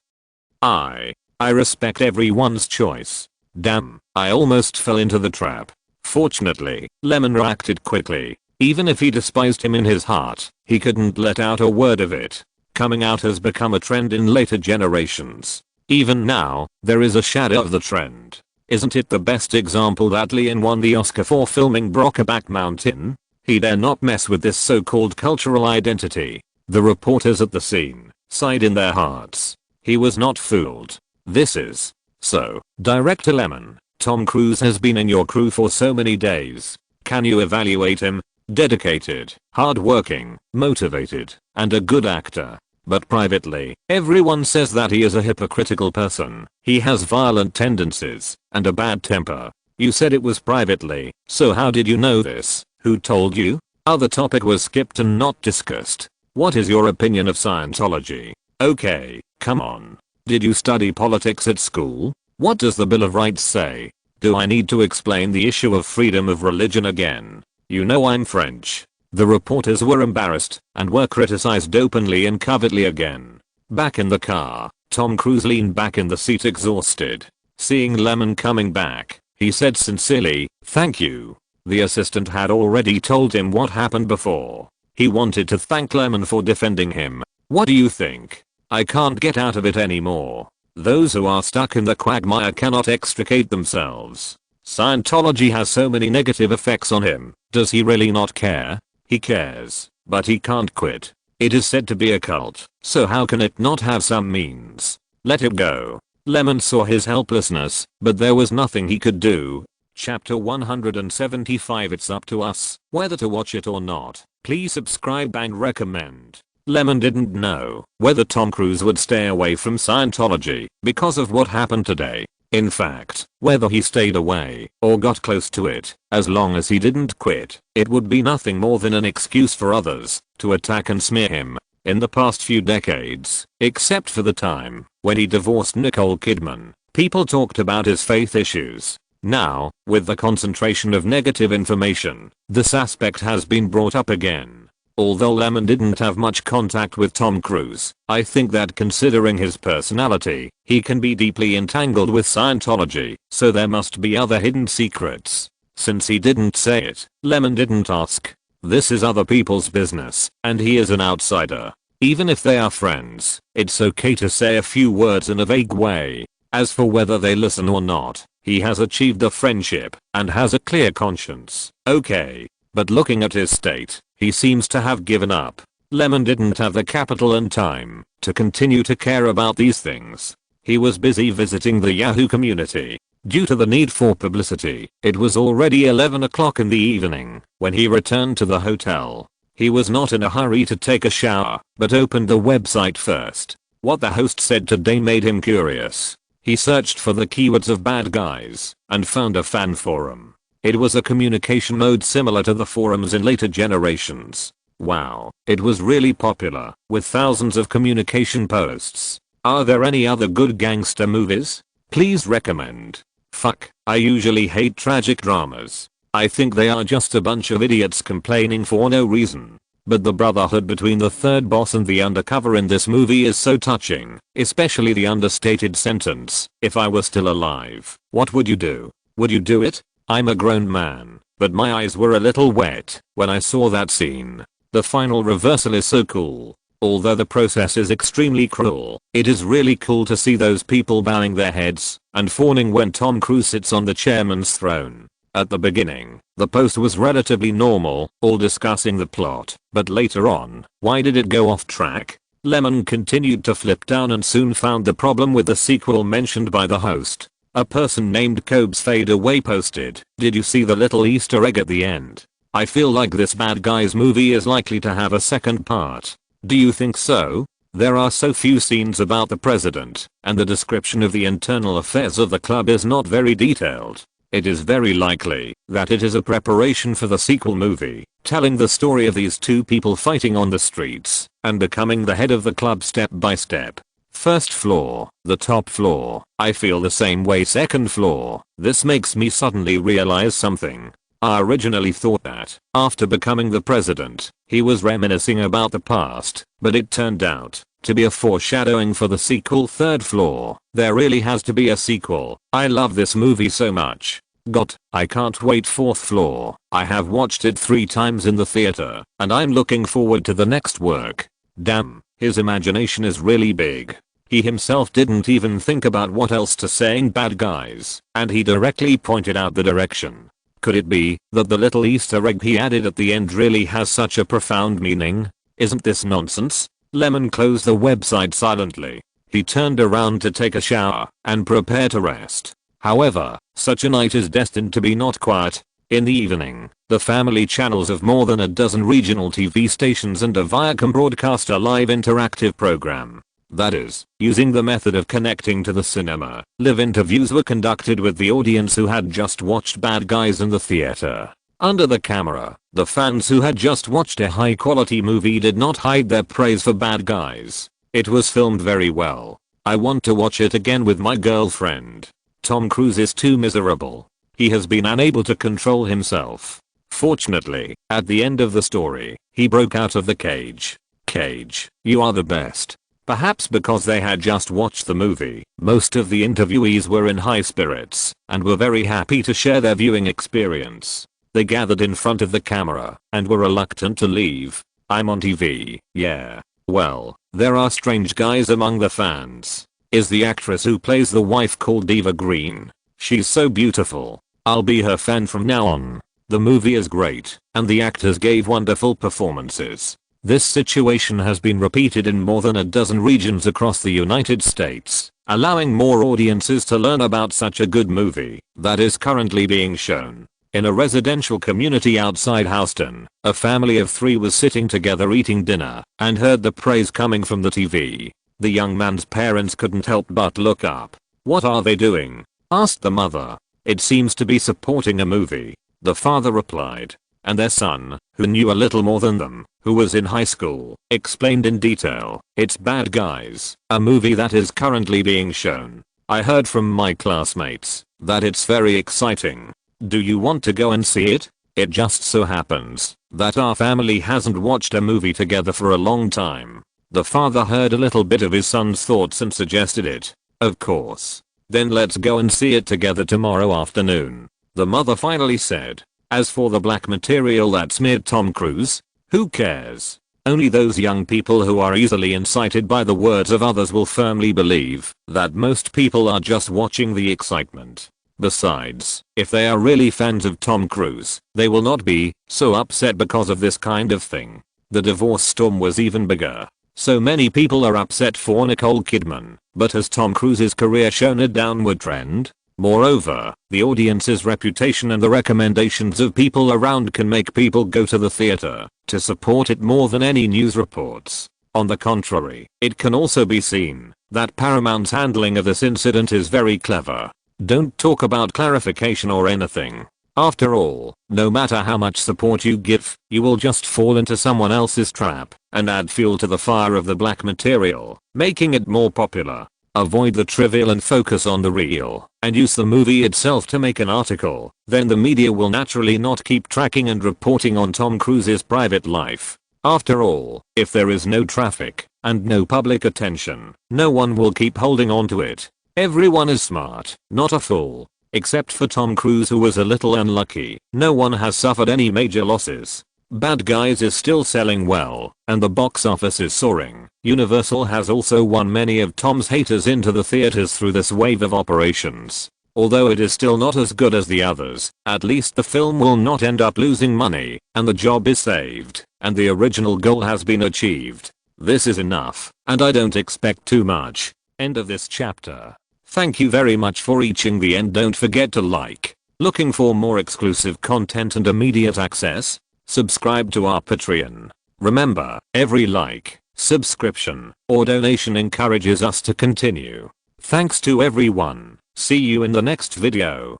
I respect everyone's choice. Damn, I almost fell into the trap. Fortunately, Lyman reacted quickly. Even if he despised him in his heart, he couldn't let out a word of it. Coming out has become a trend in later generations. Even now, there is a shadow of the trend. Isn't it the best example that Lyman won the Oscar for filming Brokeback Mountain? He dare not mess with this so-called cultural identity. The reporters at the scene sighed in their hearts. He was not fooled. This is so. Director Lyman, Tom Cruise has been in your crew for so many days. Can you evaluate him? Dedicated, hardworking, motivated, and a good actor. But privately, everyone says that he is a hypocritical person. He has violent tendencies and a bad temper. You said it was privately, so how did you know this? Who told you? The topic was skipped and not discussed. What is your opinion of Scientology? Okay, come on. Did you study politics at school? What does the Bill of Rights say? Do I need to explain the issue of freedom of religion again? You know I'm French. The reporters were embarrassed and were criticized openly and covertly again. Back in the car, Tom Cruise leaned back in the seat exhausted. Seeing Lyman coming back, he said sincerely, "Thank you." The assistant had already told him what happened before. He wanted to thank Lyman for defending him. What do you think? I can't get out of it anymore. Those who are stuck in the quagmire cannot extricate themselves. Scientology has so many negative effects on him. Does he really not care? He cares, but he can't quit. It is said to be a cult, so how can it not have some means? Let it go. Lyman saw his helplessness, but there was nothing he could do. Chapter 175. It's up to us whether to watch it or not. Please subscribe and recommend. Lyman didn't know whether Tom Cruise would stay away from Scientology because of what happened today. In fact, whether he stayed away or got close to it, as long as he didn't quit, it would be nothing more than an excuse for others to attack and smear him. In the past few decades, except for the time when he divorced Nicole Kidman, people talked about his faith issues. Now, with the concentration of negative information, this aspect has been brought up again. Although Lyman didn't have much contact with Tom Cruise, I think that considering his personality, he can be deeply entangled with Scientology, so there must be other hidden secrets. Since he didn't say it, Lyman didn't ask. This is other people's business, and he is an outsider. Even if they are friends, it's okay to say a few words in a vague way. As for whether they listen or not, he has achieved a friendship and has a clear conscience. Okay. But looking at his state, he seems to have given up. Lyman didn't have the capital and time to continue to care about these things. He was busy visiting the Yahoo community. Due to the need for publicity, it was already 11 o'clock in the evening when he returned to the hotel. He was not in a hurry to take a shower, but opened the website first. What the host said today made him curious. He searched for the keywords of bad guys and found a fan forum. It was a communication mode similar to the forums in later generations. Wow, it was really popular, with thousands of communication posts. Are there any other good gangster movies? Please recommend. Fuck, I usually hate tragic dramas. I think they are just a bunch of idiots complaining for no reason. But the brotherhood between the third boss and the undercover in this movie is so touching, especially the understated sentence, "If I were still alive, what would you do? Would you do it?" I'm a grown man, but my eyes were a little wet when I saw that scene. The final reversal is so cool. Although the process is extremely cruel, it is really cool to see those people bowing their heads and fawning when Tom Cruise sits on the chairman's throne. At the beginning, the post was relatively normal, all discussing the plot, but later on, why did it go off track? Lyman continued to flip down and soon found the problem with the sequel mentioned by the host. A person named Cobes Fade Away posted, "Did you see the little Easter egg at the end? I feel like this Bad Guys movie is likely to have a second part. Do you think so? There are so few scenes about the president, and the description of the internal affairs of the club is not very detailed. It is very likely that it is a preparation for the sequel movie, telling the story of these two people fighting on the streets and becoming the head of the club step by step. First floor, the top floor. I feel the same way. Second floor. This makes me suddenly realize something. I originally thought that, after becoming the president, he was reminiscing about the past, but it turned out to be a foreshadowing for the sequel. Third floor. There really has to be a sequel. I love this movie so much. God, I can't wait. Fourth floor. I have watched it 3 times in the theater, and I'm looking forward to the next work. Damn, his imagination is really big. He himself didn't even think about what else to say in Bad Guys, and he directly pointed out the direction. Could it be that the little Easter egg he added at the end really has such a profound meaning? Isn't this nonsense? Lemon closed the website silently. He turned around to take a shower and prepare to rest. However, such a night is destined to be not quiet. In the evening, the family channels of more than a dozen regional TV stations and a Viacom broadcast a live interactive program. That is, using the method of connecting to the cinema. Live interviews were conducted with the audience who had just watched Bad Guys in the theater. Under the camera, the fans who had just watched a high quality movie did not hide their praise for Bad Guys. It was filmed very well. I want to watch it again with my girlfriend. Tom Cruise is too miserable. He has been unable to control himself. Fortunately, at the end of the story, he broke out of the cage. Cage, you are the best. Perhaps because they had just watched the movie, most of the interviewees were in high spirits and were very happy to share their viewing experience. They gathered in front of the camera and were reluctant to leave. I'm on TV, yeah. Well, there are strange guys among the fans. Is the actress who plays the wife called Eva Green? She's so beautiful. I'll be her fan from now on. The movie is great, and the actors gave wonderful performances. This situation has been repeated in more than a dozen regions across the United States, allowing more audiences to learn about such a good movie that is currently being shown. In a residential community outside Houston, a family of 3 was sitting together eating dinner and heard the praise coming from the TV. The young man's parents couldn't help but look up. "What are they doing?" asked the mother. "It seems to be supporting a movie," the father replied. And their son, who knew a little more than them, who was in high school, explained in detail, "It's Bad Guys, a movie that is currently being shown. I heard from my classmates that it's very exciting. Do you want to go and see it? It just so happens that our family hasn't watched a movie together for a long time." The father heard a little bit of his son's thoughts and suggested it. "Of course. Then let's go and see it together tomorrow afternoon," the mother finally said. As for the black material that smeared Tom Cruise, who cares? Only those young people who are easily incited by the words of others will firmly believe that most people are just watching the excitement. Besides, if they are really fans of Tom Cruise, they will not be so upset because of this kind of thing. The divorce storm was even bigger. So many people are upset for Nicole Kidman, but has Tom Cruise's career shown a downward trend? Moreover, the audience's reputation and the recommendations of people around can make people go to the theater to support it more than any news reports. On the contrary, it can also be seen that Paramount's handling of this incident is very clever. Don't talk about clarification or anything. After all, no matter how much support you give, you will just fall into someone else's trap and add fuel to the fire of the black material, making it more popular. Avoid the trivial and focus on the real, and use the movie itself to make an article. Then the media will naturally not keep tracking and reporting on Tom Cruise's private life. After all, if there is no traffic and no public attention, no one will keep holding on to it. Everyone is smart, not a fool. Except for Tom Cruise, who was a little unlucky. No one has suffered any major losses. Bad Guys is still selling well, and the box office is soaring. Universal has also won many of Tom's haters into the theaters through this wave of operations. Although it is still not as good as the others, at least the film will not end up losing money, and the job is saved, and the original goal has been achieved. This is enough, and I don't expect too much. End of this chapter. Thank you very much for reaching the end. Don't forget to like. Looking for more exclusive content and immediate access? Subscribe to our Patreon. Remember, every like, subscription, or donation encourages us to continue. Thanks to everyone. See you in the next video.